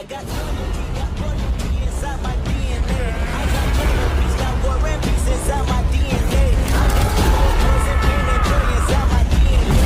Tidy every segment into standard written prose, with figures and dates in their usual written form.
I got loyalty, got royalty inside my DNA. I got love, peace, got war and peace inside my DNA. I got power, poison, pain, and joy inside my DNA.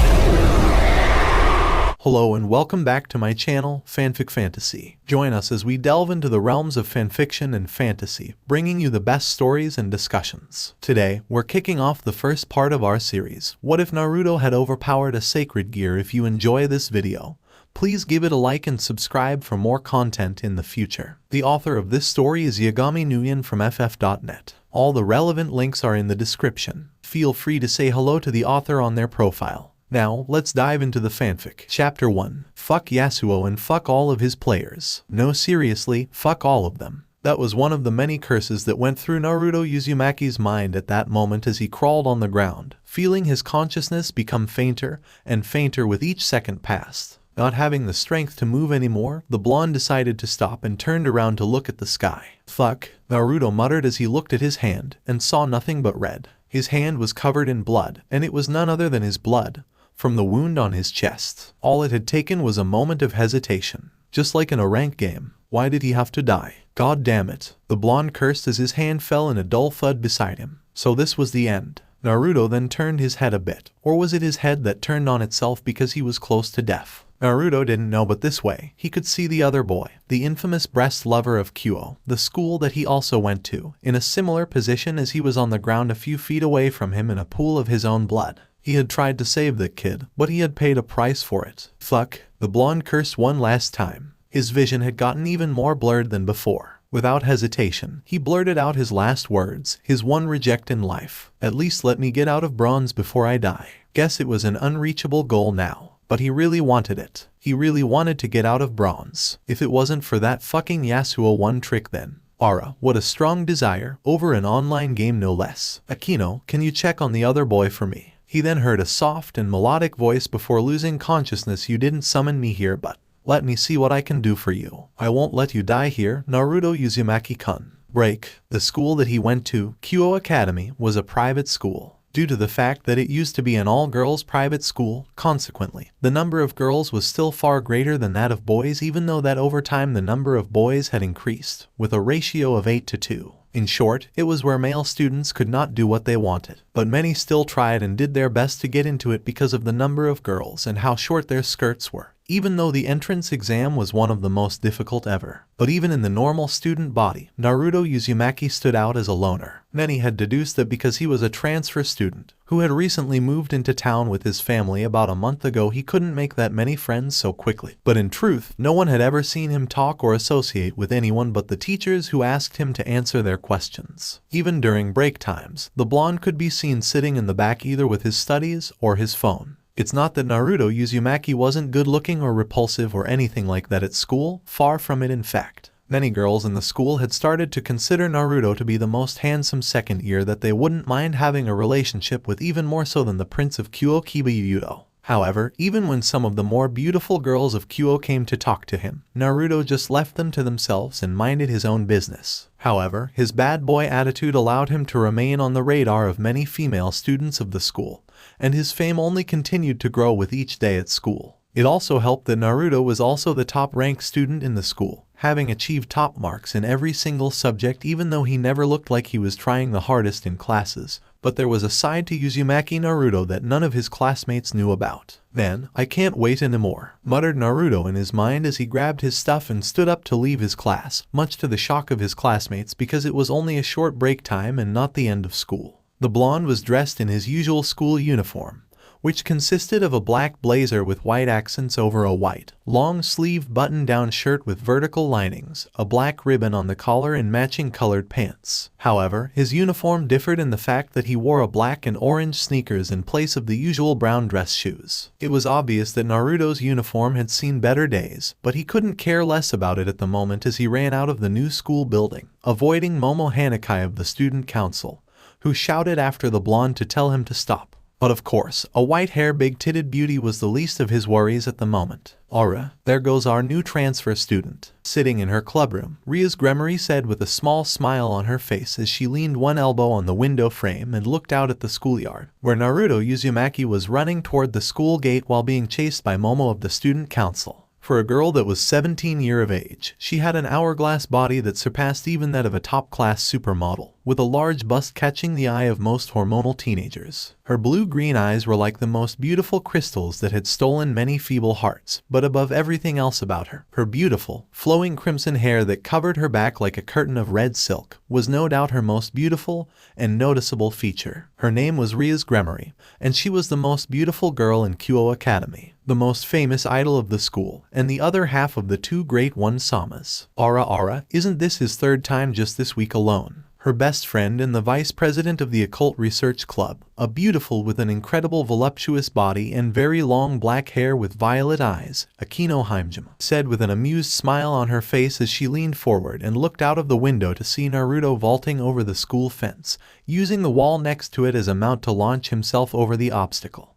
Hello and welcome back to my channel, Fanfic Fantasy. Join us as we delve into the realms of fanfiction and fantasy, bringing you the best stories and discussions. Today, we're kicking off the first part of our series, What If Naruto Had Overpowered a Sacred Gear? If you enjoy this video, please give it a like and subscribe for more content in the future. The author of this story is YagamiNguyen from ff.net. All the relevant links are in the description. Feel free to say hello to the author on their profile. Now, let's dive into the fanfic. Chapter 1. Fuck Yasuo and fuck all of his players. No, seriously, fuck all of them. That was one of the many curses that went through Naruto Uzumaki's mind at that moment as he crawled on the ground, feeling his consciousness become fainter and fainter with each second passed. Not having the strength to move anymore, the blonde decided to stop and turned around to look at the sky. Fuck, Naruto muttered as he looked at his hand and saw nothing but red. His hand was covered in blood, and it was none other than his blood from the wound on his chest. All it had taken was a moment of hesitation. Just like in a rank game. Why did he have to die? God damn it. The blonde cursed as his hand fell in a dull thud beside him. So this was the end. Naruto then turned his head a bit. Or was it his head that turned on itself because he was close to death? Naruto didn't know, but this way, he could see the other boy, the infamous breast lover of Kyo, the school that he also went to, in a similar position as he was on the ground a few feet away from him in a pool of his own blood. He had tried to save the kid, but he had paid a price for it. Fuck, the blonde cursed one last time. His vision had gotten even more blurred than before. Without hesitation, he blurted out his last words, his one reject in life. At least let me get out of bronze before I die. Guess it was an unreachable goal now, but he really wanted it. He really wanted to get out of bronze. If it wasn't for that fucking Yasuo one trick then. Ara, what a strong desire, over an online game no less. Akino, can you check on the other boy for me? He then heard a soft and melodic voice before losing consciousness. You didn't summon me here, but let me see what I can do for you. I won't let you die here, Naruto Uzumaki-kun. Break. The school that he went to, Kyo Academy, was a private school. Due to the fact that it used to be an all-girls private school, consequently, the number of girls was still far greater than that of boys, even though that over time the number of boys had increased, with a ratio of 8 to 2. In short, it was where male students could not do what they wanted, but many still tried and did their best to get into it because of the number of girls and how short their skirts were, even though the entrance exam was one of the most difficult ever. But even in the normal student body, Naruto Uzumaki stood out as a loner. Many had deduced that because he was a transfer student who had recently moved into town with his family about a month ago, he couldn't make that many friends so quickly. But in truth, no one had ever seen him talk or associate with anyone but the teachers who asked him to answer their questions. Even during break times, the blonde could be seen sitting in the back either with his studies or his phone. It's not that Naruto Uzumaki wasn't good-looking or repulsive or anything like that at school, far from it in fact. Many girls in the school had started to consider Naruto to be the most handsome second year that they wouldn't mind having a relationship with, even more so than the Prince of Kyo Kibayudo. However, even when some of the more beautiful girls of Kyo came to talk to him, Naruto just left them to themselves and minded his own business. However, his bad boy attitude allowed him to remain on the radar of many female students of the school, and his fame only continued to grow with each day at school. It also helped that Naruto was also the top-ranked student in the school, having achieved top marks in every single subject, even though he never looked like he was trying the hardest in classes. But there was a side to Uzumaki Naruto that none of his classmates knew about. Then, I can't wait anymore, muttered Naruto in his mind as he grabbed his stuff and stood up to leave his class, much to the shock of his classmates because it was only a short break time and not the end of school. The blonde was dressed in his usual school uniform, which consisted of a black blazer with white accents over a white, long-sleeved button-down shirt with vertical linings, a black ribbon on the collar and matching colored pants. However, his uniform differed in the fact that he wore a black and orange sneakers in place of the usual brown dress shoes. It was obvious that Naruto's uniform had seen better days, but he couldn't care less about it at the moment as he ran out of the new school building, avoiding Momo Hanakai of the student council, who shouted after the blonde to tell him to stop. But of course, a white-hair big-titted beauty was the least of his worries at the moment. Aura, there goes our new transfer student. Sitting in her clubroom, Ria's Gremory said with a small smile on her face as she leaned one elbow on the window frame and looked out at the schoolyard, where Naruto Uzumaki was running toward the school gate while being chased by Momo of the student council. For a girl that was 17 years of age, she had an hourglass body that surpassed even that of a top-class supermodel, with a large bust catching the eye of most hormonal teenagers. Her blue-green eyes were like the most beautiful crystals that had stolen many feeble hearts, but above everything else about her, her beautiful, flowing crimson hair that covered her back like a curtain of red silk was no doubt her most beautiful and noticeable feature. Her name was Ria's Gremory, and she was the most beautiful girl in Kyo Academy, the most famous idol of the school, and the other half of the two great one-samas. Ara, isn't this his third time just this week alone? Her best friend and the vice president of the Occult Research Club, a beautiful with an incredible voluptuous body and very long black hair with violet eyes, Akino Himejima, said with an amused smile on her face as she leaned forward and looked out of the window to see Naruto vaulting over the school fence, using the wall next to it as a mount to launch himself over the obstacle.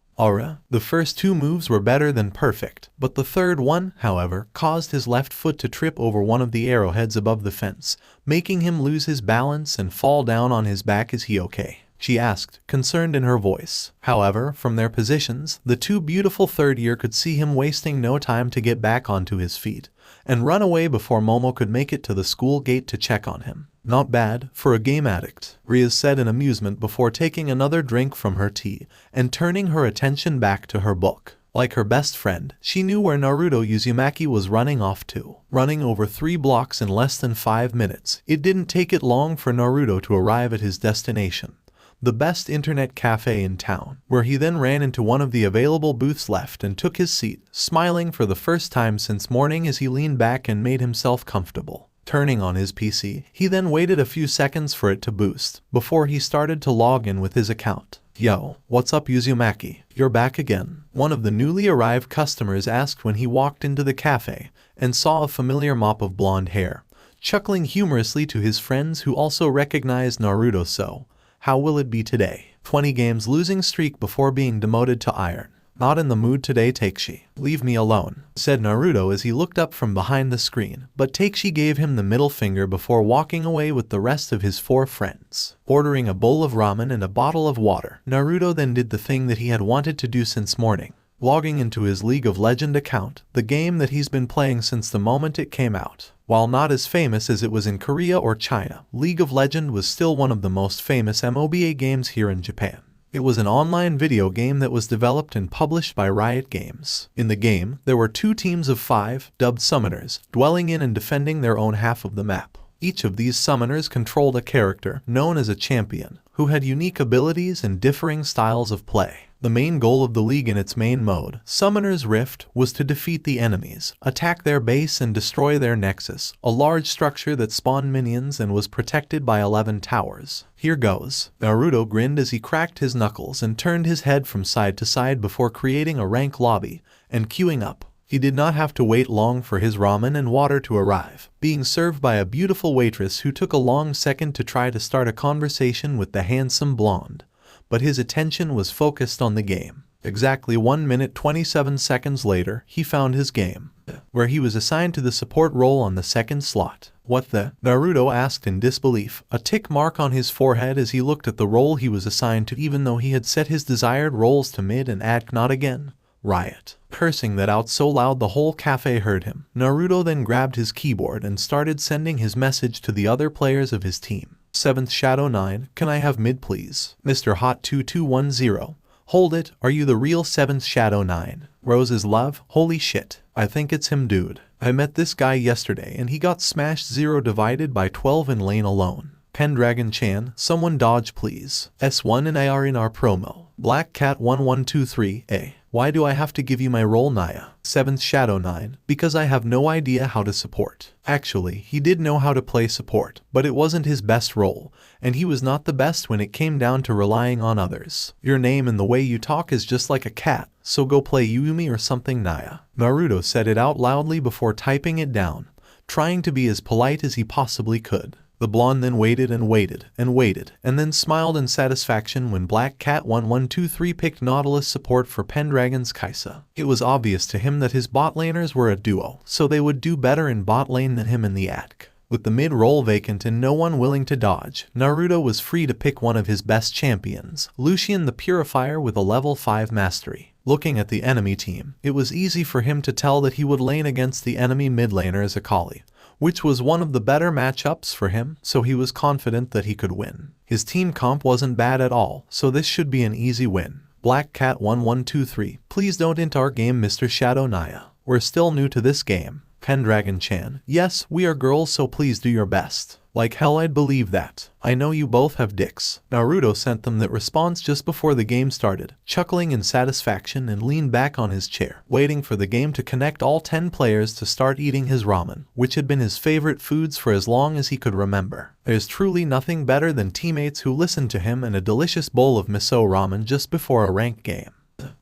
The first two moves were better than perfect, but the third one, however, caused his left foot to trip over one of the arrowheads above the fence, making him lose his balance and fall down on his back. Is he okay? She asked, concerned in her voice. However, from their positions, the two beautiful third-year could see him wasting no time to get back onto his feet and run away before Momo could make it to the school gate to check on him. Not bad, for a game addict, Ria said in amusement before taking another drink from her tea and turning her attention back to her book. Like her best friend, she knew where Naruto Uzumaki was running off to. Running over 3 blocks in less than 5 minutes, it didn't take it long for Naruto to arrive at his destination, the best internet cafe in town, where he then ran into one of the available booths left and took his seat, smiling for the first time since morning as he leaned back and made himself comfortable. Turning on his PC, he then waited a few seconds for it to boost, before he started to log in with his account. Yo, what's up Uzumaki? You're back again. One of the newly arrived customers asked when he walked into the cafe and saw a familiar mop of blonde hair, chuckling humorously to his friends who also recognized Naruto. So, how will it be today? 20 games losing streak before being demoted to Iron. Not in the mood today, Takeshi. Leave me alone, said Naruto as he looked up from behind the screen, but Takeshi gave him the middle finger before walking away with the rest of his 4 friends. Ordering a bowl of ramen and a bottle of water, Naruto then did the thing that he had wanted to do since morning, logging into his League of Legends account, the game that he's been playing since the moment it came out. While not as famous as it was in Korea or China, League of Legends was still one of the most famous MOBA games here in Japan. It was an online video game that was developed and published by Riot Games. In the game, there were 2 teams of 5, dubbed summoners, dwelling in and defending their own half of the map. Each of these summoners controlled a character, known as a champion, who had unique abilities and differing styles of play. The main goal of the league in its main mode, Summoner's Rift, was to defeat the enemies, attack their base and destroy their nexus, a large structure that spawned minions and was protected by 11 towers. Here goes. Naruto grinned as he cracked his knuckles and turned his head from side to side before creating a rank lobby and queuing up. He did not have to wait long for his ramen and water to arrive, being served by a beautiful waitress who took a long second to try to start a conversation with the handsome blonde. But his attention was focused on the game. Exactly 1 minute 27 seconds later, he found his game, where he was assigned to the support role on the second slot. What the? Naruto asked in disbelief, a tick mark on his forehead as he looked at the role he was assigned to, even though he had set his desired roles to mid and AD. Not again. Riot. Cursing that out so loud the whole cafe heard him, Naruto then grabbed his keyboard and started sending his message to the other players of his team. 7th Shadow 9, can I have mid please? Mr. Hot 2210. Hold it, are you the real 7th Shadow 9? Rose's love? Holy shit. I think it's him, dude. I met this guy yesterday and he got smashed 0 divided by 12 in lane alone. Pendragon-chan, someone dodge please. S1 and AR in our promo. Black Cat 1123A. Why do I have to give you my role, Naya? 7th Shadow 9, because I have no idea how to support. Actually, he did know how to play support, but it wasn't his best role, and he was not the best when it came down to relying on others. Your name and the way you talk is just like a cat, so go play Yumi or something, Naya. Naruto said it out loudly before typing it down, trying to be as polite as he possibly could. The blonde then waited and waited and waited, and then smiled in satisfaction when Black Cat 1123 picked Nautilus support for Pendragon's Kaisa. It was obvious to him that his bot laners were a duo, so they would do better in bot lane than him in the AD. With the mid role vacant and no one willing to dodge, Naruto was free to pick one of his best champions, Lucian the Purifier with a level 5 mastery. Looking at the enemy team, it was easy for him to tell that he would lane against the enemy mid laner as Akali, which was one of the better matchups for him, so he was confident that he could win. His team comp wasn't bad at all, so this should be an easy win. Black Cat 1123, please don't int our game Mr. Shadow Naya. We're still new to this game. Pendragon Chan, yes, we are girls so please do your best. Like hell I'd believe that. I know you both have dicks. Naruto sent them that response just before the game started, chuckling in satisfaction and leaned back on his chair, waiting for the game to connect all 10 players to start eating his ramen, which had been his favorite foods for as long as he could remember. There's truly nothing better than teammates who listen to him and a delicious bowl of miso ramen just before a ranked game,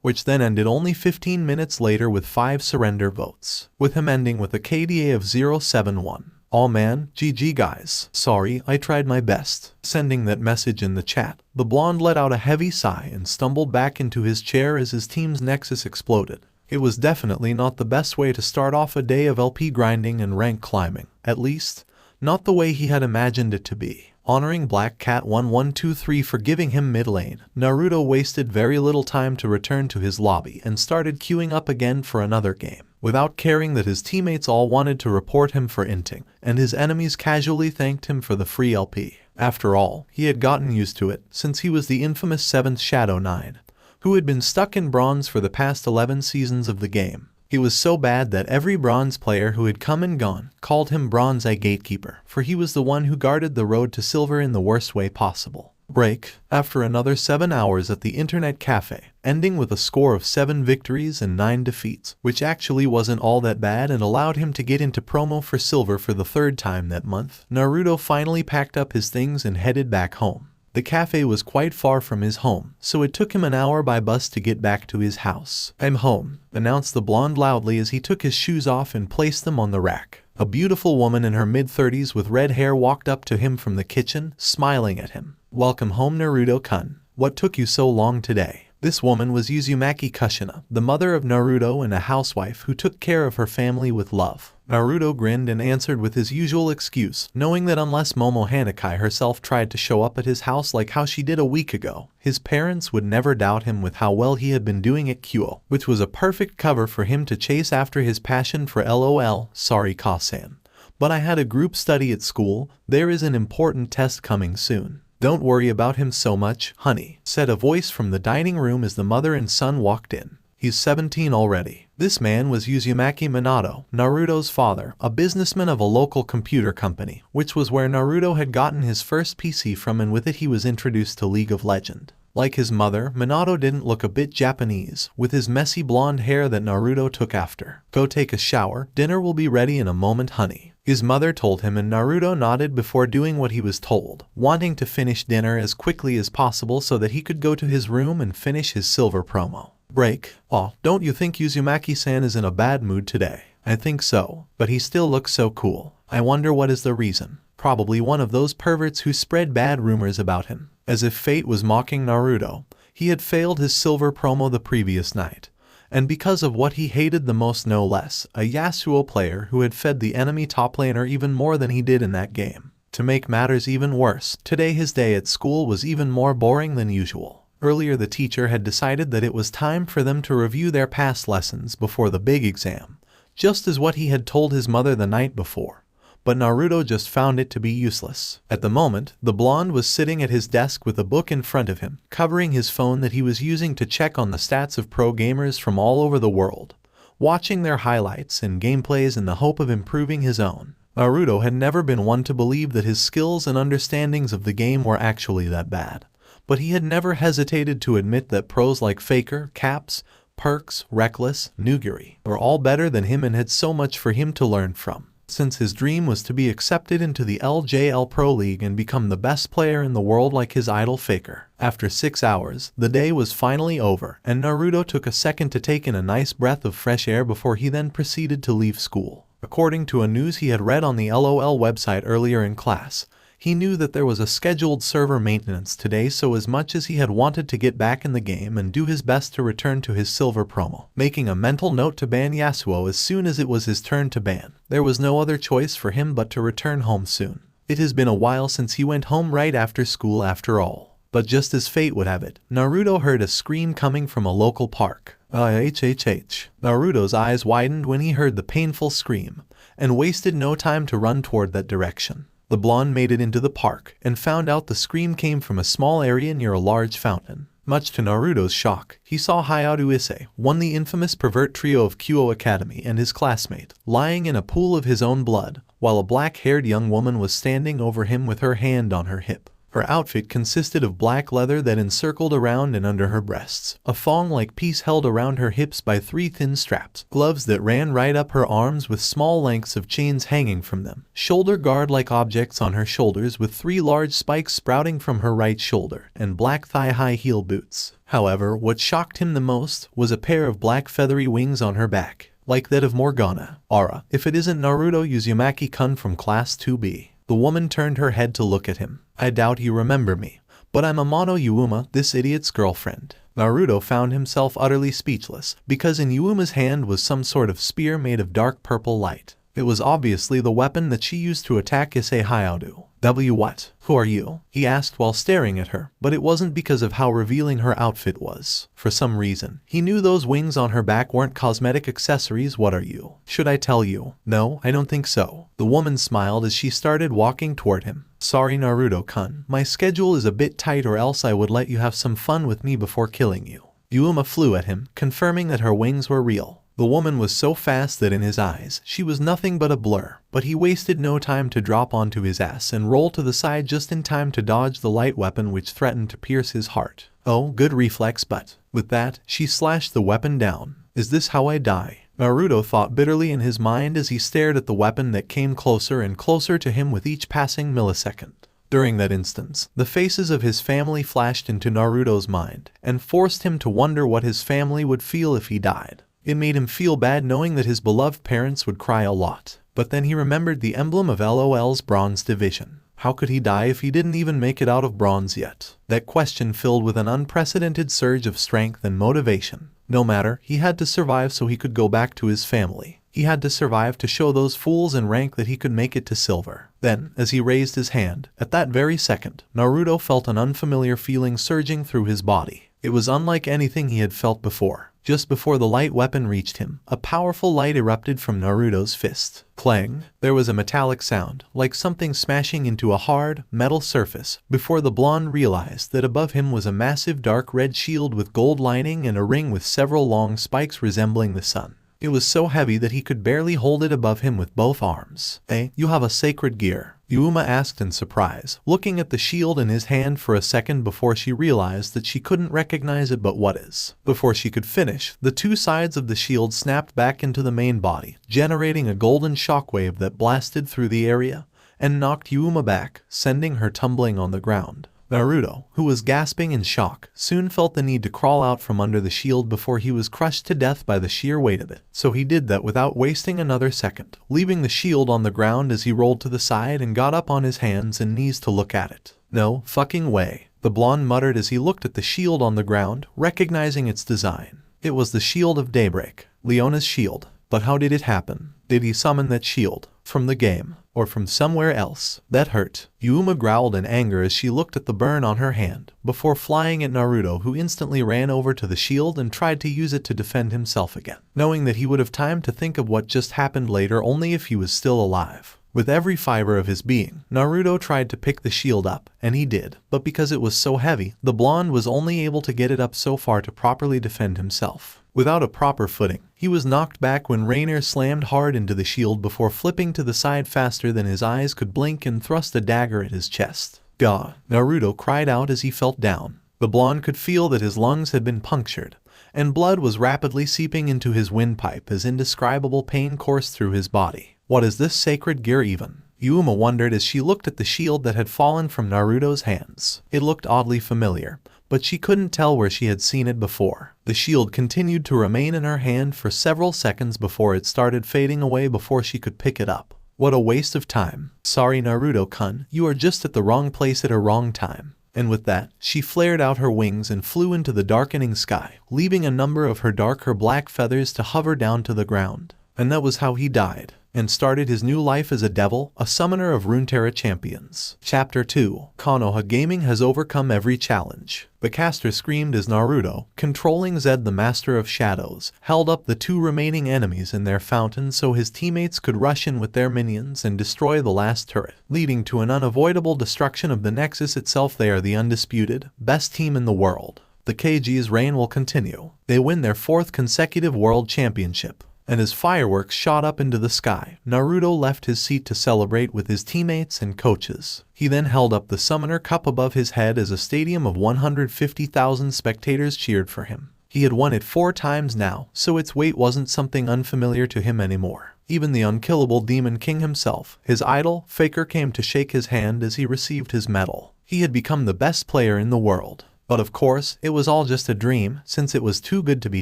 which then ended only 15 minutes later with 5 surrender votes, with him ending with a KDA of 071. "Aw man, GG guys. Sorry, I tried my best." Sending that message in the chat, the blonde let out a heavy sigh and stumbled back into his chair as his team's nexus exploded. It was definitely not the best way to start off a day of LP grinding and rank climbing, at least, not the way he had imagined it to be. Honoring Black Cat 1123 for giving him mid lane, Naruto wasted very little time to return to his lobby and started queuing up again for another game, without caring that his teammates all wanted to report him for inting, and his enemies casually thanked him for the free LP. After all, he had gotten used to it, since he was the infamous 7th Shadow 9, who had been stuck in bronze for the past 11 seasons of the game. He was so bad that every bronze player who had come and gone called him Bronze Eye Gatekeeper, for he was the one who guarded the road to silver in the worst way possible. Break, after another 7 hours at the internet cafe, ending with a score of 7 victories and 9 defeats, which actually wasn't all that bad and allowed him to get into promo for silver for the 3rd time that month, Naruto finally packed up his things and headed back home. The cafe was quite far from his home, so it took him an hour by bus to get back to his house. "I'm home," announced the blonde loudly as he took his shoes off and placed them on the rack. A beautiful woman in her mid-30s with red hair walked up to him from the kitchen, smiling at him. "Welcome home Naruto-kun. What took you so long today?" This woman was Uzumaki Kushina, the mother of Naruto and a housewife who took care of her family with love. Naruto grinned and answered with his usual excuse, knowing that unless Momo Hanakai herself tried to show up at his house like how she did a week ago, his parents would never doubt him with how well he had been doing at Kyo, which was a perfect cover for him to chase after his passion for LOL, sorry Kasan. But I had a group study at school, there is an important test coming soon. "Don't worry about him so much, honey," said a voice from the dining room as the mother and son walked in. "He's 17 already." This man was Uzumaki Minato, Naruto's father, a businessman of a local computer company, which was where Naruto had gotten his first PC from, and with it he was introduced to League of Legends. Like his mother, Minato didn't look a bit Japanese, with his messy blonde hair that Naruto took after. "Go take a shower, dinner will be ready in a moment honey," his mother told him, and Naruto nodded before doing what he was told, wanting to finish dinner as quickly as possible so that he could go to his room and finish his silver promo. Break. "Aw, don't you think Uzumaki-san is in a bad mood today?" "I think so, but he still looks so cool. I wonder what is the reason. Probably one of those perverts who spread bad rumors about him." As if fate was mocking Naruto, he had failed his silver promo the previous night, and because of what he hated the most no less, a Yasuo player who had fed the enemy top laner even more than he did in that game. To make matters even worse, today his day at school was even more boring than usual. Earlier the teacher had decided that it was time for them to review their past lessons before the big exam, just as what he had told his mother the night before. But Naruto just found it to be useless. At the moment, the blonde was sitting at his desk with a book in front of him, covering his phone that he was using to check on the stats of pro gamers from all over the world, watching their highlights and gameplays in the hope of improving his own. Naruto had never been one to believe that his skills and understandings of the game were actually that bad, but he had never hesitated to admit that pros like Faker, Caps, Perks, Reckless, Nuguri were all better than him and had so much for him to learn from. Since his dream was to be accepted into the LJL Pro League and become the best player in the world like his idol Faker. After 6 hours, the day was finally over, and Naruto took a second to take in a nice breath of fresh air before he then proceeded to leave school. According to a news he had read on the LOL website earlier in class, he knew that there was a scheduled server maintenance today, so as much as he had wanted to get back in the game and do his best to return to his silver promo, making a mental note to ban Yasuo as soon as it was his turn to ban, there was no other choice for him but to return home soon. It has been a while since he went home right after school after all. But just as fate would have it, Naruto heard a scream coming from a local park. Naruto's eyes widened when he heard the painful scream, and wasted no time to run toward that direction. The blonde made it into the park, and found out the scream came from a small area near a large fountain. Much to Naruto's shock, he saw Hayato Ise, one the infamous pervert trio of Kyo Academy, and his classmate, lying in a pool of his own blood, while a black-haired young woman was standing over him with her hand on her hip. Her outfit consisted of black leather that encircled around and under her breasts, a thong-like piece held around her hips by 3 thin straps, gloves that ran right up her arms with small lengths of chains hanging from them, shoulder guard-like objects on her shoulders with 3 large spikes sprouting from her right shoulder, and black thigh-high heel boots. However, what shocked him the most was a pair of black feathery wings on her back, like that of Morgana. Ara, if it isn't Naruto Uzumaki-kun from Class 2B. The woman turned her head to look at him. I doubt you remember me, but I'm Amano Yuuma, this idiot's girlfriend. Naruto found himself utterly speechless, because in Yuuma's hand was some sort of spear made of dark purple light. It was obviously the weapon that she used to attack Ise Hayato. What? Who are you? He asked while staring at her, but it wasn't because of how revealing her outfit was. For some reason, he knew those wings on her back weren't cosmetic accessories. What are you? Should I tell you? No, I don't think so. The woman smiled as she started walking toward him. Sorry Naruto-kun, my schedule is a bit tight, or else I would let you have some fun with me before killing you. Yuuma flew at him, confirming that her wings were real. The woman was so fast that in his eyes, she was nothing but a blur, but he wasted no time to drop onto his ass and roll to the side just in time to dodge the light weapon which threatened to pierce his heart. Oh, good reflex, but with that, she slashed the weapon down. Is this how I die? Naruto thought bitterly in his mind as he stared at the weapon that came closer and closer to him with each passing millisecond. During that instance, the faces of his family flashed into Naruto's mind, and forced him to wonder what his family would feel if he died. It made him feel bad knowing that his beloved parents would cry a lot. But then he remembered the emblem of LOL's Bronze Division. How could he die if he didn't even make it out of bronze yet? That question filled with an unprecedented surge of strength and motivation. No matter, he had to survive so he could go back to his family. He had to survive to show those fools in rank that he could make it to silver. Then, as he raised his hand, at that very second, Naruto felt an unfamiliar feeling surging through his body. It was unlike anything he had felt before. Just before the light weapon reached him, a powerful light erupted from Naruto's fist. Clang! There was a metallic sound, like something smashing into a hard, metal surface, before the blonde realized that above him was a massive dark red shield with gold lining and a ring with several long spikes resembling the sun. It was so heavy that he could barely hold it above him with both arms. Eh, you have a sacred gear? Yuuma asked in surprise, looking at the shield in his hand for a second before she realized that she couldn't recognize it. But what is? Before she could finish, the 2 sides of the shield snapped back into the main body, generating a golden shockwave that blasted through the area and knocked Yuuma back, sending her tumbling on the ground. Naruto, who was gasping in shock, soon felt the need to crawl out from under the shield before he was crushed to death by the sheer weight of it. So he did that without wasting another second, leaving the shield on the ground as he rolled to the side and got up on his hands and knees to look at it. No fucking way, the blonde muttered as he looked at the shield on the ground, recognizing its design. It was the shield of Daybreak, Leona's shield. But how did it happen? Did he summon that shield? From the game? Or from somewhere else? That hurt. Yuuma growled in anger as she looked at the burn on her hand, before flying at Naruto, who instantly ran over to the shield and tried to use it to defend himself again, knowing that he would have time to think of what just happened later only if he was still alive. With every fiber of his being, Naruto tried to pick the shield up, and he did, but because it was so heavy, the blonde was only able to get it up so far to properly defend himself. Without a proper footing, he was knocked back when Rainer slammed hard into the shield before flipping to the side faster than his eyes could blink and thrust a dagger at his chest. Gah! Naruto cried out as he felt down. The blonde could feel that his lungs had been punctured, and blood was rapidly seeping into his windpipe as indescribable pain coursed through his body. What is this sacred gear even? Yuuma wondered as she looked at the shield that had fallen from Naruto's hands. It looked oddly familiar, but she couldn't tell where she had seen it before. The shield continued to remain in her hand for several seconds before it started fading away before she could pick it up. What a waste of time. Sorry Naruto-kun, you are just at the wrong place at a wrong time. And with that, she flared out her wings and flew into the darkening sky, leaving a number of her darker black feathers to hover down to the ground. And that was how he died, and started his new life as a devil, a summoner of Runeterra champions. Chapter 2. Konoha Gaming has overcome every challenge. The caster screamed as Naruto, controlling Zed the Master of Shadows, held up the two remaining enemies in their fountain so his teammates could rush in with their minions and destroy the last turret, leading to an unavoidable destruction of the Nexus itself. They are the undisputed, best team in the world. The KG's reign will continue. They win their 4th consecutive world championship. And as fireworks shot up into the sky, Naruto left his seat to celebrate with his teammates and coaches. He then held up the Summoner Cup above his head as a stadium of 150,000 spectators cheered for him. He had won it 4 times now, so its weight wasn't something unfamiliar to him anymore. Even the unkillable Demon King himself, his idol, Faker, came to shake his hand as he received his medal. He had become the best player in the world. But of course, it was all just a dream, since it was too good to be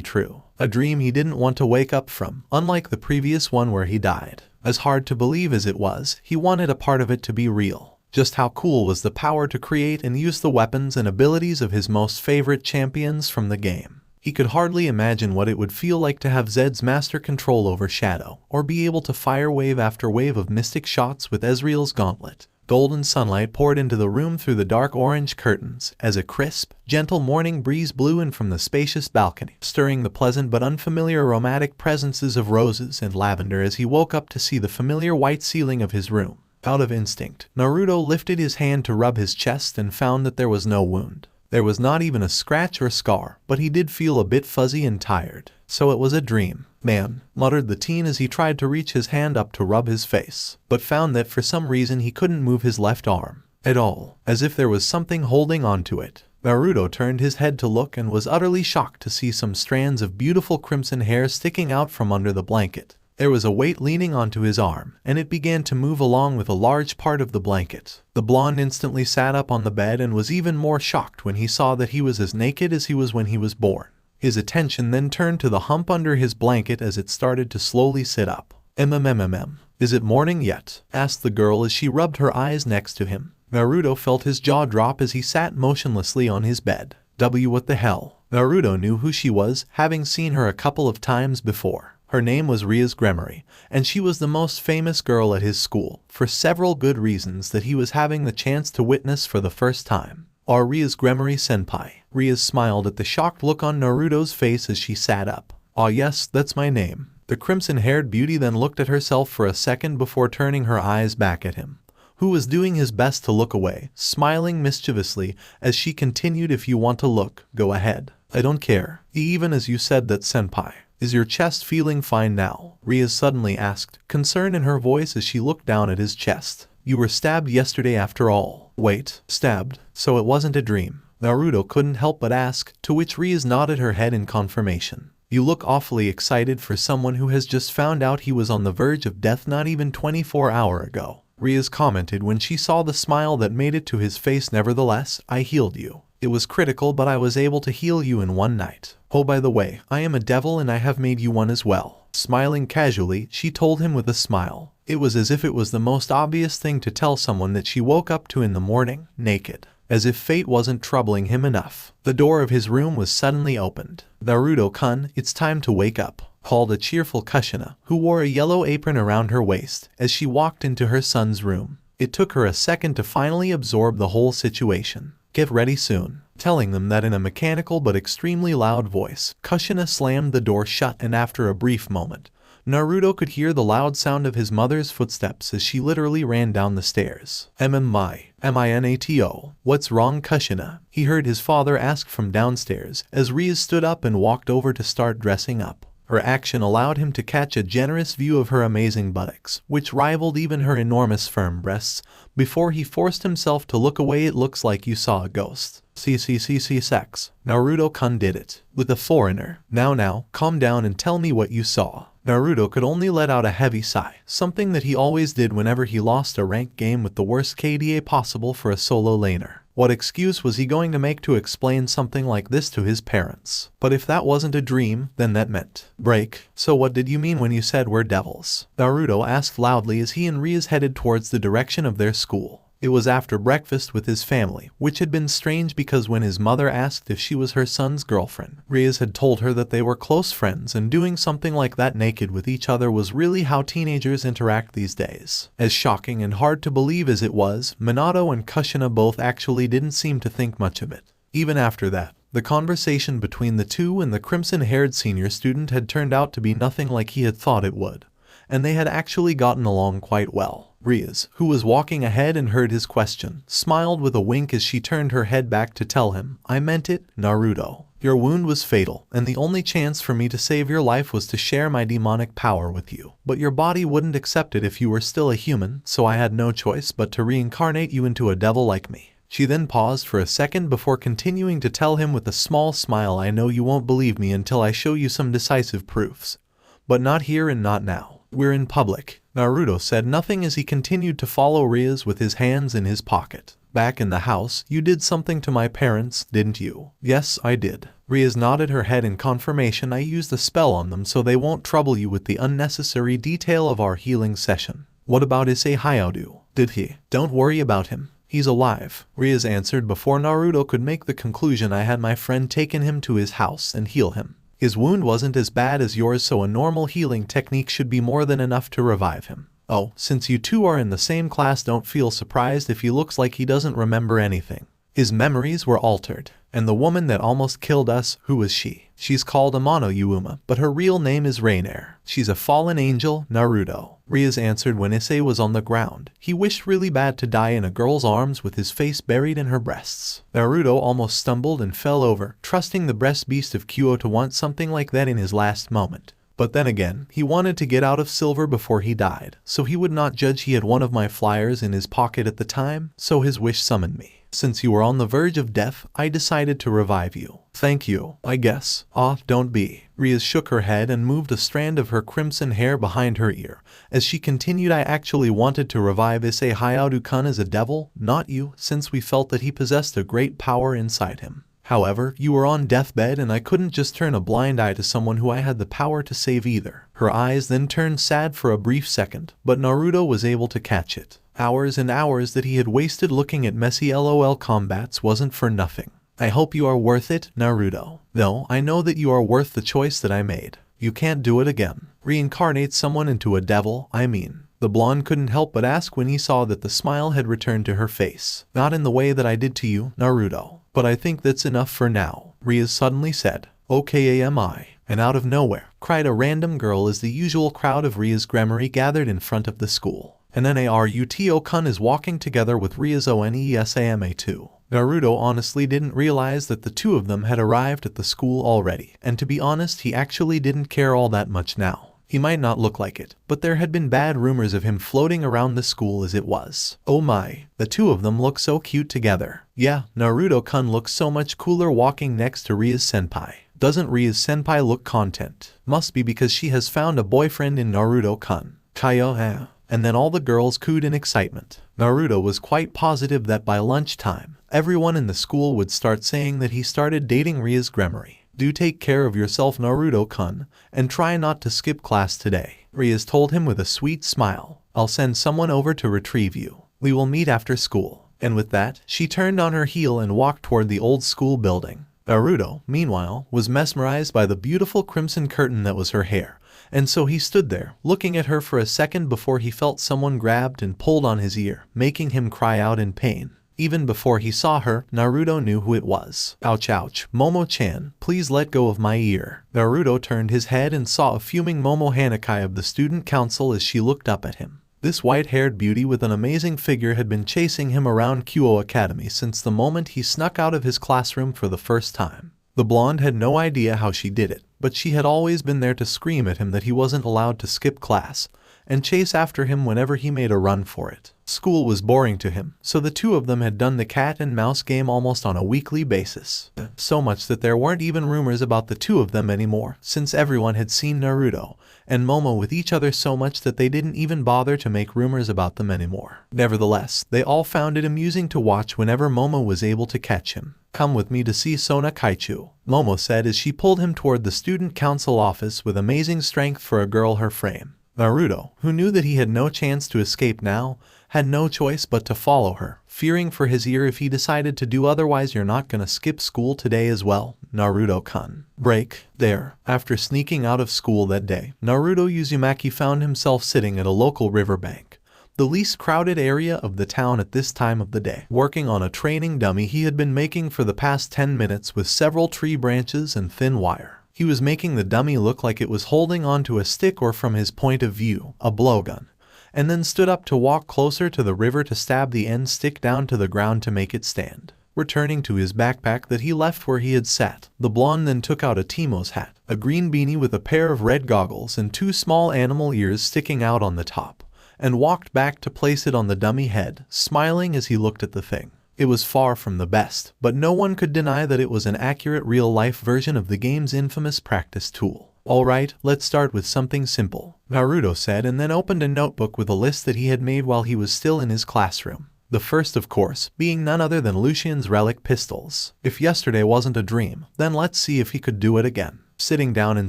true. A dream he didn't want to wake up from, unlike the previous one where he died. As hard to believe as it was, he wanted a part of it to be real. Just how cool was the power to create and use the weapons and abilities of his most favorite champions from the game. He could hardly imagine what it would feel like to have Zed's master control over Shadow, or be able to fire wave after wave of mystic shots with Ezreal's gauntlet. Golden sunlight poured into the room through the dark orange curtains as a crisp, gentle morning breeze blew in from the spacious balcony, stirring the pleasant but unfamiliar aromatic presences of roses and lavender as he woke up to see the familiar white ceiling of his room. Out of instinct, Naruto lifted his hand to rub his chest and found that there was no wound. There was not even a scratch or scar, but he did feel a bit fuzzy and tired. So it was a dream. Man, muttered the teen as he tried to reach his hand up to rub his face, but found that for some reason he couldn't move his left arm at all, as if there was something holding onto it. Naruto turned his head to look and was utterly shocked to see some strands of beautiful crimson hair sticking out from under the blanket. There was a weight leaning onto his arm, and it began to move along with a large part of the blanket. The blonde instantly sat up on the bed and was even more shocked when he saw that he was as naked as he was when he was born. His attention then turned to the hump under his blanket as it started to slowly sit up. Is it morning yet? Asked the girl as she rubbed her eyes next to him. Naruto felt his jaw drop as he sat motionlessly on his bed. What the hell? Naruto knew who she was, having seen her a couple of times before. Her name was YagamiNguyen, and she was the most famous girl at his school, for several good reasons that he was having the chance to witness for the first time. Are YagamiNguyen-senpai? Rias smiled at the shocked look on Naruto's face as she sat up. Ah yes, that's my name. The crimson-haired beauty then looked at herself for a second before turning her eyes back at him, who was doing his best to look away, smiling mischievously as she continued, if you want to look, go ahead. I don't care. Even as you said that, senpai. Is your chest feeling fine now? Rias suddenly asked, concern in her voice as she looked down at his chest. You were stabbed yesterday after all. Wait, stabbed? So it wasn't a dream? Naruto couldn't help but ask, to which Rias nodded her head in confirmation. You look awfully excited for someone who has just found out he was on the verge of death not even 24 hours ago. Rias commented when she saw the smile that made it to his face. Nevertheless, I healed you. It was critical, but I was able to heal you in one night. Oh, by the way, I am a devil and I have made you one as well. Smiling casually, she told him with a smile. It was as if it was the most obvious thing to tell someone that she woke up to in the morning, naked. As if fate wasn't troubling him enough. The door of his room was suddenly opened. Naruto-kun, it's time to wake up, called a cheerful Kushina, who wore a yellow apron around her waist, as she walked into her son's room. It took her a second to finally absorb the whole situation. Get ready soon. Telling them that in a mechanical but extremely loud voice, Kushina slammed the door shut, and after a brief moment, Naruto could hear the loud sound of his mother's footsteps as she literally ran down the stairs. Minato, what's wrong, Kushina? He heard his father ask from downstairs as Rias stood up and walked over to start dressing up. Her action allowed him to catch a generous view of her amazing buttocks, which rivaled even her enormous firm breasts. Before he forced himself to look away. It looks like you saw a ghost. Sex. Naruto-kun did it. With a foreigner. Now, calm down and tell me what you saw. Naruto could only let out a heavy sigh, something that he always did whenever he lost a ranked game with the worst KDA possible for a solo laner. What excuse was he going to make to explain something like this to his parents? But if that wasn't a dream, then that meant break. So what did you mean when you said we're devils? Naruto asked loudly as he and Rias headed towards the direction of their school. It was after breakfast with his family, which had been strange because when his mother asked if she was her son's girlfriend, Riaz had told her that they were close friends, and doing something like that naked with each other was really how teenagers interact these days. As shocking and hard to believe as it was, Minato and Kushina both actually didn't seem to think much of it. Even after that, the conversation between the two and the crimson-haired senior student had turned out to be nothing like he had thought it would, and they had actually gotten along quite well. Riaz, who was walking ahead and heard his question, smiled with a wink as she turned her head back to tell him, "I meant it, Naruto. Your wound was fatal, and the only chance for me to save your life was to share my demonic power with you. But your body wouldn't accept it if you were still a human, so I had no choice but to reincarnate you into a devil like me." She then paused for a second before continuing to tell him with a small smile, "I know you won't believe me until I show you some decisive proofs. But not here and not now. We're in public." Naruto said nothing as he continued to follow Riaz with his hands in his pocket. "Back in the house, you did something to my parents, didn't you?" "Yes, I did." Riaz nodded her head in confirmation. "I used a spell on them so they won't trouble you with the unnecessary detail of our healing session." "What about Issei Hayao? Did he?" "Don't worry about him. He's alive," Riaz answered before Naruto could make the conclusion. "I had my friend taken him to his house and heal him. His wound wasn't as bad as yours, so a normal healing technique should be more than enough to revive him. Oh, since you two are in the same class, don't feel surprised if he looks like he doesn't remember anything. His memories were altered. And the woman that almost killed us, who was she? She's called Amano Yuuma, but her real name is Rainier. She's a fallen angel, Naruto." Riaz answered when Issei was on the ground. He wished really bad to die in a girl's arms with his face buried in her breasts. Naruto almost stumbled and fell over, trusting the breast beast of Kyo to want something like that in his last moment. But then again, he wanted to get out of Silver before he died, so he would not judge. He had one of my flyers in his pocket at the time, so his wish summoned me. Since you were on the verge of death, I decided to revive you. Thank you, I guess. Ah, don't be. Riaz shook her head and moved a strand of her crimson hair behind her ear. As she continued, I actually wanted to revive Issei Hayao-kun as a devil, not you, since we felt that he possessed a great power inside him. However, you were on deathbed and I couldn't just turn a blind eye to someone who I had the power to save either. Her eyes then turned sad for a brief second, but Naruto was able to catch it. Hours and hours that he had wasted looking at messy LOL combats wasn't for nothing. I hope you are worth it, Naruto. Though, I know that you are worth the choice that I made. You can't do it again. Reincarnate someone into a devil, I mean. The blonde couldn't help but ask when he saw that the smile had returned to her face. Not in the way that I did to you, Naruto. But I think that's enough for now, Riaz suddenly said. Okay, ami. And out of nowhere, cried a random girl as the usual crowd of Riaz Gremory gathered in front of the school. And Naruto-kun is walking together with Riaz Onesama too. Naruto honestly didn't realize that the two of them had arrived at the school already, and to be honest, he actually didn't care all that much now. He might not look like it, but there had been bad rumors of him floating around the school as it was. Oh my, the two of them look so cute together. Yeah, Naruto-kun looks so much cooler walking next to Riaz-senpai. Doesn't Riaz-senpai look content? Must be because she has found a boyfriend in Naruto-kun. Kaio. And then all the girls cooed in excitement. Naruto was quite positive that by lunchtime, everyone in the school would start saying that he started dating Riaz Gremory. Do take care of yourself, Naruto-kun, and try not to skip class today. Riaz told him with a sweet smile. I'll send someone over to retrieve you. We will meet after school. And with that, she turned on her heel and walked toward the old school building. Naruto, meanwhile, was mesmerized by the beautiful crimson curtain that was her hair, and so he stood there, looking at her for a second before he felt someone grabbed and pulled on his ear, making him cry out in pain. Even before he saw her, Naruto knew who it was. Ouch ouch, Momo-chan, please let go of my ear. Naruto turned his head and saw a fuming Momo Hanakai of the student council as she looked up at him. This white-haired beauty with an amazing figure had been chasing him around Kyo Academy since the moment he snuck out of his classroom for the first time. The blonde had no idea how she did it, but she had always been there to scream at him that he wasn't allowed to skip class, and chase after him whenever he made a run for it. School was boring to him, so the two of them had done the cat and mouse game almost on a weekly basis. So much that there weren't even rumors about the two of them anymore, since everyone had seen Naruto and Momo with each other so much that they didn't even bother to make rumors about them anymore. Nevertheless, they all found it amusing to watch whenever Momo was able to catch him. Come with me to see Sona Kaichu, Momo said as she pulled him toward the student council office with amazing strength for a girl her frame. Naruto, who knew that he had no chance to escape now, had no choice but to follow her, fearing for his ear if he decided to do otherwise. "You're not gonna skip school today as well, Naruto-kun." Break. There. After sneaking out of school that day, Naruto Uzumaki found himself sitting at a local riverbank, the least crowded area of the town at this time of the day, working on a training dummy he had been making for the past 10 minutes with several tree branches and thin wire. He was making the dummy look like it was holding onto a stick, or from his point of view, a blowgun, and then stood up to walk closer to the river to stab the end stick down to the ground to make it stand. Returning to his backpack that he left where he had sat, the blonde then took out a Timo's hat, a green beanie with a pair of red goggles and 2 small animal ears sticking out on the top, and walked back to place it on the dummy head, smiling as he looked at the thing. It was far from the best, but no one could deny that it was an accurate real-life version of the game's infamous practice tool. "Alright, let's start with something simple," Naruto said, and then opened a notebook with a list that he had made while he was still in his classroom. The first, of course, being none other than Lucian's relic pistols. If yesterday wasn't a dream, then let's see if he could do it again. Sitting down in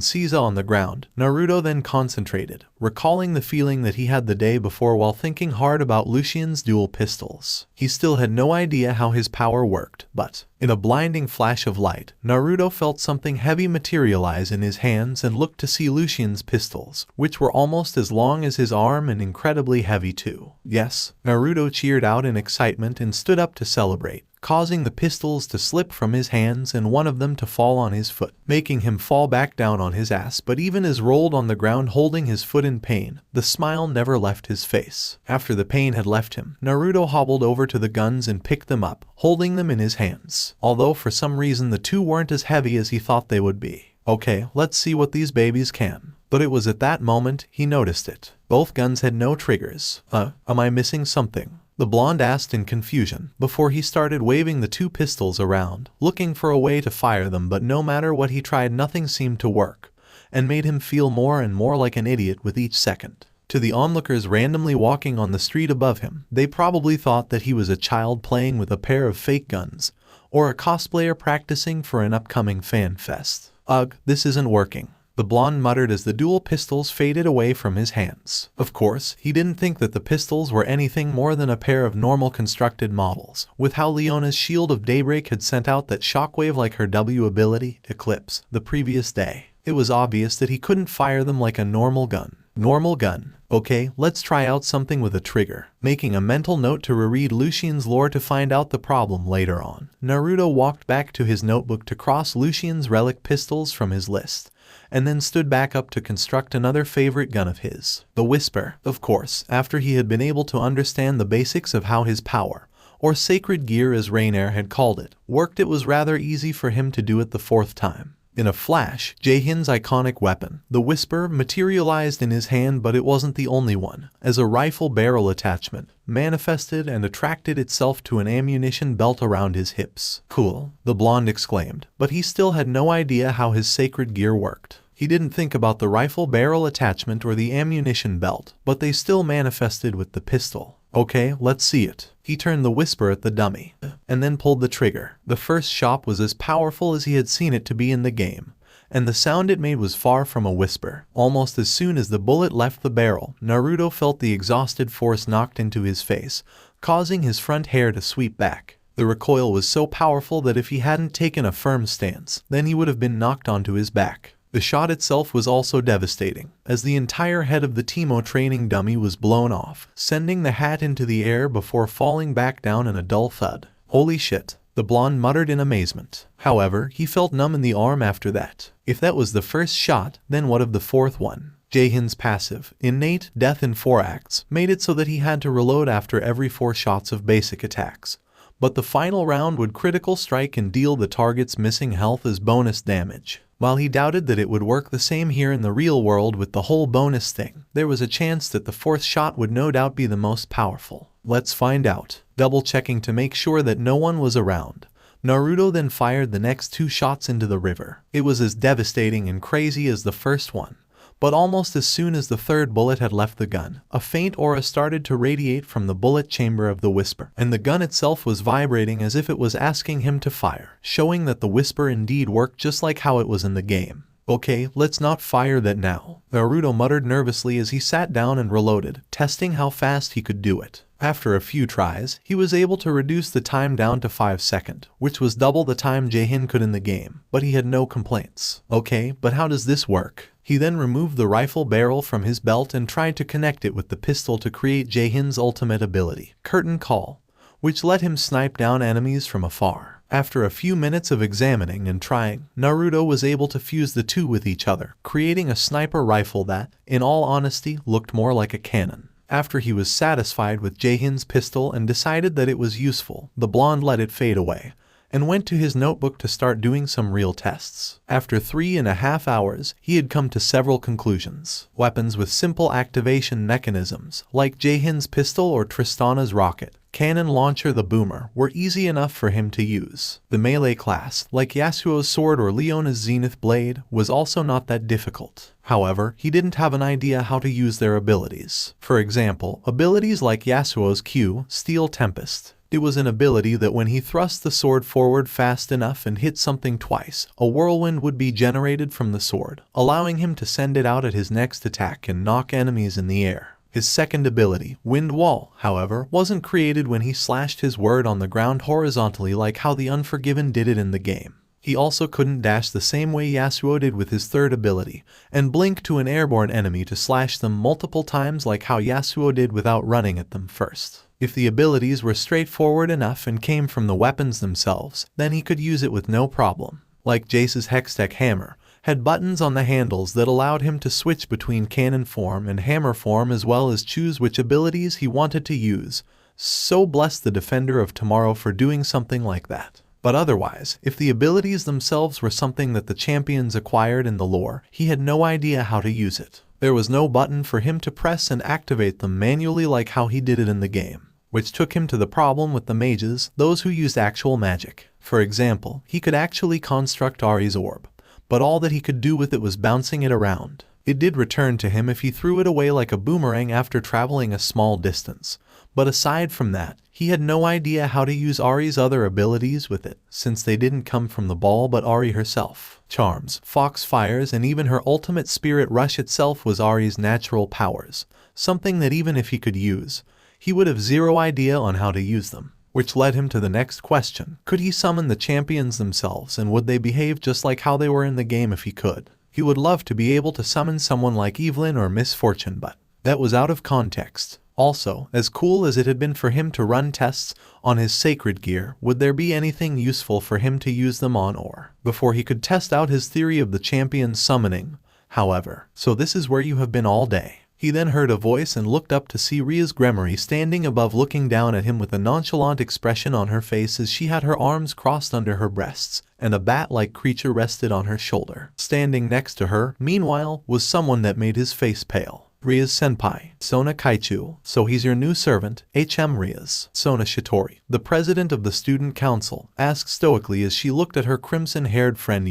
Caesar on the ground, Naruto then concentrated, recalling the feeling that he had the day before while thinking hard about Lucian's dual pistols. He still had no idea how his power worked, but in a blinding flash of light, Naruto felt something heavy materialize in his hands and looked to see Lucian's pistols, which were almost as long as his arm and incredibly heavy too. Yes, Naruto cheered out in excitement and stood up to celebrate, causing the pistols to slip from his hands and one of them to fall on his foot, making him fall back down on his ass. But even as rolled on the ground holding his foot in pain, the smile never left his face. After the pain had left him, Naruto hobbled over to the guns and picked them up, holding them in his hands, although for some reason the two weren't as heavy as he thought they would be. "Okay, let's see what these babies can." But it was at that moment he noticed it. Both guns had no triggers. Am I missing something?" the blonde asked in confusion, before he started waving the 2 pistols around, looking for a way to fire them. But no matter what he tried, nothing seemed to work, and made him feel more and more like an idiot with each second. To the onlookers randomly walking on the street above him, they probably thought that he was a child playing with a pair of fake guns, or a cosplayer practicing for an upcoming fan fest. "Ugh, this isn't working," the blonde muttered as the dual pistols faded away from his hands. Of course, he didn't think that the pistols were anything more than a pair of normal constructed models, with how Leona's Shield of Daybreak had sent out that shockwave like her W ability, Eclipse, the previous day. It was obvious that he couldn't fire them like a normal gun. Normal gun. Okay, let's try out something with a trigger. Making a mental note to reread Lucian's lore to find out the problem later on, Naruto walked back to his notebook to cross Lucian's relic pistols from his list, and then stood back up to construct another favorite gun of his, the Whisper. Of course, after he had been able to understand the basics of how his power, or sacred gear as Rainier had called it, worked, it was rather easy for him to do it the 4th time. In a flash, Jaehyun's iconic weapon, the Whisper, materialized in his hand, but it wasn't the only one, as a rifle barrel attachment manifested and attracted itself to an ammunition belt around his hips. "Cool," the blonde exclaimed, but he still had no idea how his sacred gear worked. He didn't think about the rifle barrel attachment or the ammunition belt, but they still manifested with the pistol. "Okay, let's see it." He turned the Whisper at the dummy, and then pulled the trigger. The first shot was as powerful as he had seen it to be in the game, and the sound it made was far from a whisper. Almost as soon as the bullet left the barrel, Naruto felt the exhausted force knocked into his face, causing his front hair to sweep back. The recoil was so powerful that if he hadn't taken a firm stance, then he would have been knocked onto his back. The shot itself was also devastating, as the entire head of the Timo training dummy was blown off, sending the hat into the air before falling back down in a dull thud. "Holy shit," the blonde muttered in amazement. However, he felt numb in the arm after that. If that was the first shot, then what of the 4th one? Jaehyun's passive, innate death in 4 acts made it so that he had to reload after every 4 shots of basic attacks. But the final round would critical strike and deal the target's missing health as bonus damage. While he doubted that it would work the same here in the real world with the whole bonus thing, there was a chance that the 4th shot would no doubt be the most powerful. Let's find out. Double checking to make sure that no one was around, Naruto then fired the next 2 shots into the river. It was as devastating and crazy as the first one, but almost as soon as the 3rd bullet had left the gun, a faint aura started to radiate from the bullet chamber of the Whisper, and the gun itself was vibrating as if it was asking him to fire, showing that the Whisper indeed worked just like how it was in the game. Okay, let's not fire that now, Naruto muttered nervously as he sat down and reloaded, testing how fast he could do it. After a few tries, he was able to reduce the time down to 5 seconds, which was double the time Jaehin could in the game, but he had no complaints. Okay, but how does this work? He then removed the rifle barrel from his belt and tried to connect it with the pistol to create Jaehin's ultimate ability, Curtain Call, which let him snipe down enemies from afar. After a few minutes of examining and trying, Naruto was able to fuse the two with each other, creating a sniper rifle that, in all honesty, looked more like a cannon. After he was satisfied with Jaehin's pistol and decided that it was useful, the blonde let it fade away, and went to his notebook to start doing some real tests. After 3.5 hours, he had come to several conclusions. Weapons with simple activation mechanisms, like Jaehin's pistol or Tristana's rocket, cannon launcher the boomer, were easy enough for him to use. The melee class, like Yasuo's sword or Leona's zenith blade, was also not that difficult. However, he didn't have an idea how to use their abilities. For example, abilities like Yasuo's Q, Steel Tempest. It was an ability that when he thrust the sword forward fast enough and hit something twice, a whirlwind would be generated from the sword, allowing him to send it out at his next attack and knock enemies in the air. His second ability, Wind Wall, however, wasn't created when he slashed his word on the ground horizontally like how the Unforgiven did it in the game. He also couldn't dash the same way Yasuo did with his third ability, and blink to an airborne enemy to slash them multiple times like how Yasuo did without running at them first. If the abilities were straightforward enough and came from the weapons themselves, then he could use it with no problem. Like Jace's Hextech Hammer, had buttons on the handles that allowed him to switch between cannon form and hammer form as well as choose which abilities he wanted to use. So bless the Defender of Tomorrow for doing something like that. But otherwise, if the abilities themselves were something that the champions acquired in the lore, he had no idea how to use it. There was no button for him to press and activate them manually like how he did it in the game, which took him to the problem with the mages, those who used actual magic. For example, he could actually construct Ari's orb, but all that he could do with it was bouncing it around. It did return to him if he threw it away like a boomerang after traveling a small distance, but aside from that, he had no idea how to use Ari's other abilities with it, since they didn't come from the ball but Ari herself. Charms, Foxfires, and even her ultimate Spirit Rush itself was Ari's natural powers, something that even if he could use, he would have zero idea on how to use them. Which led him to the next question. Could he summon the champions themselves, and would they behave just like how they were in the game if he could? He would love to be able to summon someone like Evelyn or Miss Fortune, but that was out of context. Also, as cool as it had been for him to run tests on his sacred gear, would there be anything useful for him to use them on or before he could test out his theory of the champions summoning? However, so this is where you have been all day. He then heard a voice and looked up to see Ria's Gremory standing above looking down at him with a nonchalant expression on her face as she had her arms crossed under her breasts, and a bat-like creature rested on her shoulder. Standing next to her, meanwhile, was someone that made his face pale. Ria's senpai, Sona Kaichu. So he's your new servant, Ria's. Sona Shitori, the president of the student council, asked stoically as she looked at her crimson-haired friend.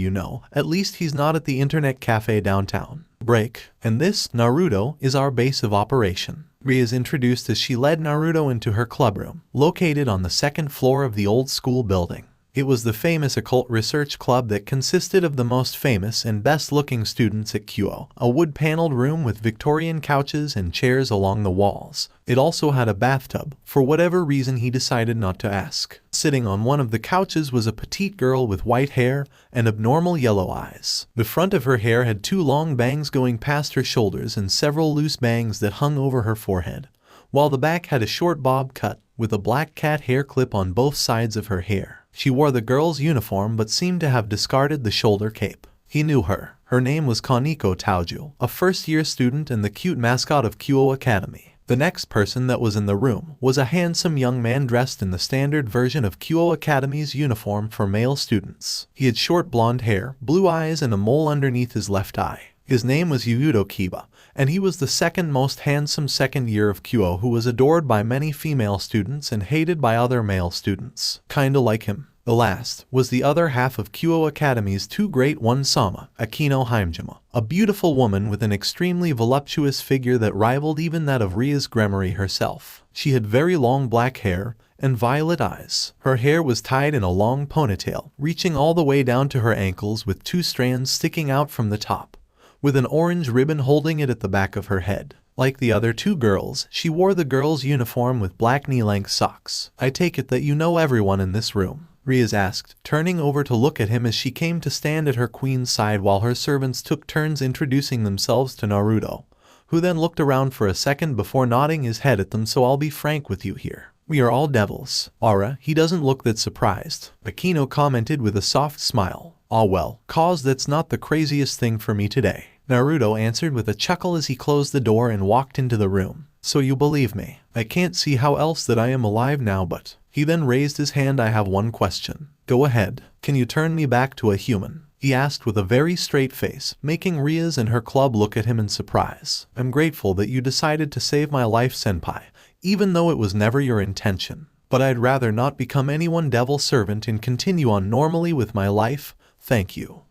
At least he's not at the internet cafe downtown. Break. And this, Naruto, is our base of operation. Ria's introduced as she led Naruto into her clubroom, located on the second floor of the old school building. It was the famous occult research club that consisted of the most famous and best-looking students at Kyoto, a wood-paneled room with Victorian couches and chairs along the walls. It also had a bathtub, for whatever reason he decided not to ask. Sitting on one of the couches was a petite girl with white hair and abnormal yellow eyes. The front of her hair had 2 long bangs going past her shoulders and several loose bangs that hung over her forehead, while the back had a short bob cut, with a black cat hair clip on both sides of her hair. She wore the girl's uniform but seemed to have discarded the shoulder cape. He knew her. Her name was Kaneko Taoju, a first-year student and the cute mascot of Kyoto Academy. The next person that was in the room was a handsome young man dressed in the standard version of Kyoto Academy's uniform for male students. He had short blonde hair, blue eyes, and a mole underneath his left eye. His name was Yuuto Kiba, and he was the second most handsome second year of Kyoto who was adored by many female students and hated by other male students. Kinda like him. The last was the other half of Kyo Academy's two great ones, Sama Akino Himejima, a beautiful woman with an extremely voluptuous figure that rivaled even that of Ria's Gremory herself. She had very long black hair and violet eyes. Her hair was tied in a long ponytail, reaching all the way down to her ankles with two strands sticking out from the top, with an orange ribbon holding it at the back of her head. Like the other two girls, she wore the girl's uniform with black knee-length socks. I take it that you know everyone in this room, Riaz asked, turning over to look at him as she came to stand at her queen's side while her servants took turns introducing themselves to Naruto, who then looked around for a second before nodding his head at them. So I'll be frank with you here. We are all devils. Aura, he doesn't look that surprised, Akino commented with a soft smile. Ah well, cause that's not the craziest thing for me today, Naruto answered with a chuckle as he closed the door and walked into the room. So you believe me? I can't see how else that I am alive now, but... He then raised his hand. I have one question. Go ahead. Can you turn me back to a human? He asked with a very straight face, making Riaz and her club look at him in surprise. I'm grateful that you decided to save my life, senpai, even though it was never your intention. But I'd rather not become anyone devil servant and continue on normally with my life. Thank you.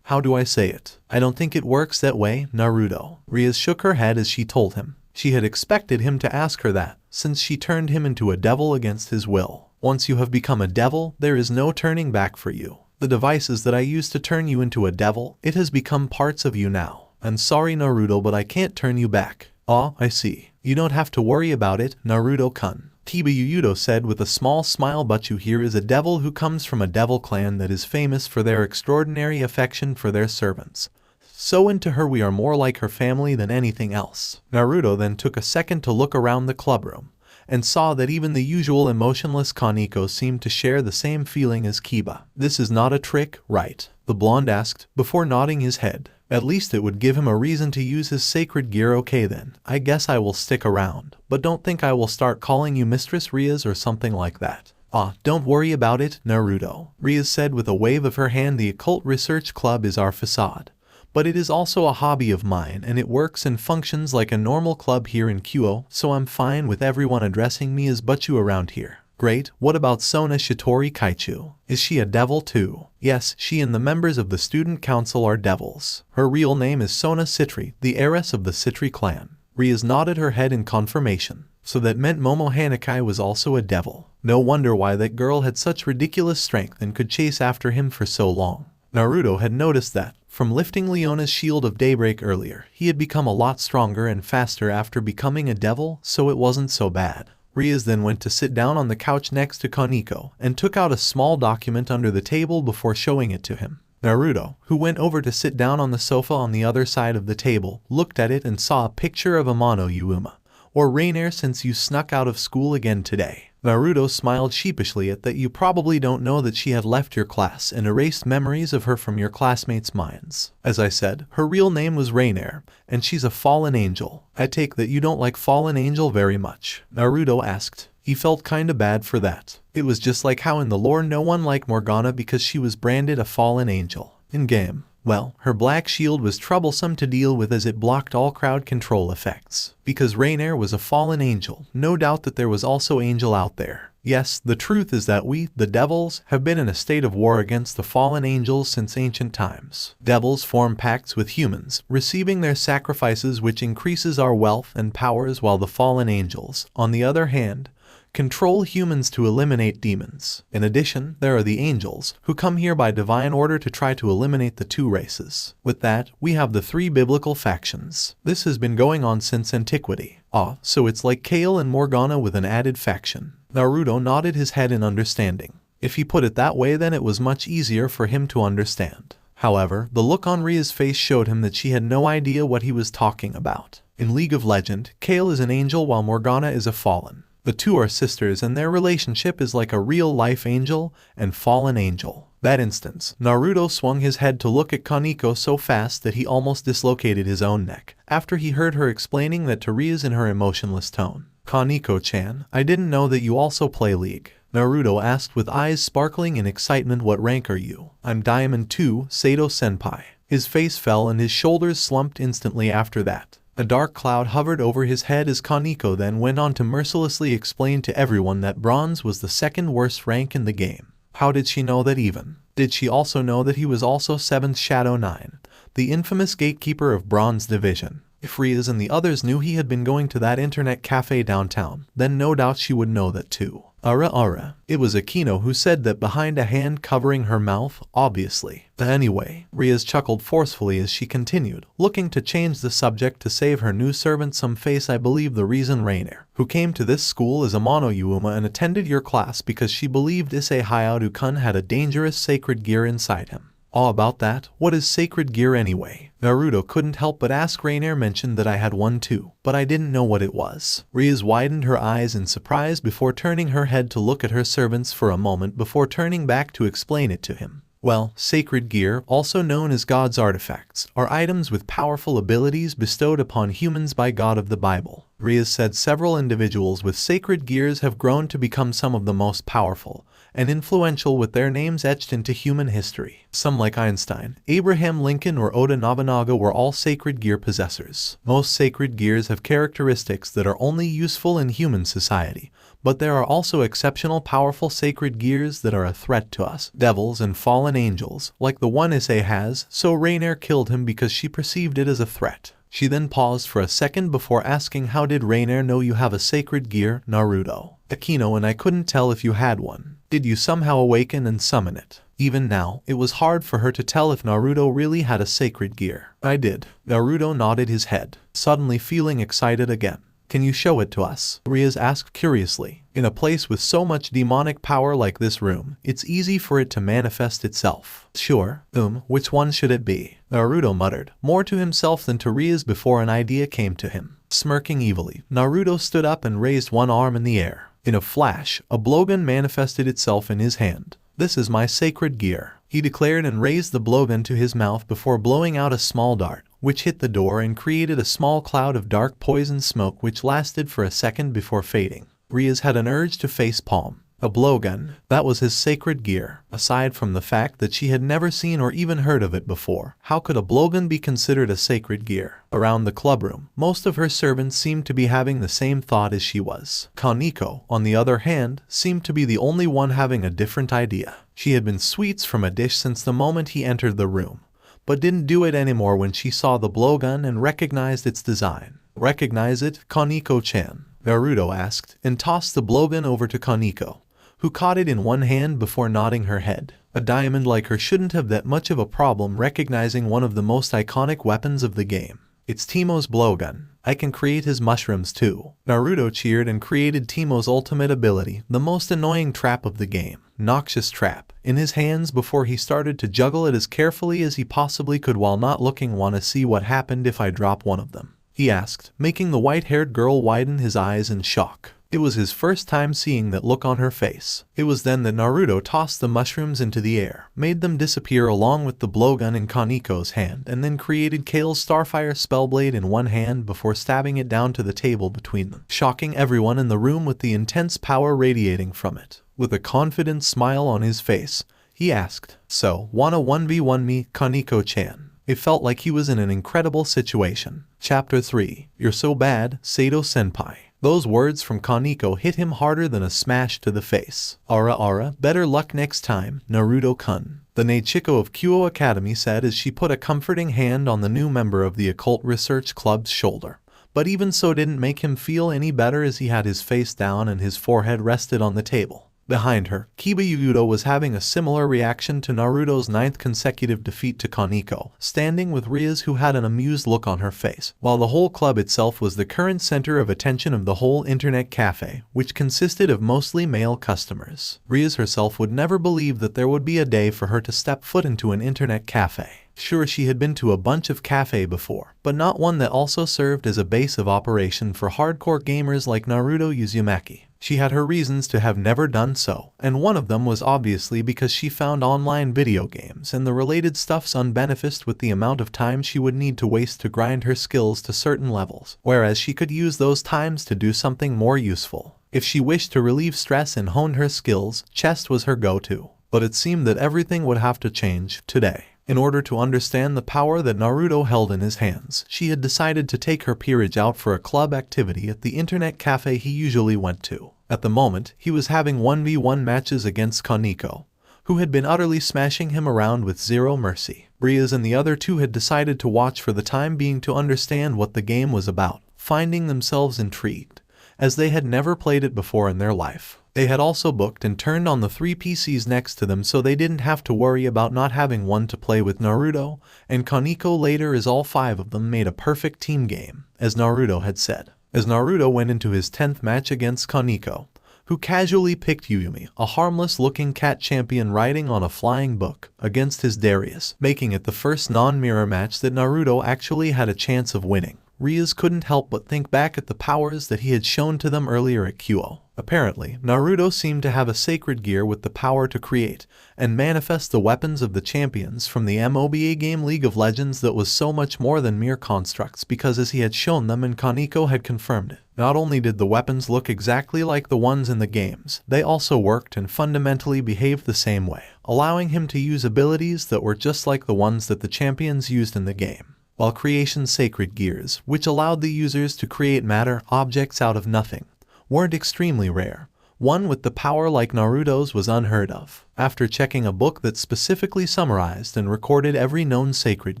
How do I say it? I don't think it works that way, Naruto. Riaz shook her head as she told him. She had expected him to ask her that, since she turned him into a devil against his will. Once you have become a devil, there is no turning back for you. The devices that I used to turn you into a devil, it has become parts of you now. I'm sorry, Naruto, but I can't turn you back. Ah, I see. You don't have to worry about it, Naruto-kun, Tibuyudo said with a small smile. But you here is a devil who comes from a devil clan that is famous for their extraordinary affection for their servants. So into her we are more like her family than anything else. Naruto then took a second to look around the clubroom, and saw that even the usual emotionless Kaneko seemed to share the same feeling as Kiba. This is not a trick, right? The blonde asked, before nodding his head. At least it would give him a reason to use his sacred gear. Okay then, I guess I will stick around, but don't think I will start calling you Mistress Riaz or something like that. Ah, don't worry about it, Naruto, Riaz said with a wave of her hand. The Occult Research Club is our facade, but it is also a hobby of mine, and it works and functions like a normal club here in Kyo, so I'm fine with everyone addressing me as Butchu around here. Great, what about Sona Shitori Kaichu? Is she a devil too? Yes, she and the members of the student council are devils. Her real name is Sona Citri, the heiress of the Citri clan. Riaz nodded her head in confirmation. So that meant Momo Hanakai was also a devil. No wonder why that girl had such ridiculous strength and could chase after him for so long. Naruto had noticed that, from lifting Leona's shield of daybreak earlier, he had become a lot stronger and faster after becoming a devil, so it wasn't so bad. Riaz then went to sit down on the couch next to Kaneko and took out a small document under the table before showing it to him. Naruto, who went over to sit down on the sofa on the other side of the table, looked at it and saw a picture of Amano Yuuma, or Rainier. Since you snuck out of school again today. Naruto smiled sheepishly at that. You probably don't know that she had left your class and erased memories of her from your classmates' minds. As I said, her real name was Rainier, and she's a fallen angel. I take that you don't like fallen angel very much, Naruto asked. He felt kinda bad for that. It was just like how in the lore no one liked Morgana because she was branded a fallen angel. In game, well, her black shield was troublesome to deal with as it blocked all crowd control effects. Because Rainier was a fallen angel, no doubt that there was also angel out there. Yes, the truth is that we, the devils, have been in a state of war against the fallen angels since ancient times. Devils form pacts with humans, receiving their sacrifices, which increases our wealth and powers, while the fallen angels, on the other hand, control humans to eliminate demons. In addition, there are the angels, who come here by divine order to try to eliminate the two races. With that, we have the three biblical factions. This has been going on since antiquity. Ah, so it's like Kale and Morgana with an added faction. Naruto nodded his head in understanding. If he put it that way, then it was much easier for him to understand. However, the look on Ria's face showed him that she had no idea what he was talking about. In League of Legends, Kale is an angel while Morgana is a fallen. The two are sisters and their relationship is like a real-life angel and fallen angel. That instance, Naruto swung his head to look at Kaneko so fast that he almost dislocated his own neck, after he heard her explaining that to Riaz in her emotionless tone. Kaneko-chan, I didn't know that you also play League, Naruto asked with eyes sparkling in excitement. What rank are you? I'm Diamond 2, Sato-senpai. His face fell and his shoulders slumped instantly after that. A dark cloud hovered over his head as Kaneko then went on to mercilessly explain to everyone that bronze was the second worst rank in the game. How did she know that even? Did she also know that he was also 7th Shadow 9, the infamous gatekeeper of Bronze Division? If Riaz and the others knew he had been going to that internet cafe downtown, then no doubt she would know that too. It was Akino who said that behind a hand covering her mouth, obviously. Anyway, Riaz chuckled forcefully as she continued, looking to change the subject to save her new servant some face. I believe the reason Rainier, who came to this school as a mono-Yuma and attended your class because she believed Issei Hayaru-kun had a dangerous sacred gear inside him. All about that, what is sacred gear anyway? Naruto couldn't help but ask. Rainier mentioned that I had one too, but I didn't know what it was. Riaz widened her eyes in surprise before turning her head to look at her servants for a moment before turning back to explain it to him. Well, sacred gear, also known as God's artifacts, are items with powerful abilities bestowed upon humans by God of the Bible. Riaz said several individuals with sacred gears have grown to become some of the most powerful and influential, with their names etched into human history. Some like Einstein, Abraham Lincoln or Oda Nobunaga were all sacred gear possessors. Most sacred gears have characteristics that are only useful in human society, but there are also exceptional powerful sacred gears that are a threat to us, devils and fallen angels, like the one Issei has, so Rainier killed him because she perceived it as a threat. She then paused for a second before asking, how did Rainier know you have a sacred gear, Naruto? Akino and I couldn't tell if you had one. Did you somehow awaken and summon it? Even now, it was hard for her to tell if Naruto really had a sacred gear. I did. Naruto nodded his head, suddenly feeling excited again. Can you show it to us? Riaz asked curiously. In a place with so much demonic power like this room, it's easy for it to manifest itself. Sure. Which one should it be? Naruto muttered, more to himself than to Riaz before an idea came to him. Smirking evilly, Naruto stood up and raised one arm in the air. In a flash, a blowgun manifested itself in his hand. This is my sacred gear, he declared and raised the blowgun to his mouth before blowing out a small dart, which hit the door and created a small cloud of dark poison smoke which lasted for a second before fading. Riaz had an urge to face palm. A blowgun, that was his sacred gear. Aside from the fact that she had never seen or even heard of it before, how could a blowgun be considered a sacred gear? Around the clubroom, most of her servants seemed to be having the same thought as she was. Kaneko, on the other hand, seemed to be the only one having a different idea. She had been sweets from a dish since the moment he entered the room, but didn't do it anymore when she saw the blowgun and recognized its design. Recognize it, Kaneko-chan? Naruto asked, and tossed the blowgun over to Kaneko, who caught it in one hand before nodding her head. A diamond like her shouldn't have that much of a problem recognizing one of the most iconic weapons of the game. It's Teemo's blowgun. I can create his mushrooms too. Naruto cheered and created Teemo's ultimate ability, the most annoying trap of the game, Noxious Trap, in his hands before he started to juggle it as carefully as he possibly could while not looking. Wanna see what happened if I drop one of them? He asked, making the white-haired girl widen his eyes in shock. It was his first time seeing that look on her face. It was then that Naruto tossed the mushrooms into the air, made them disappear along with the blowgun in Kaneko's hand, and then created Kale's Starfire Spellblade in one hand before stabbing it down to the table between them, shocking everyone in the room with the intense power radiating from it. With a confident smile on his face, he asked, "So, wanna 1v1 me, Kaneko-chan?" It felt like he was in an incredible situation. Chapter 3. You're so bad, Sato-senpai. Those words from Kaneko hit him harder than a smash to the face. Better luck next time, Naruto-kun, the Neichiko of Kyo Academy said as she put a comforting hand on the new member of the Occult Research Club's shoulder. But even so didn't make him feel any better as he had his face down and his forehead rested on the table. Behind her, Kiba Yuudo was having a similar reaction to Naruto's 9th consecutive defeat to Kaneko, standing with Riaz who had an amused look on her face, while the whole club itself was the current center of attention of the whole internet cafe, which consisted of mostly male customers. Riaz herself would never believe that there would be a day for her to step foot into an internet cafe. Sure, she had been to a bunch of cafe before, but not one that also served as a base of operation for hardcore gamers like Naruto Uzumaki. She had her reasons to have never done so, and one of them was obviously because she found online video games and the related stuffs unbeneficed with the amount of time she would need to waste to grind her skills to certain levels, whereas she could use those times to do something more useful. If she wished to relieve stress and hone her skills, chess was her go-to. But it seemed that everything would have to change today. In order to understand the power that Naruto held in his hands, she had decided to take her peerage out for a club activity at the internet cafe he usually went to. At the moment, he was having 1v1 matches against Kaneko, who had been utterly smashing him around with zero mercy. Riaz and the other two had decided to watch for the time being to understand what the game was about, finding themselves intrigued, as they had never played it before in their life. They had also booked and turned on the 3 PCs next to them so they didn't have to worry about not having one to play with Naruto and Kaneko later, as all 5 of them made a perfect team game, as Naruto had said. As Naruto went into his 10th match against Kaneko, who casually picked Yuyumi, a harmless-looking cat champion riding on a flying book, against his Darius, making it the first non-mirror match that Naruto actually had a chance of winning. Riaz couldn't help but think back at the powers that he had shown to them earlier at Kyo. Apparently, Naruto seemed to have a sacred gear with the power to create and manifest the weapons of the champions from the MOBA game League of Legends that was so much more than mere constructs, because as he had shown them and Kaneko had confirmed it, not only did the weapons look exactly like the ones in the games, they also worked and fundamentally behaved the same way, allowing him to use abilities that were just like the ones that the champions used in the game. While creation's sacred gears, which allowed the users to create matter objects out of nothing, weren't extremely rare, one with the power like Naruto's was unheard of. After checking a book that specifically summarized and recorded every known sacred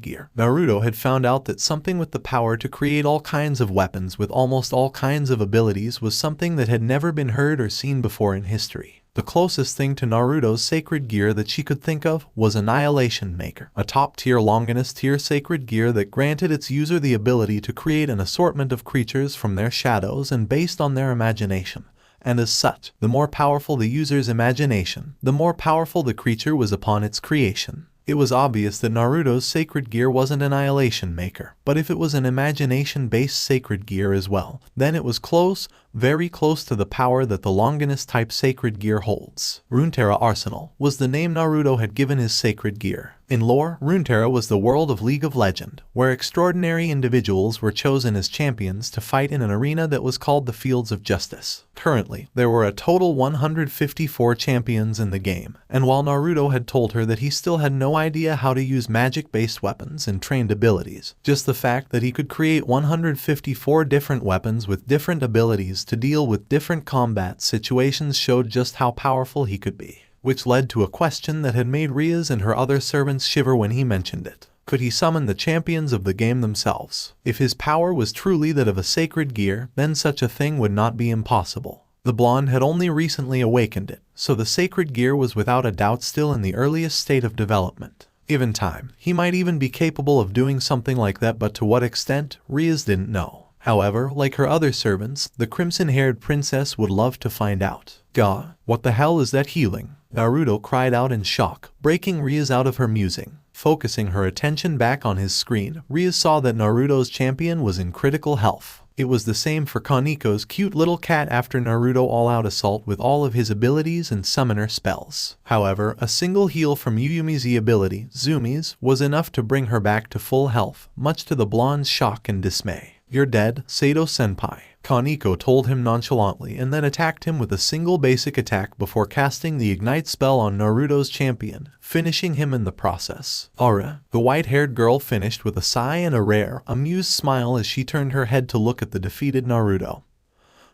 gear, Naruto had found out that something with the power to create all kinds of weapons with almost all kinds of abilities was something that had never been heard or seen before in history. The closest thing to Naruto's sacred gear that she could think of was Annihilation Maker, a top-tier Longinus-tier sacred gear that granted its user the ability to create an assortment of creatures from their shadows and based on their imagination. And as such, the more powerful the user's imagination, the more powerful the creature was upon its creation. It was obvious that Naruto's sacred gear wasn't Annihilation Maker, but if it was an imagination-based sacred gear as well, then it was close, very close to the power that the Longinus-type sacred gear holds. Runeterra Arsenal was the name Naruto had given his sacred gear. In lore, Runeterra was the world of League of Legends, where extraordinary individuals were chosen as champions to fight in an arena that was called the Fields of Justice. Currently, there were a total 154 champions in the game, and while Naruto had told her that he still had no idea how to use magic-based weapons and trained abilities, just the fact that he could create 154 different weapons with different abilities to deal with different combat situations showed just how powerful he could be. Which led to a question that had made Riaz and her other servants shiver when he mentioned it. Could he summon the champions of the game themselves? If his power was truly that of a sacred gear, then such a thing would not be impossible. The blonde had only recently awakened it, so the sacred gear was without a doubt still in the earliest state of development. Given time, he might even be capable of doing something like that, but to what extent, Riaz didn't know. However, like her other servants, the crimson-haired princess would love to find out. Gah, what the hell is that healing? Naruto cried out in shock, breaking Riaz out of her musing. Focusing her attention back on his screen, Riaz saw that Naruto's champion was in critical health. It was the same for Kaneko's cute little cat after Naruto all-out assault with all of his abilities and summoner spells. However, a single heal from Yuyumi's ability, Zumi's, was enough to bring her back to full health, much to the blonde's shock and dismay. "You're dead, Sato-senpai," Kaneko told him nonchalantly and then attacked him with a single basic attack before casting the Ignite spell on Naruto's champion, finishing him in the process. Aura, the white-haired girl finished with a sigh and a rare, amused smile as she turned her head to look at the defeated Naruto,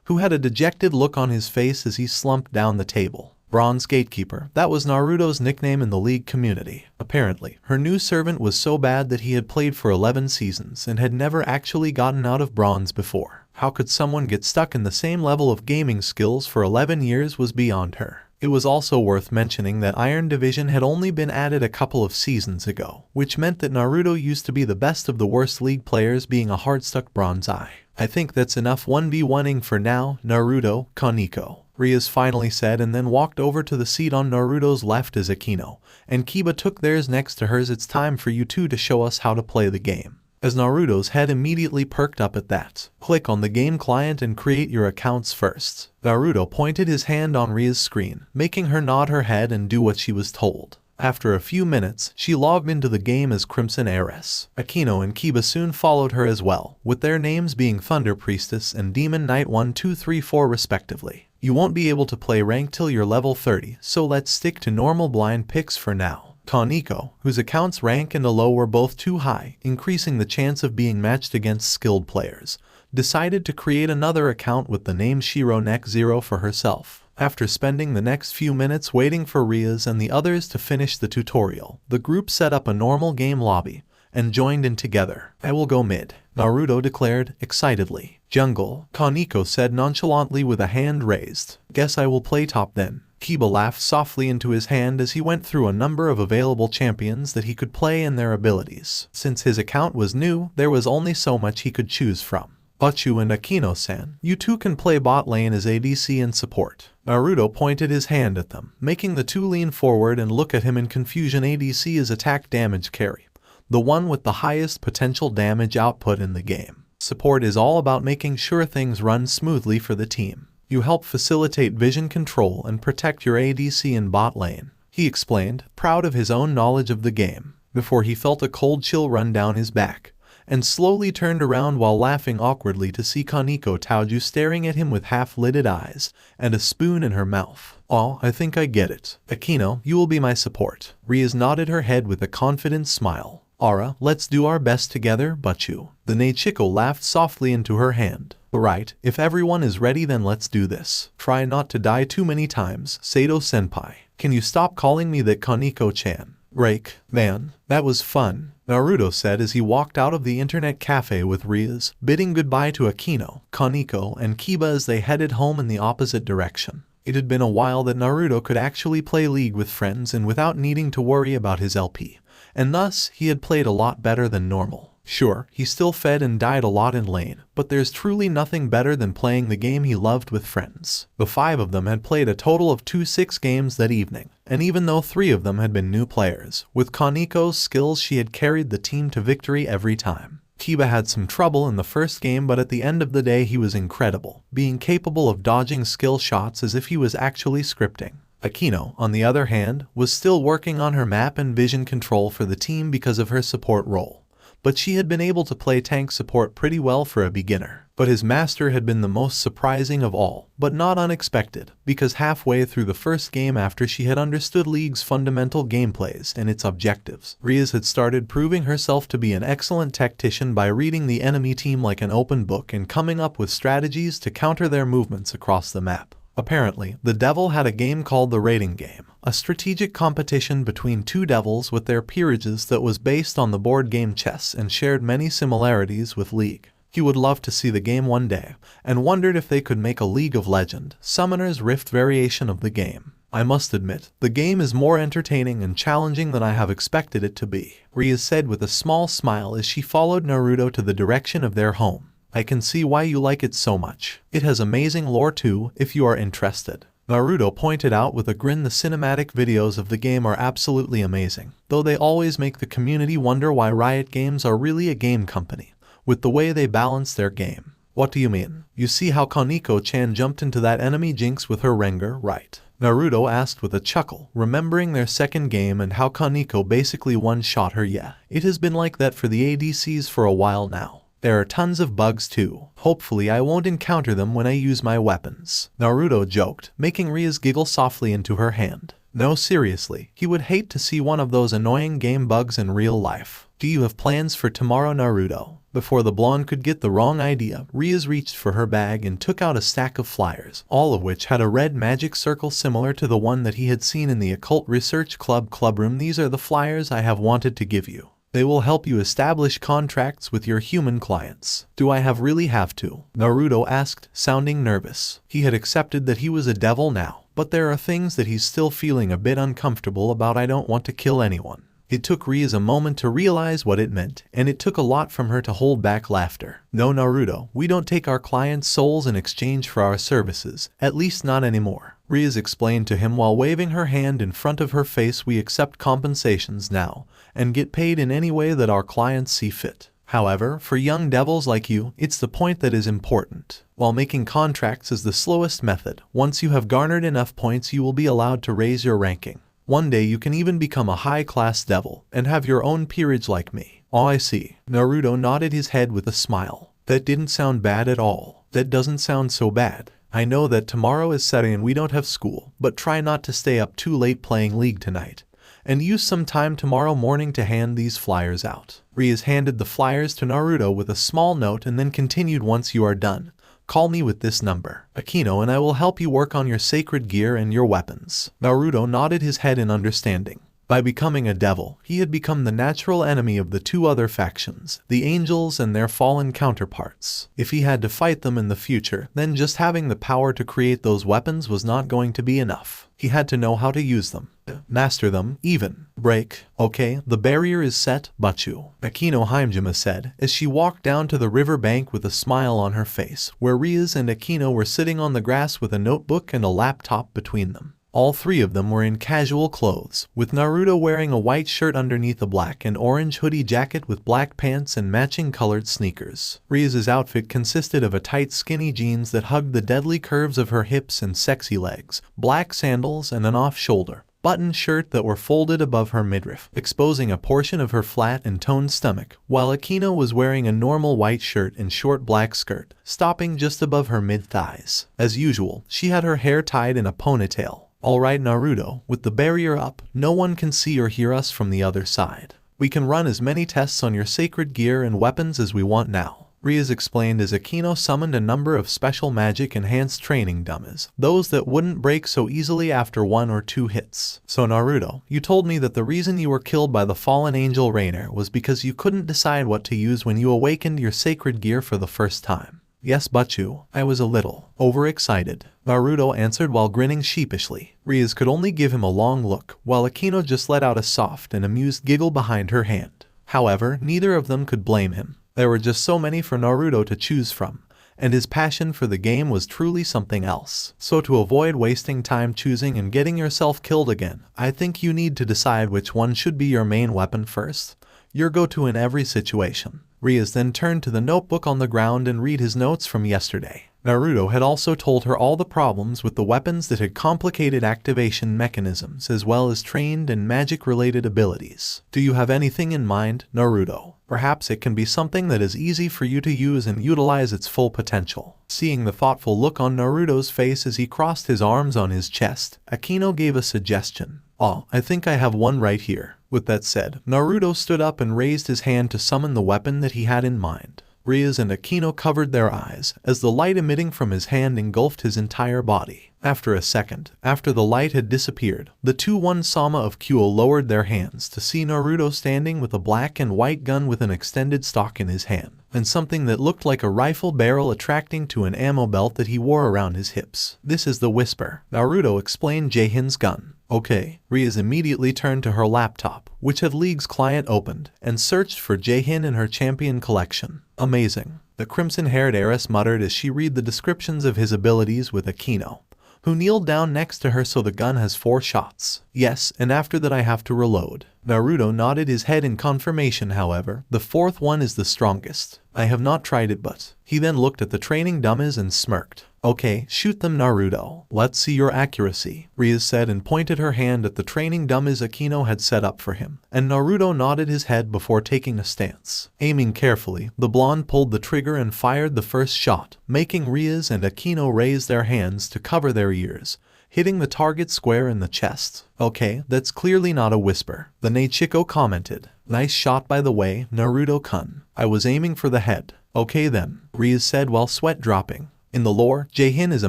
who had a dejected look on his face as he slumped down the table. Bronze Gatekeeper, that was Naruto's nickname in the League community. Apparently, her new servant was so bad that he had played for 11 seasons and had never actually gotten out of Bronze before. How could someone get stuck in the same level of gaming skills for 11 years was beyond her. It was also worth mentioning that Iron Division had only been added a couple of seasons ago, which meant that Naruto used to be the best of the worst League players, being a hard-stuck bronze eye. "I think that's enough 1v1ing for now, Naruto, Kaneko," Riaz finally said, and then walked over to the seat on Naruto's left as Akino and Kiba took theirs next to hers. "It's time for you two to show us how to play the game." As Naruto's head immediately perked up at that, "Click on the game client and create your accounts first." Naruto pointed his hand on Ria's screen, making her nod her head and do what she was told. After a few minutes, she logged into the game as Crimson Heiress. Akino and Kiba soon followed her as well, with their names being Thunder Priestess and Demon Knight 1, 2, 3, 4 respectively. "You won't be able to play rank till you're level 30, so let's stick to normal blind picks for now." Kaneko, whose account's rank and elo were both too high, increasing the chance of being matched against skilled players, decided to create another account with the name Shiro Neck 0 for herself. After spending the next few minutes waiting for Riaz and the others to finish the tutorial, the group set up a normal game lobby and joined in together. I will go mid, Naruto declared excitedly. Jungle, Kaneko said nonchalantly with a hand raised. Guess I will play top then. Kiba laughed softly into his hand as he went through a number of available champions that he could play and their abilities. Since his account was new, there was only so much he could choose from. Butchu and Akino-san, you two can play bot lane as ADC and support. Naruto pointed his hand at them, making the two lean forward and look at him in confusion. ADC is attack damage carry, the one with the highest potential damage output in the game. Support is all about making sure things run smoothly for the team. You help facilitate vision control and protect your ADC in bot lane, he explained, proud of his own knowledge of the game, before he felt a cold chill run down his back, and slowly turned around while laughing awkwardly to see Kaneko Taoju staring at him with half-lidded eyes and a spoon in her mouth. Oh, I think I get it. Akino, you will be my support. Riaz nodded her head with a confident smile. Ara, let's do our best together, Butchu. The Nechiko laughed softly into her hand. Right, if everyone is ready then let's do this. Try not to die too many times, Sato-senpai. Can you stop calling me that, Kaneko-chan? Rake, man, that was fun, Naruto said as he walked out of the internet cafe with Riaz, bidding goodbye to Akino, Kaneko, and Kiba as they headed home in the opposite direction. It had been a while that Naruto could actually play League with friends and without needing to worry about his LP, and thus he had played a lot better than normal. Sure, he still fed and died a lot in lane, but there's truly nothing better than playing the game he loved with friends. The 5 of them had played a total of 6 games that evening, and even though 3 of them had been new players, with Kaneko's skills she had carried the team to victory every time. Kiba had some trouble in the first game, but at the end of the day he was incredible, being capable of dodging skill shots as if he was actually scripting. Akino, on the other hand, was still working on her map and vision control for the team because of her support role. But she had been able to play tank support pretty well for a beginner. But his master had been the most surprising of all, but not unexpected, because halfway through the first game after she had understood League's fundamental gameplays and its objectives, Riaz had started proving herself to be an excellent tactician by reading the enemy team like an open book and coming up with strategies to counter their movements across the map. Apparently, the Devil had a game called the Rating Game, a strategic competition between 2 devils with their peerages that was based on the board game chess and shared many similarities with League. He would love to see the game one day, and wondered if they could make a League of Legend, Summoner's Rift variation of the game. I must admit, the game is more entertaining and challenging than I have expected it to be, Riaz said with a small smile as she followed Naruto to the direction of their home. I can see why you like it so much. It has amazing lore too, if you are interested. Naruto pointed out with a grin. The cinematic videos of the game are absolutely amazing, though they always make the community wonder why Riot Games are really a game company, with the way they balance their game. What do you mean? You see how Kaneko-chan jumped into that enemy Jinx with her Rengar, right? Naruto asked with a chuckle, remembering their second game and how Kaneko basically one-shot her. Yeah, it has been like that for the ADCs for a while now. There are tons of bugs too. Hopefully I won't encounter them when I use my weapons, Naruto joked, making Riaz giggle softly into her hand. No, seriously, he would hate to see one of those annoying game bugs in real life. Do you have plans for tomorrow, Naruto? Before the blonde could get the wrong idea, Riaz reached for her bag and took out a stack of flyers, all of which had a red magic circle similar to the one that he had seen in the Occult Research Club clubroom. These are the flyers I have wanted to give you. They will help you establish contracts with your human clients. Do I really have to? Naruto asked, sounding nervous. He had accepted that he was a devil now, but there are things that he's still feeling a bit uncomfortable about. I don't want to kill anyone. It took Riaz a moment to realize what it meant, and it took a lot from her to hold back laughter. No, Naruto, we don't take our clients' souls in exchange for our services, at least not anymore, Riaz explained to him while waving her hand in front of her face. We accept compensations now, and get paid in any way that our clients see fit. However, for young devils like you, it's the point that is important. While making contracts is the slowest method, once you have garnered enough points you will be allowed to raise your ranking. One day you can even become a high-class devil and have your own peerage like me. Oh, I see. Naruto nodded his head with a smile. That didn't sound bad at all. That doesn't sound so bad. I know that tomorrow is Saturday and we don't have school, but try not to stay up too late playing League tonight. And use some time tomorrow morning to hand these flyers out. Riaz handed the flyers to Naruto with a small note and then continued, once you are done, Call me with this number, Akino, and I will help you work on your sacred gear and your weapons. Naruto nodded his head in understanding. By becoming a devil, he had become the natural enemy of the two other factions, the angels and their fallen counterparts. If he had to fight them in the future, then just having the power to create those weapons was not going to be enough. He had to know how to use them, master them, even break. Okay, the barrier is set, Bachu, Akino Himejima said, as she walked down to the river bank with a smile on her face, where Rias and Akino were sitting on the grass with a notebook and a laptop between them. All three of them were in casual clothes, with Naruto wearing a white shirt underneath a black and orange hoodie jacket with black pants and matching colored sneakers. Ria's outfit consisted of a tight skinny jeans that hugged the deadly curves of her hips and sexy legs, black sandals and an off-shoulder button shirt that were folded above her midriff, exposing a portion of her flat and toned stomach, while Akino was wearing a normal white shirt and short black skirt, stopping just above her mid-thighs. As usual, she had her hair tied in a ponytail. Alright Naruto, with the barrier up, no one can see or hear us from the other side. We can run as many tests on your sacred gear and weapons as we want now. Rias explained as Akino summoned a number of special magic-enhanced training dummies, those that wouldn't break so easily after 1 or 2 hits. So Naruto, you told me that the reason you were killed by the fallen angel Rainer was because you couldn't decide what to use when you awakened your sacred gear for the first time. Yes, Bachu, I was a little overexcited, Naruto answered while grinning sheepishly. Rias could only give him a long look, while Akino just let out a soft and amused giggle behind her hand. However, neither of them could blame him. There were just so many for Naruto to choose from, and his passion for the game was truly something else. So to avoid wasting time choosing and getting yourself killed again, I think you need to decide which one should be your main weapon first. Your go-to in every situation. Rias then turned to the notebook on the ground and read his notes from yesterday. Naruto had also told her all the problems with the weapons that had complicated activation mechanisms as well as trained and magic-related abilities. Do you have anything in mind, Naruto? Perhaps it can be something that is easy for you to use and utilize its full potential. Seeing the thoughtful look on Naruto's face as he crossed his arms on his chest, Akino gave a suggestion. Oh, I think I have one right here. With that said, Naruto stood up and raised his hand to summon the weapon that he had in mind. Rias and Akino covered their eyes, as the light emitting from his hand engulfed his entire body. After a second, after the light had disappeared, the two One-Sama of Kyo lowered their hands to see Naruto standing with a black and white gun with an extended stock in his hand, and something that looked like a rifle barrel attracting to an ammo belt that he wore around his hips. This is the Whisper, Naruto explained Jaehin's gun. Okay, Rias immediately turned to her laptop, which had League's client opened, and searched for Jaehin in her champion collection. Amazing, the crimson-haired heiress muttered as she read the descriptions of his abilities with Akino, who kneeled down next to her. So the gun has 4 shots. Yes, and after that I have to reload. Naruto nodded his head in confirmation. However, the 4th one is the strongest. I have not tried it, but... He then looked at the training dummies and smirked. Okay, shoot them, Naruto. Let's see your accuracy, Rias said and pointed her hand at the training dummies Akino had set up for him, and Naruto nodded his head before taking a stance. Aiming carefully, the blonde pulled the trigger and fired the first shot, making Rias and Akino raise their hands to cover their ears, hitting the target square in the chest. Okay, that's clearly not a whisper, the Neichiko commented. Nice shot by the way, Naruto-kun. I was aiming for the head. Okay then, Rias said while sweat dropping. In the lore, Jaehin is a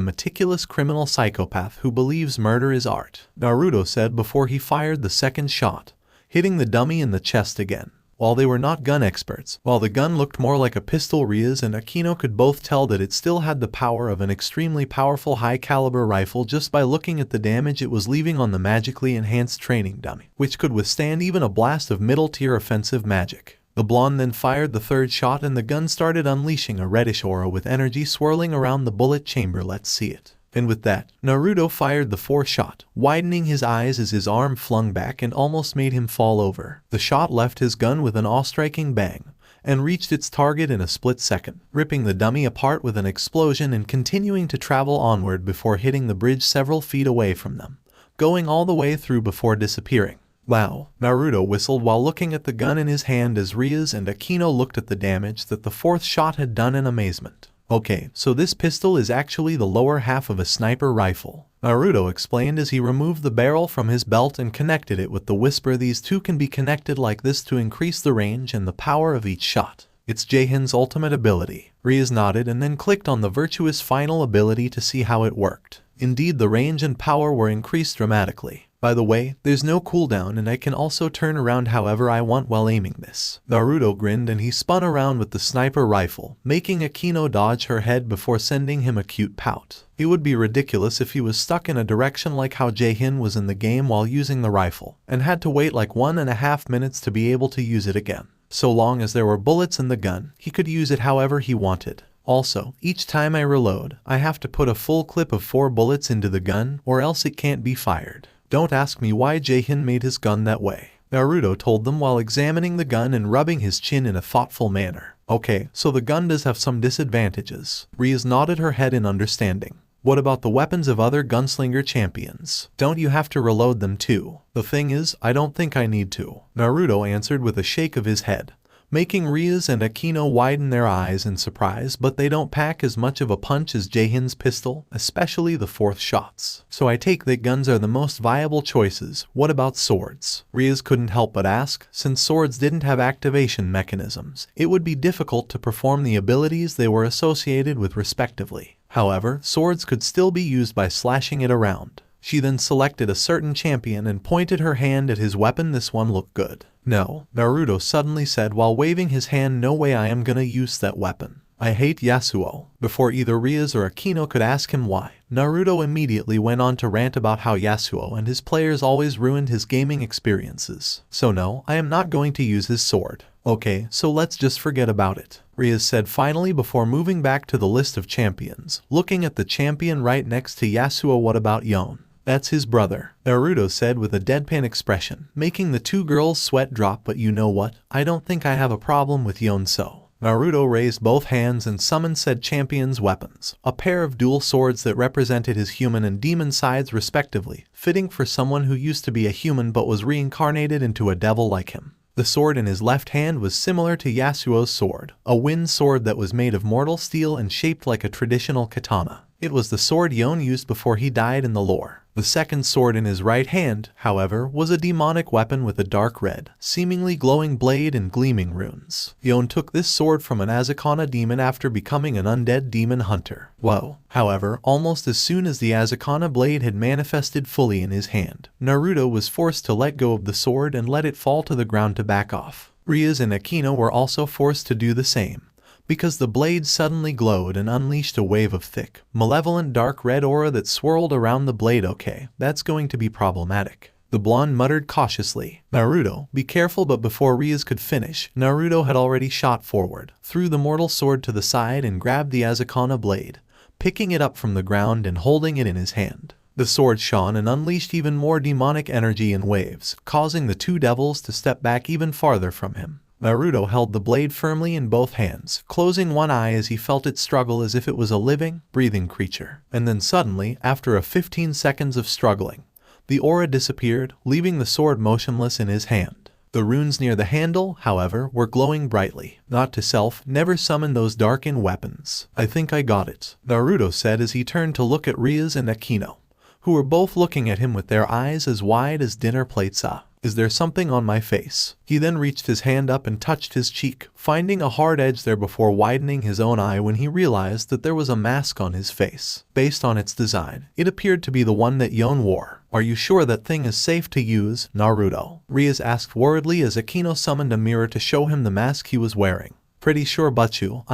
meticulous criminal psychopath who believes murder is art, Naruto said before he fired the second shot, hitting the dummy in the chest again. While they were not gun experts, while the gun looked more like a pistol, Rias and Akino could both tell that it still had the power of an extremely powerful high-caliber rifle just by looking at the damage it was leaving on the magically enhanced training dummy, which could withstand even a blast of middle-tier offensive magic. The blonde then fired the 3rd shot and the gun started unleashing a reddish aura with energy swirling around the bullet chamber. Let's see it. And with that, Naruto fired the 4th shot, widening his eyes as his arm flung back and almost made him fall over. The shot left his gun with an awe-striking bang, and reached its target in a split second, ripping the dummy apart with an explosion and continuing to travel onward before hitting the bridge several feet away from them, going all the way through before disappearing. Wow, Naruto whistled while looking at the gun in his hand as Rias and Akino looked at the damage that the 4th shot had done in amazement. Okay, so this pistol is actually the lower half of a sniper rifle, Naruto explained as he removed the barrel from his belt and connected it with the Whisper. These two can be connected like this to increase the range and the power of each shot. It's Jaehin's ultimate ability, Riaz nodded and then clicked on the virtuous final ability to see how it worked. Indeed, the range and power were increased dramatically. By the way, there's no cooldown and I can also turn around however I want while aiming this. Naruto grinned and he spun around with the sniper rifle, making Akino dodge her head before sending him a cute pout. It would be ridiculous if he was stuck in a direction like how Jae-hin was in the game while using the rifle, and had to wait like 1.5 minutes to be able to use it again. So long as there were bullets in the gun, he could use it however he wanted. Also, each time I reload, I have to put a full clip of 4 bullets into the gun or else it can't be fired. Don't ask me why Jae-hin made his gun that way, Naruto told them while examining the gun and rubbing his chin in a thoughtful manner. Okay, so the gun does have some disadvantages. Riaz nodded her head in understanding. What about the weapons of other gunslinger champions? Don't you have to reload them too? The thing is, I don't think I need to, Naruto answered with a shake of his head, making Riaz and Akino widen their eyes in surprise, but they don't pack as much of a punch as Jae-hin's pistol, especially the 4th shots. So I take that guns are the most viable choices. What about swords? Riaz couldn't help but ask. Since swords didn't have activation mechanisms, it would be difficult to perform the abilities they were associated with respectively. However, swords could still be used by slashing it around. She then selected a certain champion and pointed her hand at his weapon. This one looked good. No, Naruto suddenly said while waving his hand. No way I am gonna use that weapon. I hate Yasuo. Before either Riaz or Akino could ask him why, Naruto immediately went on to rant about how Yasuo and his players always ruined his gaming experiences. So no, I am not going to use his sword. Okay, so let's just forget about it, Riaz said finally before moving back to the list of champions, looking at the champion right next to Yasuo. What about Yon? That's his brother, Naruto said with a deadpan expression, making the 2 girls' sweat drop. But you know what? I don't think I have a problem with Yon. So Naruto raised both hands and summoned said champion's weapons, a pair of dual swords that represented his human and demon sides respectively, fitting for someone who used to be a human but was reincarnated into a devil like him. The sword in his left hand was similar to Yasuo's sword, a wind sword that was made of mortal steel and shaped like a traditional katana. It was the sword Yon used before he died in the lore. The second sword in his right hand, however, was a demonic weapon with a dark red, seemingly glowing blade and gleaming runes. Yon took this sword from an Azakana demon after becoming an undead demon hunter. Whoa. However, almost as soon as the Azakana blade had manifested fully in his hand, Naruto was forced to let go of the sword and let it fall to the ground to back off. Riaz and Akino were also forced to do the same, because the blade suddenly glowed and unleashed a wave of thick, malevolent dark red aura that swirled around the blade. Okay, that's going to be problematic, the blonde muttered cautiously. Naruto, be careful. But before Riaz could finish, Naruto had already shot forward, threw the mortal sword to the side and grabbed the Azakana blade, picking it up from the ground and holding it in his hand. The sword shone and unleashed even more demonic energy in waves, causing the 2 devils to step back even farther from him. Naruto held the blade firmly in both hands, closing one eye as he felt it struggle as if it was a living, breathing creature. And then suddenly, after 15 seconds of struggling, the aura disappeared, leaving the sword motionless in his hand. The runes near the handle, however, were glowing brightly. Not to self, never summon those darkened weapons. I think I got it, Naruto said as he turned to look at Riaz and Akino, who were both looking at him with their eyes as wide as dinner plates. Is there something on my face? He then reached his hand up and touched his cheek, finding a hard edge there before widening his own eye when he realized that there was a mask on his face. Based on its design, it appeared to be the one that Yon wore. Are you sure that thing is safe to use, Naruto? Riaz asked worriedly as Akino summoned a mirror to show him the mask he was wearing. Pretty sure, Butchu.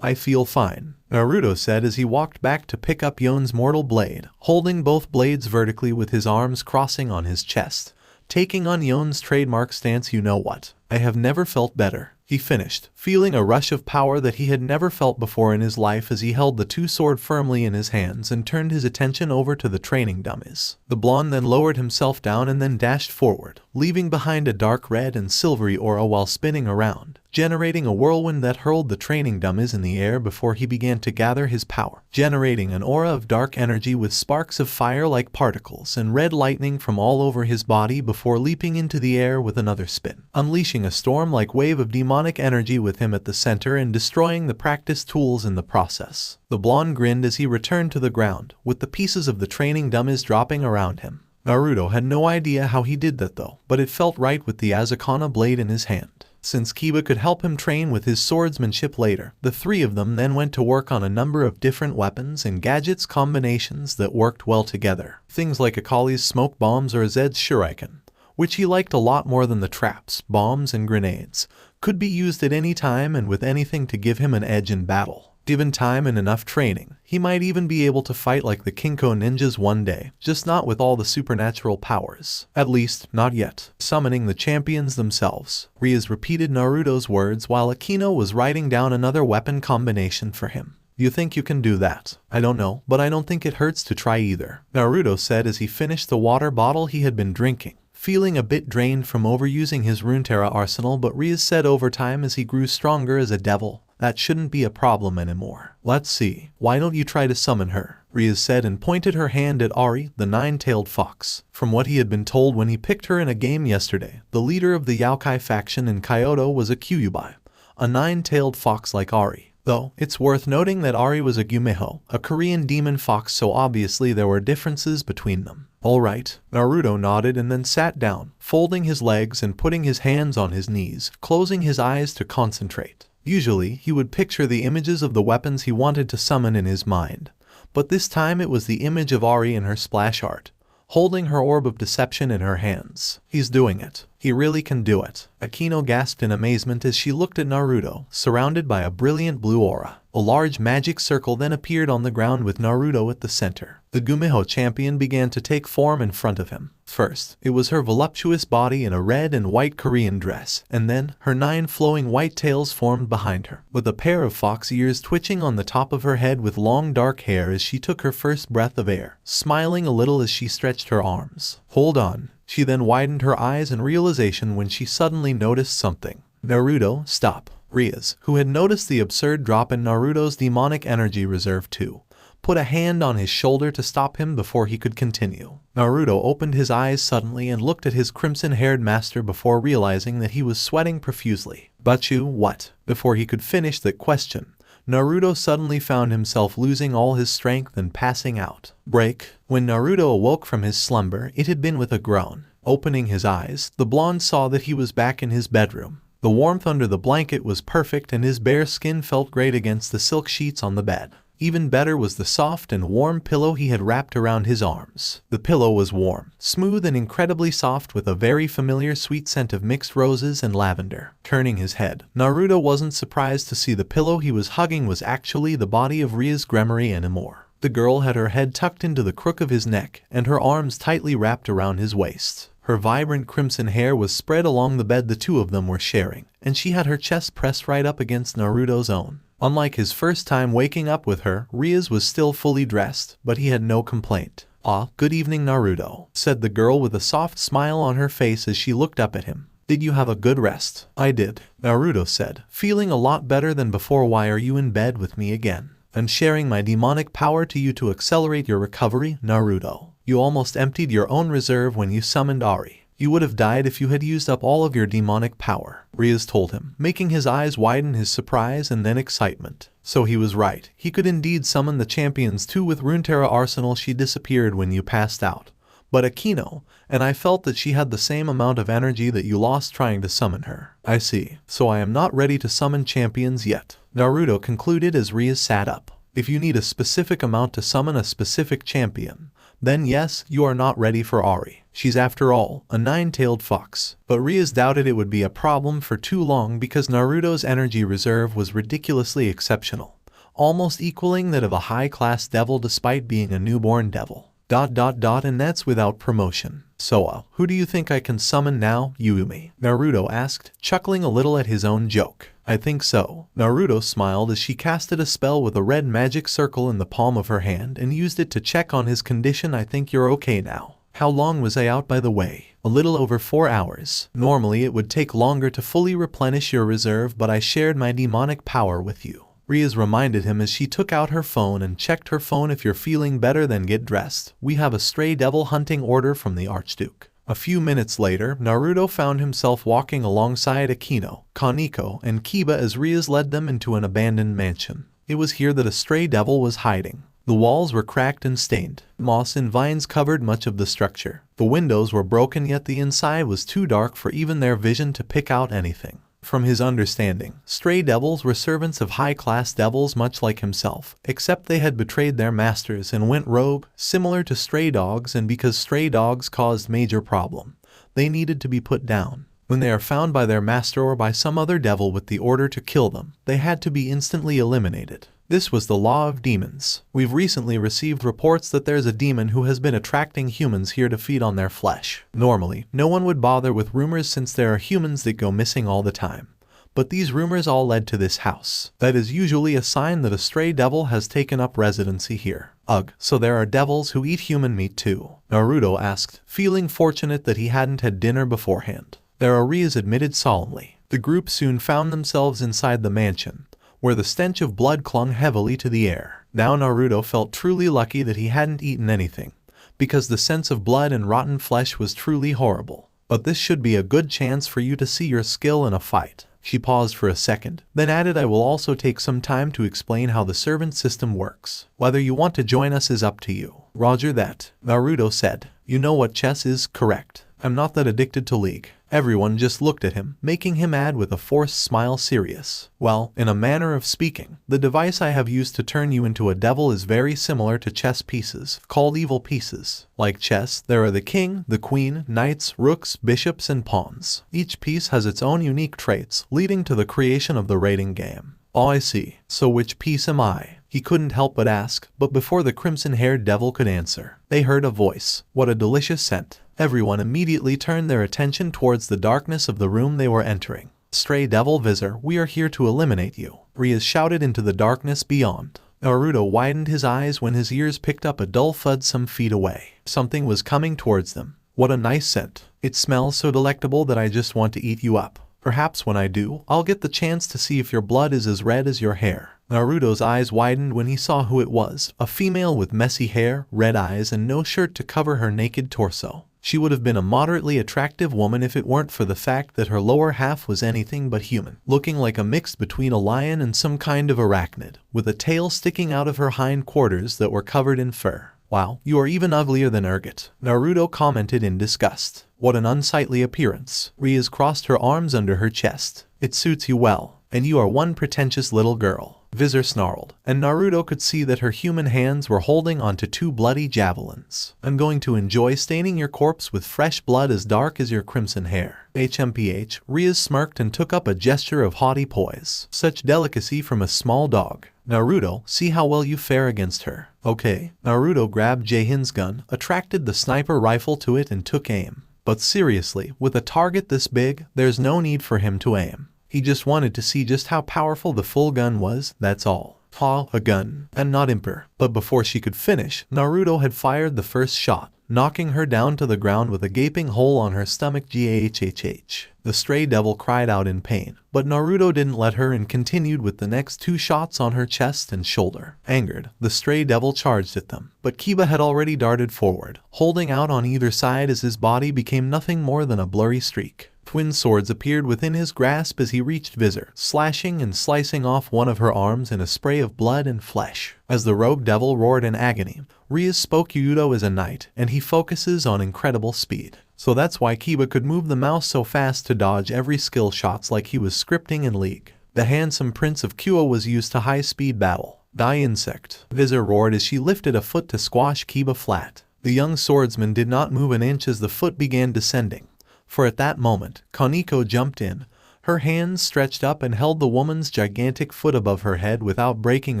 I feel fine, Naruto said as he walked back to pick up Yon's mortal blade, holding both blades vertically with his arms crossing on his chest, taking on Yon's trademark stance. You know what? I have never felt better, he finished, feeling a rush of power that he had never felt before in his life as he held the 2 sword firmly in his hands and turned his attention over to the training dummies. The blonde then lowered himself down and then dashed forward, leaving behind a dark red and silvery aura while spinning around, generating a whirlwind that hurled the training dummies in the air before he began to gather his power, generating an aura of dark energy with sparks of fire-like particles and red lightning from all over his body before leaping into the air with another spin, unleashing a storm-like wave of demonic energy with him at the center and destroying the practice tools in the process. The blonde grinned as he returned to the ground, with the pieces of the training dummies dropping around him. Naruto had no idea how he did that though, but it felt right with the Azakana blade in his hand. since Kiba could help him train with his swordsmanship later. The three of them then went to work on a number of different weapons and gadgets combinations that worked well together. Things like Akali's smoke bombs or Zed's shuriken, which he liked a lot more than the traps, bombs, and grenades, could be used at any time and with anything to give him an edge in battle. Given time and enough training, he might even be able to fight like the Kinko ninjas one day, just not with all the supernatural powers. At least, not yet. Summoning the champions themselves. Rias repeated Naruto's words while Akino was writing down another weapon combination for him. You think you can do that? I don't know, but I don't think it hurts to try either, Naruto said as he finished the water bottle he had been drinking. Feeling a bit drained from overusing his Runeterra arsenal, but Rias said over time as he grew stronger as a devil, that shouldn't be a problem anymore. Let's see. Why don't you try to summon her? Rias said and pointed her hand at Ari, the nine-tailed fox. From what he had been told when he picked her in a game yesterday, the leader of the Yaokai faction in Kyoto was a Kyuubi, a nine-tailed fox like Ari. Though, it's worth noting that Ari was a Gumeho, a Korean demon fox, so obviously there were differences between them. Alright, Naruto nodded and then sat down, folding his legs and putting his hands on his knees, closing his eyes to concentrate. Usually, he would picture the images of the weapons he wanted to summon in his mind, but this time it was the image of Ari in her splash art, holding her orb of deception in her hands. He's doing it. He really can do it. Akino gasped in amazement as she looked at Naruto, surrounded by a brilliant blue aura. A large magic circle then appeared on the ground with Naruto at the center. The Gumeho champion began to take form in front of him. First, it was her voluptuous body in a red and white Korean dress, and then, her 9 flowing white tails formed behind her, with a pair of fox ears twitching on the top of her head with long dark hair as she took her first breath of air, smiling a little as she stretched her arms. Hold on. She then widened her eyes in realization when she suddenly noticed something. Naruto, stop. Rias, who had noticed the absurd drop in Naruto's demonic energy reserve too, put a hand on his shoulder to stop him before he could continue. Naruto opened his eyes suddenly and looked at his crimson-haired master before realizing that he was sweating profusely. But you, what? Before he could finish that question, Naruto suddenly found himself losing all his strength and passing out. Break. When Naruto awoke from his slumber, it had been with a groan. Opening his eyes, the blonde saw that he was back in his bedroom. The warmth under the blanket was perfect and his bare skin felt great against the silk sheets on the bed. Even better was the soft and warm pillow he had wrapped around his arms. The pillow was warm, smooth and incredibly soft with a very familiar sweet scent of mixed roses and lavender. Turning his head, Naruto wasn't surprised to see the pillow he was hugging was actually the body of Rias Gremory anymore. The girl had her head tucked into the crook of his neck and her arms tightly wrapped around his waist. Her vibrant crimson hair was spread along the bed the two of them were sharing, and she had her chest pressed right up against Naruto's own. Unlike his first time waking up with her, Rias was still fully dressed, but he had no complaint. "Ah, good evening, Naruto," said the girl with a soft smile on her face as she looked up at him. "Did you have a good rest?" "I did," Naruto said, feeling a lot better than before. "Why are you in bed with me again?" "I'm sharing my demonic power to you to accelerate your recovery, Naruto. You almost emptied your own reserve when you summoned Ari. You would have died if you had used up all of your demonic power," Rias told him, making his eyes widen his surprise and then excitement. So he was right. He could indeed summon the champions too with Runeterra arsenal. "She disappeared when you passed out. But Akino, and I felt that she had the same amount of energy that you lost trying to summon her." "I see. So I am not ready to summon champions yet," Naruto concluded as Rias sat up. "If you need a specific amount to summon a specific champion, then yes, you are not ready for Ari. She's after all a 9-tailed fox." But Rias doubted it would be a problem for too long because Naruto's energy reserve was ridiculously exceptional, almost equaling that of a high-class devil despite being a newborn devil. And that's without promotion. "So, who do you think I can summon now, Yumi?" Naruto asked, chuckling a little at his own joke. "I think so." Naruto smiled as she casted a spell with a red magic circle in the palm of her hand and used it to check on his condition. "I think you're okay now." "How long was I out, by the way?" "A little over 4 hours. Normally it would take longer to fully replenish your reserve, but I shared my demonic power with you," Rias reminded him as she took out her phone and checked her phone. "If you're feeling better, then get dressed. We have a stray devil hunting order from the Archduke." A few minutes later, Naruto found himself walking alongside Akino, Kaneko, and Kiba as Rias led them into an abandoned mansion. It was here that a stray devil was hiding. The walls were cracked and stained. Moss and vines covered much of the structure. The windows were broken, yet the inside was too dark for even their vision to pick out anything. From his understanding, stray devils were servants of high-class devils much like himself, except they had betrayed their masters and went rogue, similar to stray dogs, and because stray dogs caused major problem, they needed to be put down. When they are found by their master or by some other devil with the order to kill them, they had to be instantly eliminated. This was the law of demons. We've recently received reports that there's a demon who has been attracting humans here to feed on their flesh. Normally, no one would bother with rumors since there are humans that go missing all the time. But these rumors all led to this house. That is usually a sign that a stray devil has taken up residency here. Ugh, so there are devils who eat human meat too? Naruto asked, feeling fortunate that he hadn't had dinner beforehand. There Arias admitted solemnly. The group soon found themselves inside the mansion, where the stench of blood clung heavily to the air. Now Naruto felt truly lucky that he hadn't eaten anything, because the sense of blood and rotten flesh was truly horrible. But this should be a good chance for you to see your skill in a fight. She paused for a second, then added, I will also take some time to explain how the servant system works. Whether you want to join us is up to you. Roger that, Naruto said. You know what chess is, correct? I'm not that addicted to League. Everyone just looked at him, making him add with a forced smile, serious. Well, in a manner of speaking, the device I have used to turn you into a devil is very similar to chess pieces, called evil pieces. Like chess, there are the king, the queen, knights, rooks, bishops, and pawns. Each piece has its own unique traits, leading to the creation of the rating game. Oh, I see. So which piece am I? He couldn't help but ask, but before the crimson-haired devil could answer, they heard a voice. What a delicious scent. Everyone immediately turned their attention towards the darkness of the room they were entering. Stray devil visor, we are here to eliminate you, Rias shouted into the darkness beyond. Naruto widened his eyes when his ears picked up a dull thud some feet away. Something was coming towards them. What a nice scent. It smells so delectable that I just want to eat you up. Perhaps when I do, I'll get the chance to see if your blood is as red as your hair. Naruto's eyes widened when he saw who it was, a female with messy hair, red eyes, and no shirt to cover her naked torso. She would have been a moderately attractive woman if it weren't for the fact that her lower half was anything but human, looking like a mix between a lion and some kind of arachnid, with a tail sticking out of her hind quarters that were covered in fur. Wow, you are even uglier than Urgot, Naruto commented in disgust. What an unsightly appearance. Rias crossed her arms under her chest. It suits you well, and you are one pretentious little girl. Visor snarled, and Naruto could see that her human hands were holding onto two bloody javelins. I'm going to enjoy staining your corpse with fresh blood as dark as your crimson hair. HMPH, Rias smirked and took up a gesture of haughty poise. Such delicacy from a small dog. Naruto, see how well you fare against her. Okay. Naruto grabbed Jaehin's gun, attracted the sniper rifle to it and took aim. But seriously, with a target this big, there's no need for him to aim. He just wanted to see just how powerful the full gun was, that's all. Ha, a gun, and not imper. But before she could finish, Naruto had fired the first shot, knocking her down to the ground with a gaping hole on her stomach. Gahhhh. The stray devil cried out in pain, but Naruto didn't let her and continued with the next two shots on her chest and shoulder. Angered, the stray devil charged at them, but Kiba had already darted forward, holding out on either side as his body became nothing more than a blurry streak. Twin swords appeared within his grasp as he reached Visor, slashing and slicing off one of her arms in a spray of blood and flesh. As the rogue devil roared in agony, Rias spoke. Yudo is a knight, and he focuses on incredible speed. So that's why Kiba could move the mouse so fast to dodge every skill shots like he was scripting in League. The handsome Prince of Kua was used to high-speed battle. Die insect, Visor roared as she lifted a foot to squash Kiba flat. The young swordsman did not move an inch as the foot began descending. For at that moment, Kaneko jumped in, her hands stretched up and held the woman's gigantic foot above her head without breaking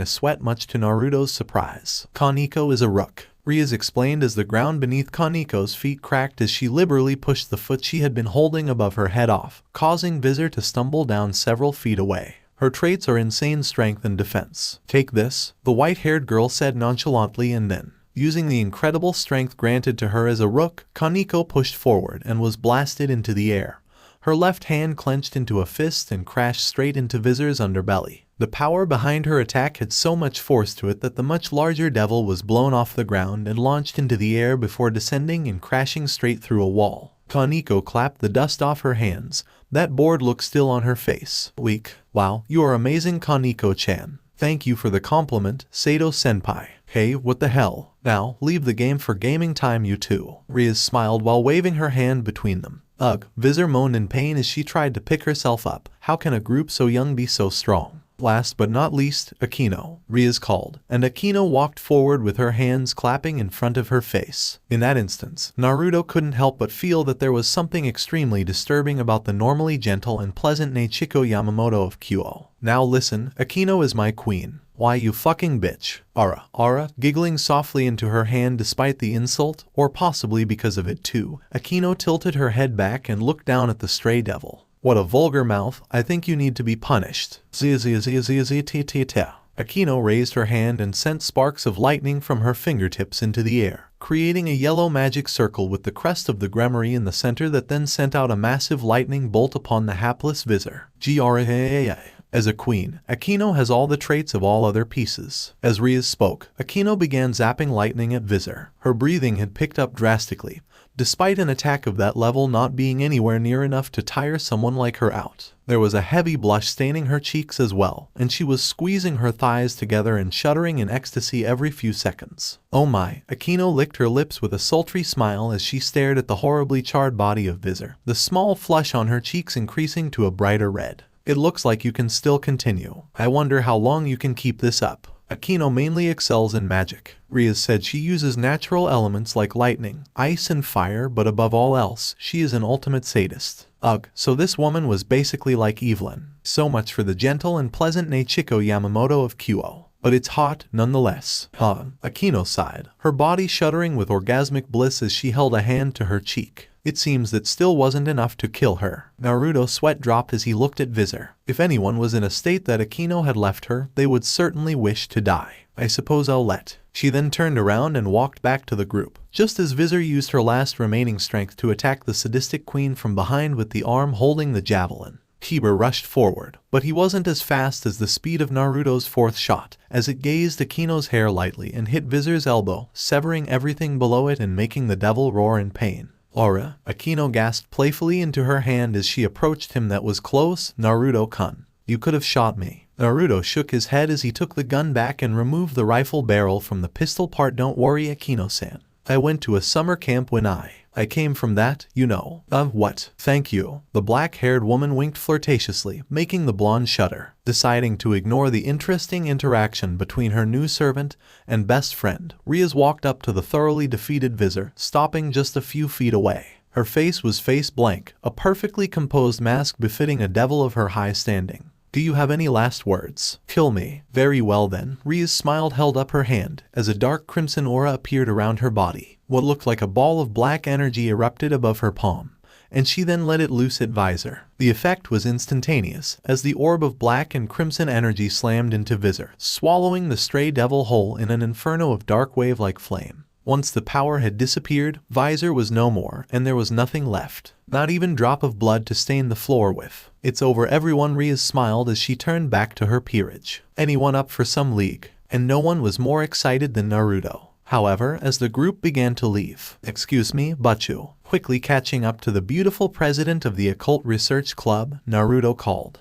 a sweat, much to Naruto's surprise. Kaneko is a rook, Rias explained as the ground beneath Kaneko's feet cracked as she liberally pushed the foot she had been holding above her head off, causing Visor to stumble down several feet away. Her traits are insane strength and defense. Take this, the white-haired girl said nonchalantly, and then, using the incredible strength granted to her as a rook, Kaneko pushed forward and was blasted into the air. Her left hand clenched into a fist and crashed straight into Visor's underbelly. The power behind her attack had so much force to it that the much larger devil was blown off the ground and launched into the air before descending and crashing straight through a wall. Kaneko clapped the dust off her hands. That bored look still on her face. Weak. Wow, you are amazing, Kaneko-chan. Thank you for the compliment, Sato-senpai. Hey, what the hell? Now, leave the game for gaming time, you two. Rias smiled while waving her hand between them. Ugh, Visor moaned in pain as she tried to pick herself up. How can a group so young be so strong? Last but not least, Akino, Rias called, and Akino walked forward with her hands clapping in front of her face. In that instance, Naruto couldn't help but feel that there was something extremely disturbing about the normally gentle and pleasant Nechiko Yamamoto of Kyo. Now listen, Akino is my queen. Why you fucking bitch. Ara, giggling softly into her hand despite the insult, or possibly because of it too. Akino tilted her head back and looked down at the stray devil. What a vulgar mouth, I think you need to be punished. Akino raised her hand and sent sparks of lightning from her fingertips into the air, creating a yellow magic circle with the crest of the Gremory in the center that then sent out a massive lightning bolt upon the hapless Visor. As a queen, Akino has all the traits of all other pieces. As Rias spoke, Akino began zapping lightning at Visor. Her breathing had picked up drastically, despite an attack of that level not being anywhere near enough to tire someone like her out. There was a heavy blush staining her cheeks as well, and she was squeezing her thighs together and shuddering in ecstasy every few seconds. Oh my, Akino licked her lips with a sultry smile as she stared at the horribly charred body of Visor, the small flush on her cheeks increasing to a brighter red. It looks like you can still continue. I wonder how long you can keep this up. Akino mainly excels in magic. Rias said she uses natural elements like lightning, ice and fire, but above all else, she is an ultimate sadist. Ugh, so this woman was basically like Evelyn. So much for the gentle and pleasant Nechiko Yamamoto of Kyo. But it's hot, nonetheless. Akino sighed, her body shuddering with orgasmic bliss as she held a hand to her cheek. It seems that still wasn't enough to kill her. Naruto's sweat dropped as he looked at Visor. If anyone was in a state that Akino had left her, they would certainly wish to die. I suppose I'll let. She then turned around and walked back to the group, just as Visor used her last remaining strength to attack the sadistic queen from behind with the arm holding the javelin. Kiba rushed forward, but he wasn't as fast as the speed of Naruto's fourth shot, as it grazed Akino's hair lightly and hit Visor's elbow, severing everything below it and making the devil roar in pain. Aura, Akino gasped playfully into her hand as she approached him. That was close, Naruto-kun. You could have shot me. Naruto shook his head as he took the gun back and removed the rifle barrel from the pistol part. Don't worry, Akino-san. I went to a summer camp when I came from that, you know. What? Thank you. The black-haired woman winked flirtatiously, making the blonde shudder. Deciding to ignore the interesting interaction between her new servant and best friend, Rias walked up to the thoroughly defeated Visor, stopping just a few feet away. Her face was face blank, a perfectly composed mask befitting a devil of her high standing. Do you have any last words? Kill me. Very well then. Rias smiled, held up her hand, as a dark crimson aura appeared around her body. What looked like a ball of black energy erupted above her palm, and she then let it loose at Visor. The effect was instantaneous, as the orb of black and crimson energy slammed into Visor, swallowing the stray devil whole in an inferno of dark wave-like flame. Once the power had disappeared, Visor was no more, and there was nothing left. Not even drop of blood to stain the floor with. It's over, everyone. Rias smiled as she turned back to her peerage. Anyone up for some league? And no one was more excited than Naruto. However, as the group began to leave, excuse me, Bachu, quickly catching up to the beautiful president of the Occult Research Club, Naruto called.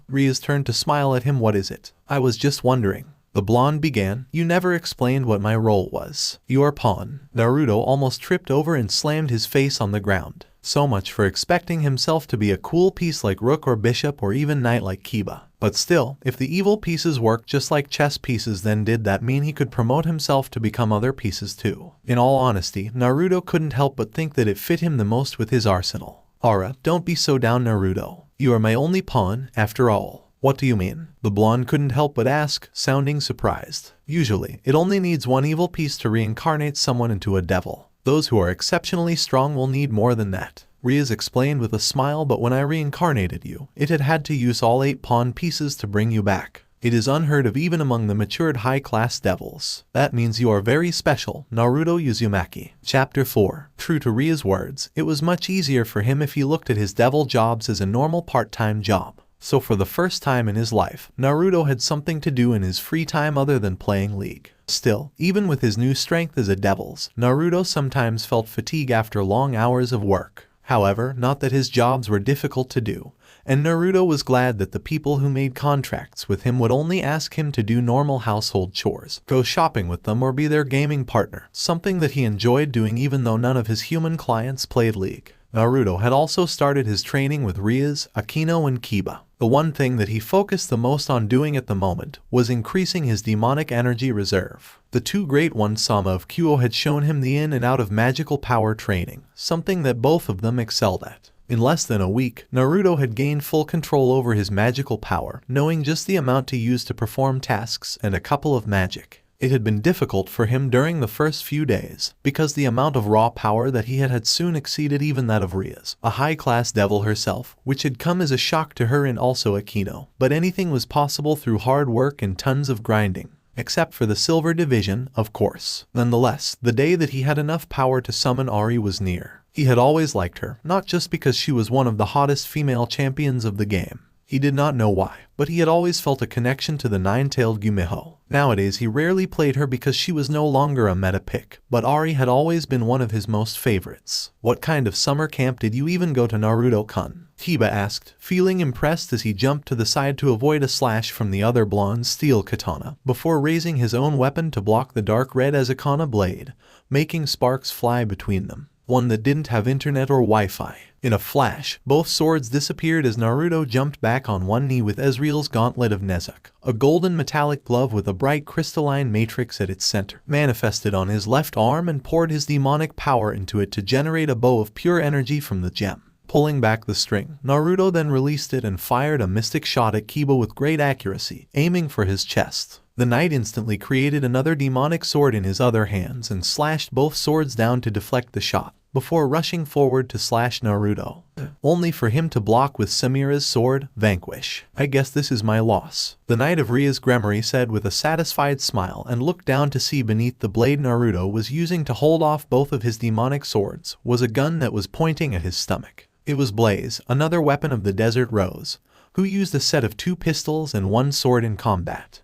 Rias turned to smile at him. What is it? I was just wondering. The blonde began. You never explained what my role was. Your pawn. Naruto almost tripped over and slammed his face on the ground. So much for expecting himself to be a cool piece like rook or bishop or even knight like Kiba. But still, if the evil pieces worked just like chess pieces, then did that mean he could promote himself to become other pieces too? In all honesty, Naruto couldn't help but think that it fit him the most with his arsenal. Aura, don't be so down, Naruto. You are my only pawn, after all. What do you mean? The blonde couldn't help but ask, sounding surprised. Usually, it only needs one evil piece to reincarnate someone into a devil. Those who are exceptionally strong will need more than that. Rias explained with a smile, but when I reincarnated you, it had to use all 8 pawn pieces to bring you back. It is unheard of even among the matured high-class devils. That means you are very special, Naruto Uzumaki. Chapter 4. True to Ria's words, it was much easier for him if he looked at his devil jobs as a normal part-time job. So for the first time in his life, Naruto had something to do in his free time other than playing League. Still, even with his new strength as a devil's, Naruto sometimes felt fatigue after long hours of work. However, not that his jobs were difficult to do, and Naruto was glad that the people who made contracts with him would only ask him to do normal household chores, go shopping with them, or be their gaming partner, something that he enjoyed doing even though none of his human clients played League. Naruto had also started his training with Rias, Akino and Kiba. The one thing that he focused the most on doing at the moment was increasing his demonic energy reserve. The two great ones Sama of Kyo had shown him the in and out of magical power training, something that both of them excelled at. In less than a week, Naruto had gained full control over his magical power, knowing just the amount to use to perform tasks and a couple of magic. It had been difficult for him during the first few days, because the amount of raw power that he had soon exceeded even that of Rias, a high-class devil herself, which had come as a shock to her and also Akino. But anything was possible through hard work and tons of grinding. Except for the silver division, of course. Nonetheless, the day that he had enough power to summon Ari was near. He had always liked her, not just because she was one of the hottest female champions of the game. He did not know why, but he had always felt a connection to the nine-tailed Gumiho. Nowadays he rarely played her because she was no longer a meta pick, but Ari had always been one of his most favorites. "What kind of summer camp did you even go to, Naruto-kun?" Kiba asked, feeling impressed as he jumped to the side to avoid a slash from the other blonde's steel katana, before raising his own weapon to block the dark red Azakana blade, making sparks fly between them. One that didn't have internet or Wi-Fi. In a flash, both swords disappeared as Naruto jumped back on one knee with Ezreal's Gauntlet of Nezak, a golden metallic glove with a bright crystalline matrix at its center, manifested on his left arm and poured his demonic power into it to generate a bow of pure energy from the gem. Pulling back the string, Naruto then released it and fired a mystic shot at Kiba with great accuracy, aiming for his chest. The knight instantly created another demonic sword in his other hands and slashed both swords down to deflect the shot, before rushing forward to slash Naruto, only for him to block with Samira's sword, Vanquish. "I guess this is my loss," the Knight of Ria's Gremory said with a satisfied smile and looked down to see beneath the blade Naruto was using to hold off both of his demonic swords was a gun that was pointing at his stomach. It was Blaze, another weapon of the Desert Rose, who used a set of 2 pistols and 1 sword in combat.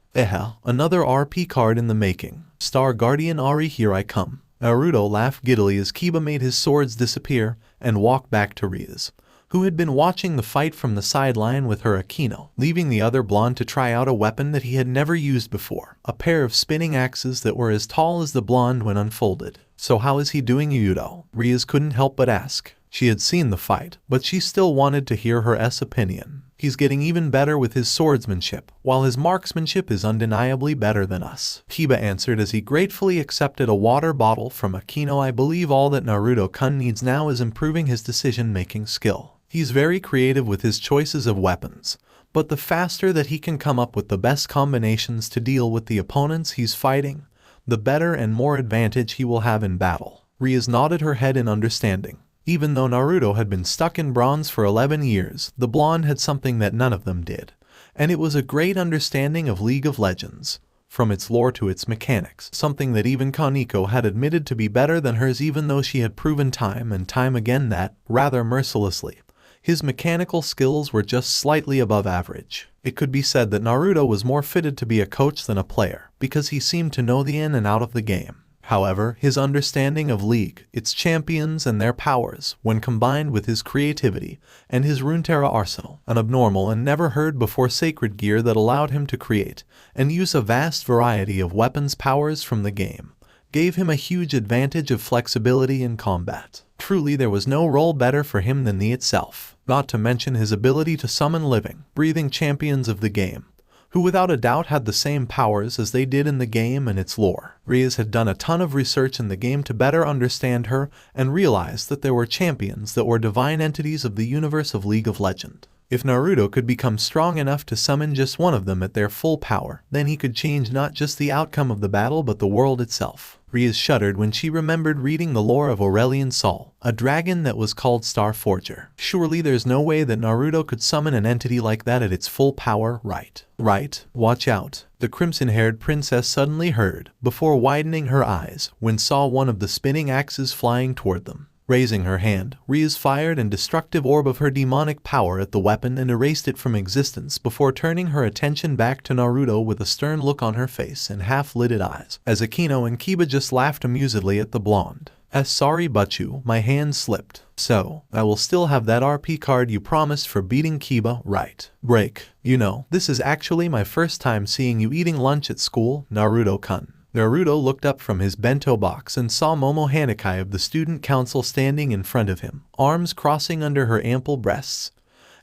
Another RP card in the making. Star Guardian Ari, here I come. Naruto laughed giddily as Kiba made his swords disappear and walked back to Rias, who had been watching the fight from the sideline with her Akino, leaving the other blonde to try out a weapon that he had never used before, a pair of spinning axes that were as tall as the blonde when unfolded. "So how is he doing, Yudo?" Rias couldn't help but ask. She had seen the fight, but she still wanted to hear her opinion. "He's getting even better with his swordsmanship, while his marksmanship is undeniably better than us," Kiba answered as he gratefully accepted a water bottle from Akino. "I believe all that Naruto-kun needs now is improving his decision-making skill. He's very creative with his choices of weapons, but the faster that he can come up with the best combinations to deal with the opponents he's fighting, the better and more advantage he will have in battle." Rias nodded her head in understanding. Even though Naruto had been stuck in bronze for 11 years, the blonde had something that none of them did, and it was a great understanding of League of Legends, from its lore to its mechanics, something that even Kaneko had admitted to be better than hers, even though she had proven time and time again that, rather mercilessly, his mechanical skills were just slightly above average. It could be said that Naruto was more fitted to be a coach than a player, because he seemed to know the in and out of the game. However, his understanding of League, its champions and their powers, when combined with his creativity and his Runeterra arsenal, an abnormal and never heard before sacred gear that allowed him to create and use a vast variety of weapons powers from the game, gave him a huge advantage of flexibility in combat. Truly, there was no role better for him than the itself, not to mention his ability to summon living, breathing champions of the game, who without a doubt had the same powers as they did in the game and its lore. Rias had done a ton of research in the game to better understand her and realized that there were champions that were divine entities of the universe of League of Legends. If Naruto could become strong enough to summon just one of them at their full power, then he could change not just the outcome of the battle but the world itself. Rias shuddered when she remembered reading the lore of Aurelian Sol, a dragon that was called Star Forger. Surely there's no way that Naruto could summon an entity like that at its full power, right? "Right, watch out," the crimson-haired princess suddenly heard, before widening her eyes, when saw one of the spinning axes flying toward them. Raising her hand, Rias fired an destructive orb of her demonic power at the weapon and erased it from existence before turning her attention back to Naruto with a stern look on her face and half-lidded eyes, as Akino and Kiba just laughed amusedly at the blonde. Sorry Butchu, my hand slipped. So, I will still have that RP card you promised for beating Kiba, right? Break. You know, this is actually my first time seeing you eating lunch at school, Naruto-kun." Naruto looked up from his bento box and saw Momo Hanakai of the student council standing in front of him, arms crossing under her ample breasts,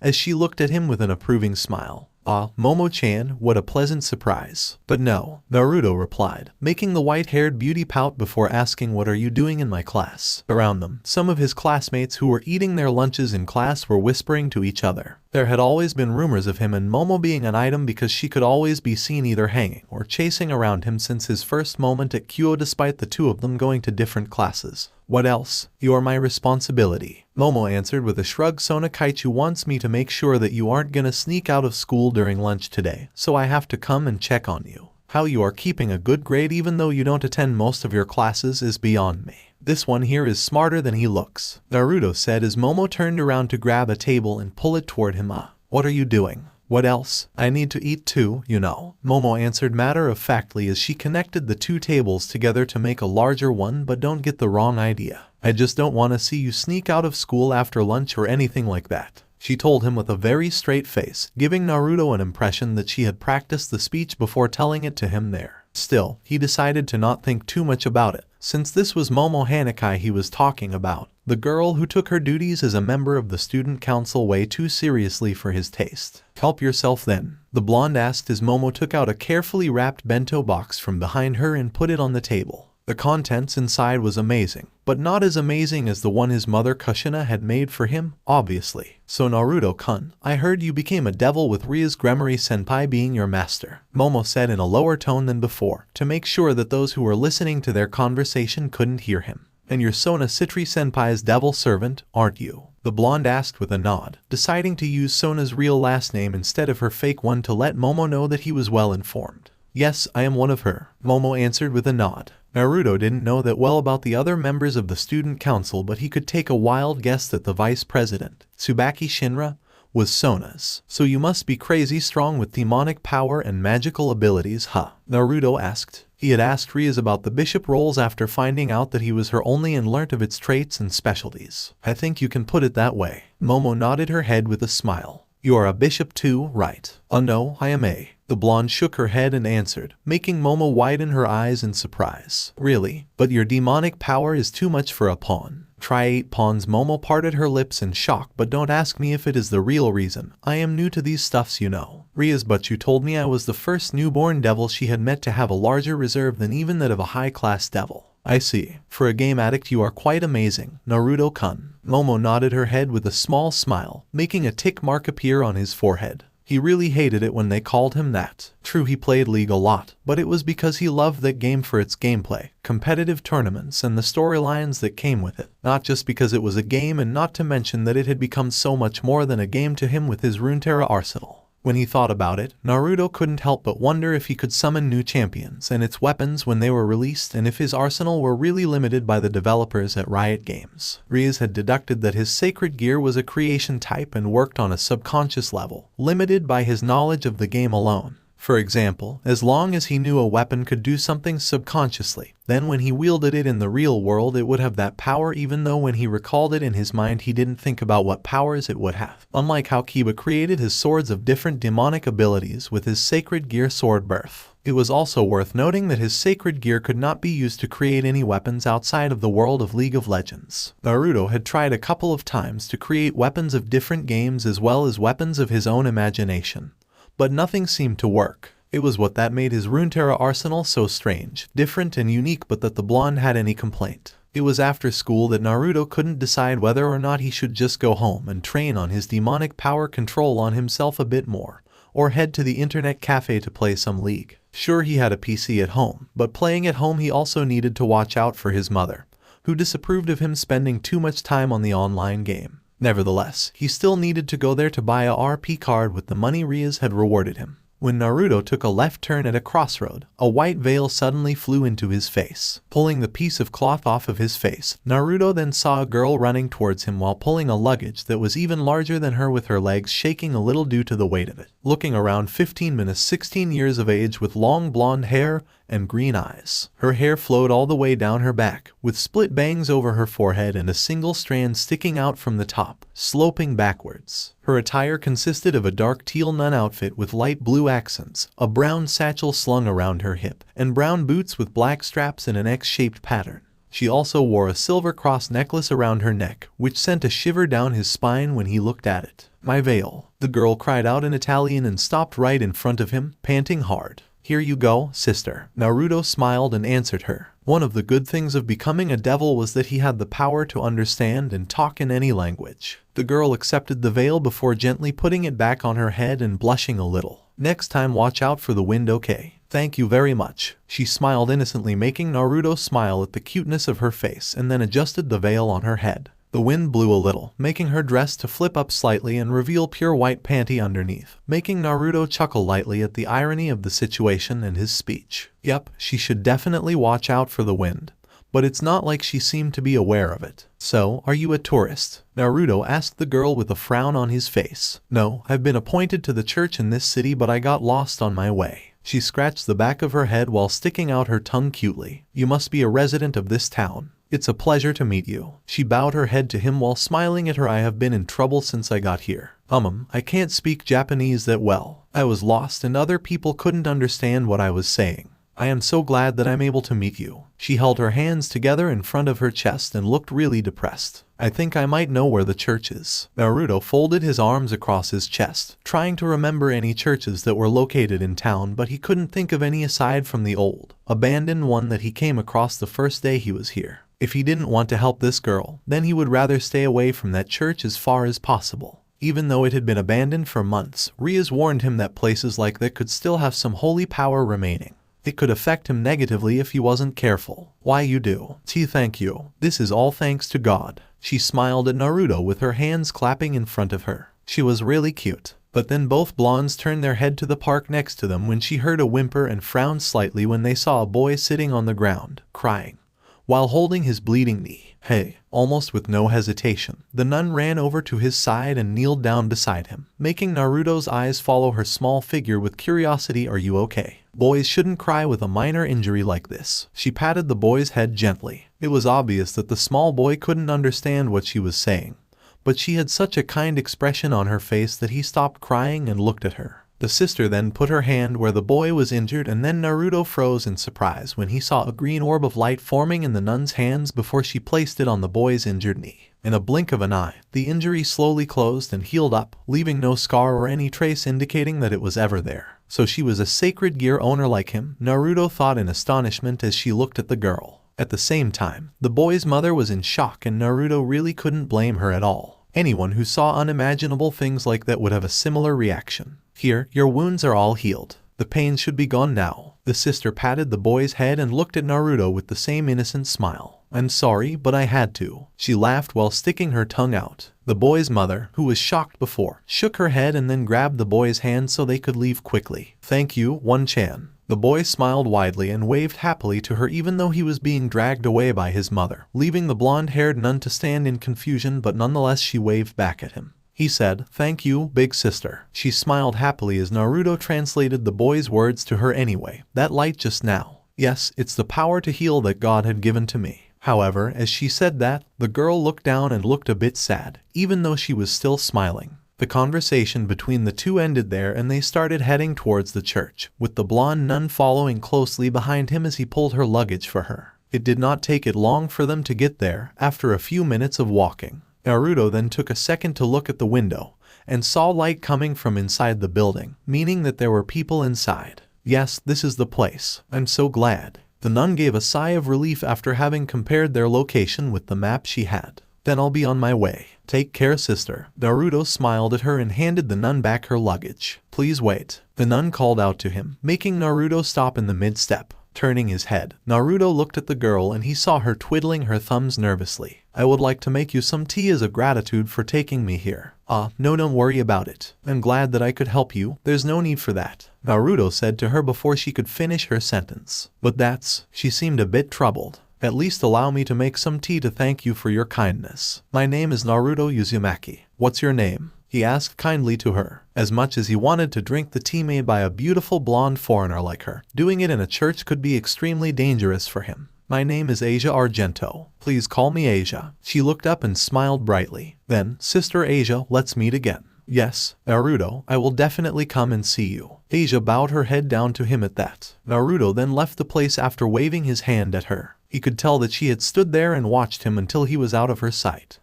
as she looked at him with an approving smile. "Ah, Momo-chan, what a pleasant surprise." "But no," Naruto replied, making the white-haired beauty pout before asking, "What are you doing in my class?" Around them, some of his classmates who were eating their lunches in class were whispering to each other. There had always been rumors of him and Momo being an item because she could always be seen either hanging or chasing around him since his first moment at Kyo, despite the two of them going to different classes. "What else? You're my responsibility," Momo answered with a shrug. "Sona Kaichu wants me to make sure that you aren't gonna sneak out of school during lunch today, so I have to come and check on you. How you are keeping a good grade even though you don't attend most of your classes is beyond me. This one here is smarter than he looks," Naruto said as Momo turned around to grab a table and pull it toward him. "What are you doing?" "What else? I need to eat too, you know," Momo answered matter-of-factly as she connected the two tables together to make a larger one. "But don't get the wrong idea. I just don't want to see you sneak out of school after lunch or anything like that," she told him with a very straight face, giving Naruto an impression that she had practiced the speech before telling it to him there. Still, he decided to not think too much about it, since this was Momo Hanakai he was talking about, the girl who took her duties as a member of the student council way too seriously for his taste. "Help yourself then," the blonde asked as Momo took out a carefully wrapped bento box from behind her and put it on the table. The contents inside was amazing, but not as amazing as the one his mother Kushina had made for him, obviously. "So Naruto-kun, I heard you became a devil with Ria's Gremory-senpai being your master," Momo said in a lower tone than before, to make sure that those who were listening to their conversation couldn't hear him. "And you're Sona Citri-senpai's devil servant, aren't you?" the blonde asked with a nod, deciding to use Sona's real last name instead of her fake one to let Momo know that he was well informed. "Yes, I am one of her," Momo answered with a nod. Naruto didn't know that well about the other members of the student council, but he could take a wild guess that the vice president, Tsubaki Shinra, was Sona's. "So you must be crazy strong with demonic power and magical abilities, huh?" Naruto asked. He had asked Rias about the bishop roles after finding out that he was her only and learnt of its traits and specialties. "I think you can put it that way." Momo nodded her head with a smile. "You are a bishop too, right?" No, I am a." The blonde shook her head and answered, making Momo widen her eyes in surprise. "Really? But your demonic power is too much for a pawn." "Try 8 pawns." Momo parted her lips in shock. "But don't ask me if it is the real reason. I am new to these stuffs, you know." Rias, "But you told me I was the first newborn devil she had met to have a larger reserve than even that of a high-class devil." "I see. For a game addict you are quite amazing, Naruto-kun." Momo nodded her head with a small smile, making a tick mark appear on his forehead. He really hated it when they called him that. True, he played League a lot, but it was because he loved that game for its gameplay, competitive tournaments, and the storylines that came with it. Not just because it was a game, and not to mention that it had become so much more than a game to him with his Runeterra arsenal. When he thought about it, Naruto couldn't help but wonder if he could summon new champions and its weapons when they were released, and if his arsenal were really limited by the developers at Riot Games. Rias had deducted that his sacred gear was a creation type and worked on a subconscious level, limited by his knowledge of the game alone. For example, as long as he knew a weapon could do something subconsciously, then when he wielded it in the real world it would have that power, even though when he recalled it in his mind he didn't think about what powers it would have. Unlike how Kiba created his swords of different demonic abilities with his sacred gear sword birth. It was also worth noting that his sacred gear could not be used to create any weapons outside of the world of League of Legends. Naruto had tried a couple of times to create weapons of different games as well as weapons of his own imagination, but nothing seemed to work. It was what that made his Runeterra arsenal so strange, different and unique, but that the blonde had any complaint. It was after school that Naruto couldn't decide whether or not he should just go home and train on his demonic power control on himself a bit more, or head to the internet cafe to play some League. Sure, he had a PC at home, but playing at home he also needed to watch out for his mother, who disapproved of him spending too much time on the online game. Nevertheless, he still needed to go there to buy a RP card with the money Rias had rewarded him. When Naruto took a left turn at a crossroad, a white veil suddenly flew into his face. Pulling the piece of cloth off of his face, Naruto then saw a girl running towards him while pulling a luggage that was even larger than her, with her legs shaking a little due to the weight of it. Looking around, 15-16 years of age with long blonde hair and green eyes. Her hair flowed all the way down her back, with split bangs over her forehead and a single strand sticking out from the top, sloping backwards. Her attire consisted of a dark teal nun outfit with light blue accents, a brown satchel slung around her hip, and brown boots with black straps in an X-shaped pattern. She also wore a silver cross necklace around her neck, which sent a shiver down his spine when he looked at it. "My veil," the girl cried out in Italian and stopped right in front of him, panting hard. "Here you go, sister." Naruto smiled and answered her. One of the good things of becoming a devil was that he had the power to understand and talk in any language. The girl accepted the veil before gently putting it back on her head and blushing a little. "Next time watch out for the wind, okay? Thank you very much." She smiled innocently, making Naruto smile at the cuteness of her face, and then adjusted the veil on her head. The wind blew a little, making her dress to flip up slightly and reveal pure white panty underneath, making Naruto chuckle lightly at the irony of the situation and his speech. Yep, she should definitely watch out for the wind. But it's not like she seemed to be aware of it. "So, are you a tourist?" Naruto asked the girl with a frown on his face. "No, I've been appointed to the church in this city, but I got lost on my way." She scratched the back of her head while sticking out her tongue cutely. "You must be a resident of this town. It's a pleasure to meet you." She bowed her head to him while smiling at her. "I have been in trouble since I got here. I can't speak Japanese that well. I was lost and other people couldn't understand what I was saying. I am so glad that I'm able to meet you." She held her hands together in front of her chest and looked really depressed. "I think I might know where the church is." Naruto folded his arms across his chest, trying to remember any churches that were located in town, but he couldn't think of any aside from the old, abandoned one that he came across the first day he was here. If he didn't want to help this girl, then he would rather stay away from that church as far as possible. Even though it had been abandoned for months, Rias warned him that places like that could still have some holy power remaining. It could affect him negatively if he wasn't careful. "Why you do? Thank you. This is all thanks to God." She smiled at Naruto with her hands clapping in front of her. She was really cute. But then both blondes turned their head to the park next to them when she heard a whimper and frowned slightly when they saw a boy sitting on the ground, crying, while holding his bleeding knee. "Hey!" Almost with no hesitation, the nun ran over to his side and kneeled down beside him, making Naruto's eyes follow her small figure with curiosity. "Are you okay? Boys shouldn't cry with a minor injury like this." She patted the boy's head gently. It was obvious that the small boy couldn't understand what she was saying, but she had such a kind expression on her face that he stopped crying and looked at her. The sister then put her hand where the boy was injured, and then Naruto froze in surprise when he saw a green orb of light forming in the nun's hands before she placed it on the boy's injured knee. In a blink of an eye, the injury slowly closed and healed up, leaving no scar or any trace indicating that it was ever there. So she was a sacred gear owner like him, Naruto thought in astonishment as she looked at the girl. At the same time, the boy's mother was in shock, and Naruto really couldn't blame her at all. Anyone who saw unimaginable things like that would have a similar reaction. "Here, your wounds are all healed. The pain should be gone now." The sister patted the boy's head and looked at Naruto with the same innocent smile. "I'm sorry, but I had to." She laughed while sticking her tongue out. The boy's mother, who was shocked before, shook her head and then grabbed the boy's hand so they could leave quickly. "Thank you, One-chan." The boy smiled widely and waved happily to her even though he was being dragged away by his mother, leaving the blonde-haired nun to stand in confusion, but nonetheless she waved back at him. He said, "Thank you, big sister." She smiled happily as Naruto translated the boy's words to her. "Anyway, that light just now. Yes, it's the power to heal that God had given to me." However, as she said that, the girl looked down and looked a bit sad, even though she was still smiling. The conversation between the two ended there and they started heading towards the church, with the blonde nun following closely behind him as he pulled her luggage for her. It did not take it long for them to get there, after a few minutes of walking. Naruto then took a second to look at the window, and saw light coming from inside the building, meaning that there were people inside. "Yes, this is the place. I'm so glad." The nun gave a sigh of relief after having compared their location with the map she had. "Then I'll be on my way. Take care, sister." Naruto smiled at her and handed the nun back her luggage. "Please wait." The nun called out to him, making Naruto stop in the mid-step. Turning his head, Naruto looked at the girl and he saw her twiddling her thumbs nervously. "I would like to make you some tea as a gratitude for taking me here." No, don't worry about it. I'm glad that I could help you. There's no need for that," Naruto said to her before she could finish her sentence. "But that's..." She seemed a bit troubled. "At least allow me to make some tea to thank you for your kindness. My name is Naruto Uzumaki. What's your name?" he asked kindly to her, as much as he wanted to drink the tea made by a beautiful blonde foreigner like her. Doing it in a church could be extremely dangerous for him. My name is Asia Argento. Please call me Asia. She looked up and smiled brightly. Then, Sister Asia, let's meet again. Yes, Naruto, I will definitely come and see you. Asia bowed her head down to him at that. Naruto then left the place after waving his hand at her. He could tell that she had stood there and watched him until he was out of her sight.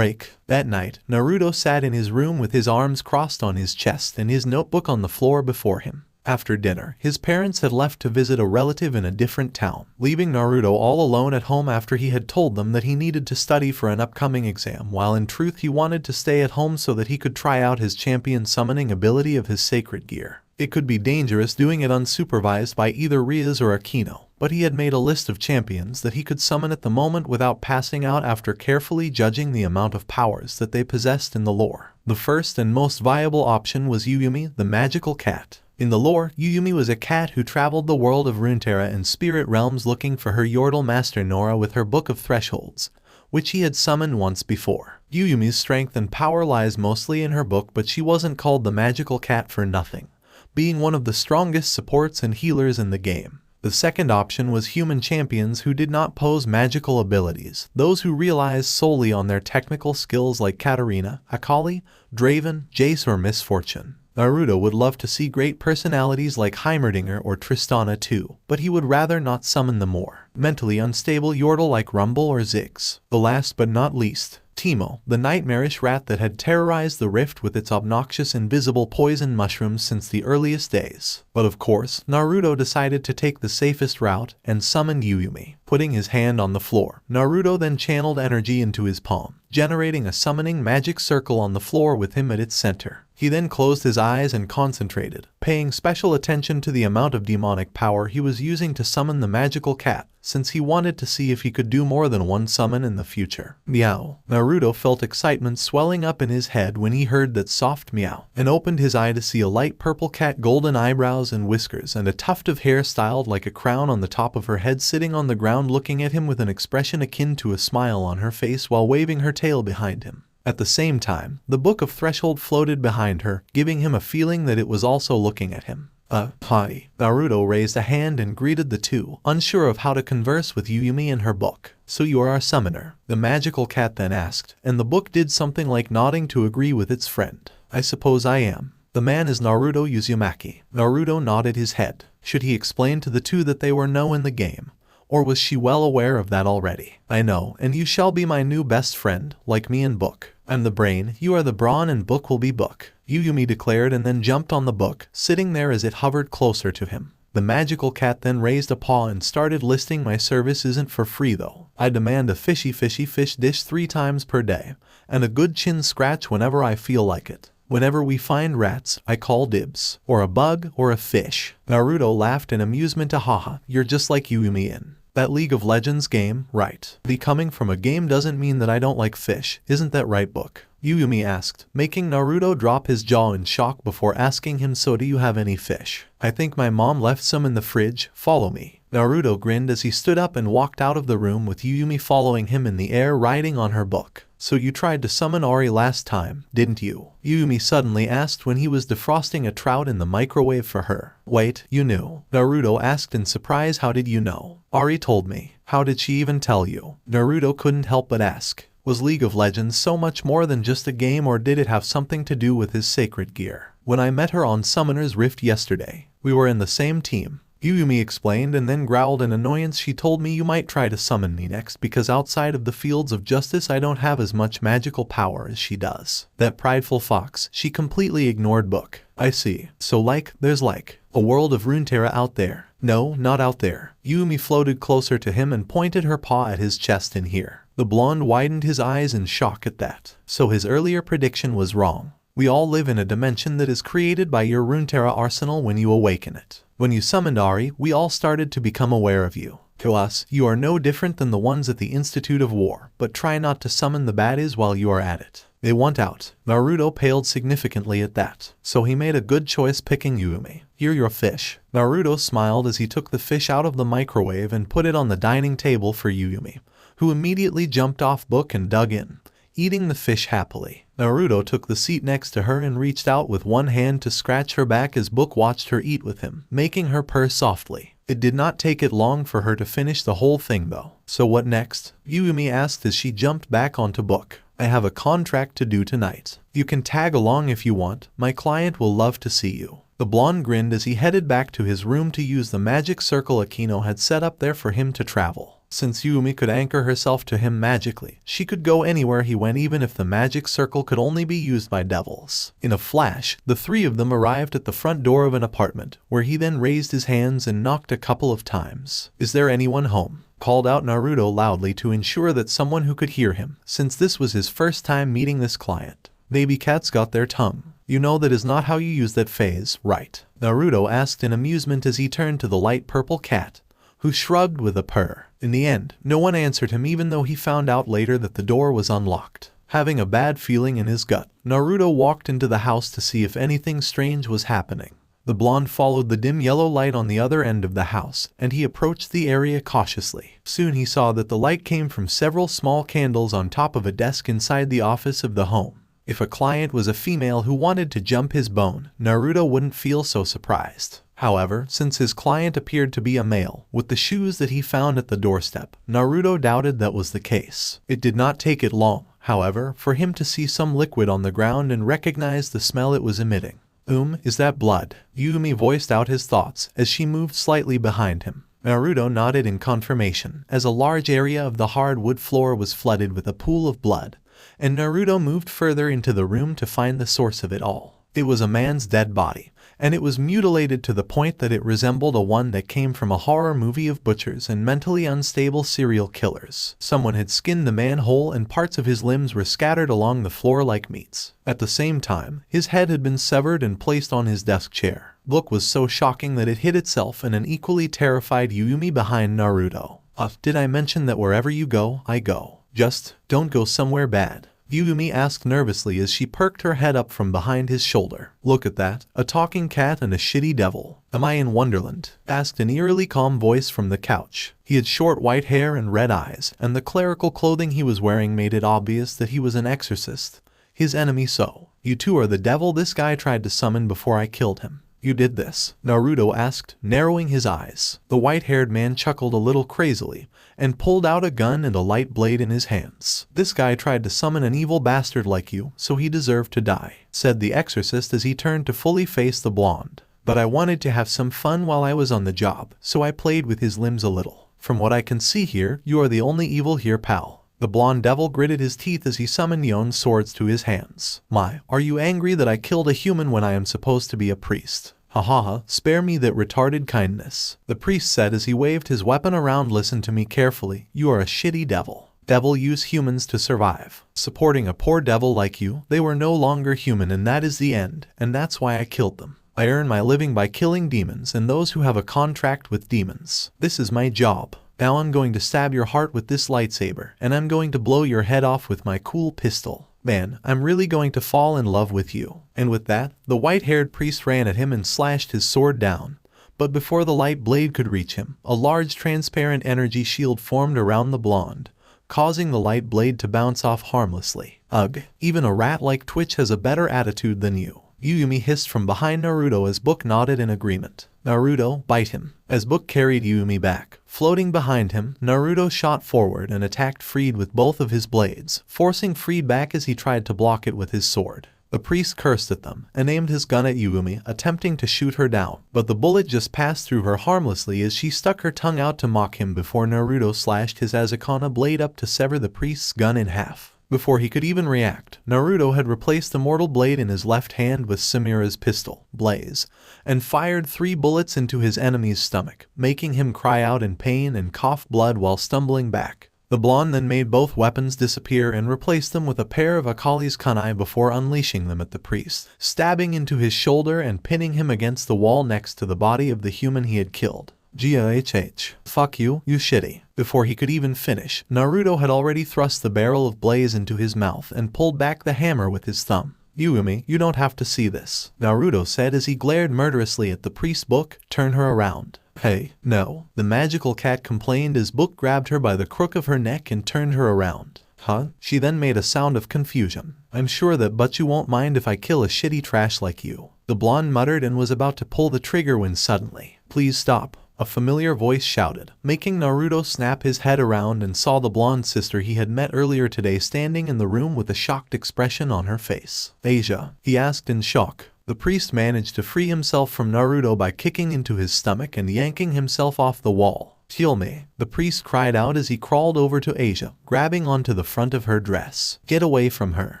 That night, Naruto sat in his room with his arms crossed on his chest and his notebook on the floor before him. After dinner, his parents had left to visit a relative in a different town, leaving Naruto all alone at home after he had told them that he needed to study for an upcoming exam, while in truth he wanted to stay at home so that he could try out his champion summoning ability of his sacred gear. It could be dangerous doing it unsupervised by either Rias or Akino, but he had made a list of champions that he could summon at the moment without passing out after carefully judging the amount of powers that they possessed in the lore. The first and most viable option was Yuyumi, the magical cat. In the lore, Yuyumi was a cat who traveled the world of Runeterra and spirit realms looking for her Yordle master Nora with her Book of Thresholds, which he had summoned once before. Yuyumi's strength and power lies mostly in her book, but she wasn't called the magical cat for nothing, being one of the strongest supports and healers in the game. The second option was human champions who did not pose magical abilities, those who realized solely on their technical skills like Katarina, Akali, Draven, Jace or Misfortune. Naruto would love to see great personalities like Heimerdinger or Tristana too, but he would rather not summon the more mentally unstable Yordle like Rumble or Ziggs. The last but not least, Teemo, the nightmarish rat that had terrorized the rift with its obnoxious invisible poison mushrooms since the earliest days. But of course, Naruto decided to take the safest route and summoned Yuyumi. Putting his hand on the floor, Naruto then channeled energy into his palm, generating a summoning magic circle on the floor with him at its center. He then closed his eyes and concentrated, paying special attention to the amount of demonic power he was using to summon the magical cat, since he wanted to see if he could do more than one summon in the future. Meow. Naruto felt excitement swelling up in his head when he heard that soft meow, and opened his eye to see a light purple cat, golden eyebrows and whiskers, and a tuft of hair styled like a crown on the top of her head, sitting on the ground looking at him with an expression akin to a smile on her face while waving her tail behind him. At the same time, the Book of Threshold floated behind her, giving him a feeling that it was also looking at him. Hi. Naruto raised a hand and greeted the two, unsure of how to converse with Yuyumi and her book. So you are our summoner? The magical cat then asked, and the book did something like nodding to agree with its friend. I suppose I am. The man is Naruto Uzumaki. Naruto nodded his head. Should he explain to the two that they were no in the game? Or was she well aware of that already? I know, and you shall be my new best friend, like me and Book. I'm the brain, you are the brawn, and Book will be Book, Yuyumi declared, and then jumped on the book, sitting there as it hovered closer to him. The magical cat then raised a paw and started listing, my service isn't for free though. I demand a fishy fish dish 3 times per day, and a good chin scratch whenever I feel like it. Whenever we find rats, I call dibs. Or a bug, or a fish. Naruto laughed in amusement. Haha, you're just like Yuyumi in that League of Legends game, right? The coming from a game doesn't mean that I don't like fish, isn't that right, Book? Yuyumi asked, making Naruto drop his jaw in shock before asking him, so do you have any fish? I think my mom left some in the fridge, follow me. Naruto grinned as he stood up and walked out of the room with Yuyumi following him in the air, riding on her book. So you tried to summon Ari last time, didn't you? Yuyumi suddenly asked when he was defrosting a trout in the microwave for her. Wait, you knew? Naruto asked in surprise. How did you know? Ari told me. How did she even tell you? Naruto couldn't help but ask. Was League of Legends so much more than just a game, or did it have something to do with his sacred gear? When I met her on Summoner's Rift yesterday, we were in the same team. Yuyumi explained, and then growled in annoyance. She told me you might try to summon me next because outside of the fields of justice I don't have as much magical power as she does. That prideful fox. She completely ignored Book. I see. So there's a world of Runeterra out there. No, not out there. Yuyumi floated closer to him and pointed her paw at his chest. In here. The blonde widened his eyes in shock at that. So his earlier prediction was wrong. We all live in a dimension that is created by your Runeterra arsenal when you awaken it. When you summoned Ari, we all started to become aware of you. To us, you are no different than the ones at the Institute of War, but try not to summon the baddies while you are at it. They want out. Naruto paled significantly at that, so he made a good choice picking Yuyumi. Here your fish. Naruto smiled as he took the fish out of the microwave and put it on the dining table for Yuyumi, who immediately jumped off Book and dug in, eating the fish happily. Naruto took the seat next to her and reached out with one hand to scratch her back as Book watched her eat with him, making her purr softly. It did not take it long for her to finish the whole thing though. So what next? Yumi asked as she jumped back onto Book. I have a contract to do tonight. You can tag along if you want. My client will love to see you. The blonde grinned as he headed back to his room to use the magic circle Akino had set up there for him to travel. Since Yumi could anchor herself to him magically, she could go anywhere he went even if the magic circle could only be used by devils. In a flash, the three of them arrived at the front door of an apartment, where he then raised his hands and knocked a couple of times. Is there anyone home? Called out Naruto loudly to ensure that someone who could hear him, since this was his first time meeting this client. Baby cats got their tongue. You know that is not how you use that phase, right? Naruto asked in amusement as he turned to the light purple cat, who shrugged with a purr. In the end, no one answered him even though he found out later that the door was unlocked. Having a bad feeling in his gut, Naruto walked into the house to see if anything strange was happening. The blonde followed the dim yellow light on the other end of the house, and he approached the area cautiously. Soon he saw that the light came from several small candles on top of a desk inside the office of the home. If a client was a female who wanted to jump his bone, Naruto wouldn't feel so surprised. However, since his client appeared to be a male, with the shoes that he found at the doorstep, Naruto doubted that was the case. It did not take it long, however, for him to see some liquid on the ground and recognize the smell it was emitting. Is that blood? Yumi voiced out his thoughts as she moved slightly behind him. Naruto nodded in confirmation, as a large area of the hardwood floor was flooded with a pool of blood, and Naruto moved further into the room to find the source of it all. It was a man's dead body, and it was mutilated to the point that it resembled a one that came from a horror movie of butchers and mentally unstable serial killers. Someone had skinned the man whole and parts of his limbs were scattered along the floor like meats. At the same time, his head had been severed and placed on his desk chair. Look was so shocking that it hid itself in an equally terrified Yumi behind Naruto. Did I mention that wherever you go, I go? Just don't go somewhere bad. Yumi asked nervously as she perked her head up from behind his shoulder. Look at that, a talking cat and a shitty devil. Am I in Wonderland? Asked an eerily calm voice from the couch. He had short white hair and red eyes, and the clerical clothing he was wearing made it obvious that he was an exorcist. His enemy so. You two are the devil this guy tried to summon before I killed him. You did this? Naruto asked, narrowing his eyes. The white-haired man chuckled a little crazily, and pulled out a gun and a light blade in his hands. This guy tried to summon an evil bastard like you, so he deserved to die, said the exorcist as he turned to fully face the blonde. But I wanted to have some fun while I was on the job, so I played with his limbs a little. From what I can see here, you are the only evil here, pal. The blonde devil gritted his teeth as he summoned Yon's swords to his hands. My, are you angry that I killed a human when I am supposed to be a priest? Ha, spare me that retarded kindness. The priest said as he waved his weapon around. Listen to me carefully, you are a shitty devil. Devil use humans to survive. Supporting a poor devil like you, they were no longer human and that is the end, and that's why I killed them. I earn my living by killing demons and those who have a contract with demons. This is my job. Now I'm going to stab your heart with this lightsaber, and I'm going to blow your head off with my cool pistol. Man, I'm really going to fall in love with you. And with that, the white-haired priest ran at him and slashed his sword down. But before the light blade could reach him, a large transparent energy shield formed around the blonde, causing the light blade to bounce off harmlessly. Ugh, even a rat like Twitch has a better attitude than you. Yumi hissed from behind Naruto as Book nodded in agreement. Naruto, bite him. As Book carried Yumi back, floating behind him, Naruto shot forward and attacked Freed with both of his blades, forcing Freed back as he tried to block it with his sword. The priest cursed at them and aimed his gun at Yumi, attempting to shoot her down, but the bullet just passed through her harmlessly as she stuck her tongue out to mock him before Naruto slashed his Azakana blade up to sever the priest's gun in half. Before he could even react, Naruto had replaced the mortal blade in his left hand with Samura's pistol, Blaze, and fired 3 bullets into his enemy's stomach, making him cry out in pain and cough blood while stumbling back. The blonde then made both weapons disappear and replaced them with a pair of Akali's kunai before unleashing them at the priest, stabbing into his shoulder and pinning him against the wall next to the body of the human he had killed. GHH. Fuck you, you shitty. Before he could even finish, Naruto had already thrust the barrel of Blaze into his mouth and pulled back the hammer with his thumb. Yumi, you don't have to see this, Naruto said as he glared murderously at the priest's Book. Turn her around. Hey, no, the magical cat complained as Book grabbed her by the crook of her neck and turned her around. Huh? She then made a sound of confusion. I'm sure that but you won't mind if I kill a shitty trash like you. The blonde muttered and was about to pull the trigger when suddenly, please stop, a familiar voice shouted, making Naruto snap his head around and saw the blonde sister he had met earlier today standing in the room with a shocked expression on her face. Asia? He asked in shock. The priest managed to free himself from Naruto by kicking into his stomach and yanking himself off the wall. Heal me, the priest cried out as he crawled over to Asia, grabbing onto the front of her dress. Get away from her.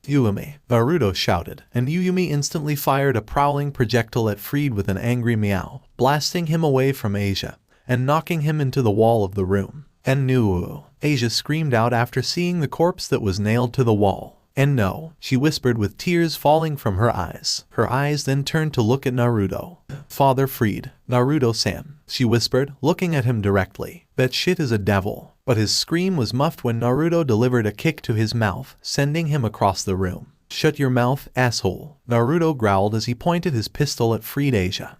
Yumi, Naruto shouted, and Yumi instantly fired a prowling projectile at Freed with an angry meow, blasting him away from Asia and knocking him into the wall of the room. And no, Asia screamed out after seeing the corpse that was nailed to the wall. And no, she whispered with tears falling from her eyes. Her eyes then turned to look at Naruto. Father Freed, Naruto-san, she whispered, looking at him directly. That shit is a devil. But his scream was muffled when Naruto delivered a kick to his mouth, sending him across the room. Shut your mouth, asshole, Naruto growled as he pointed his pistol at Freed Asia.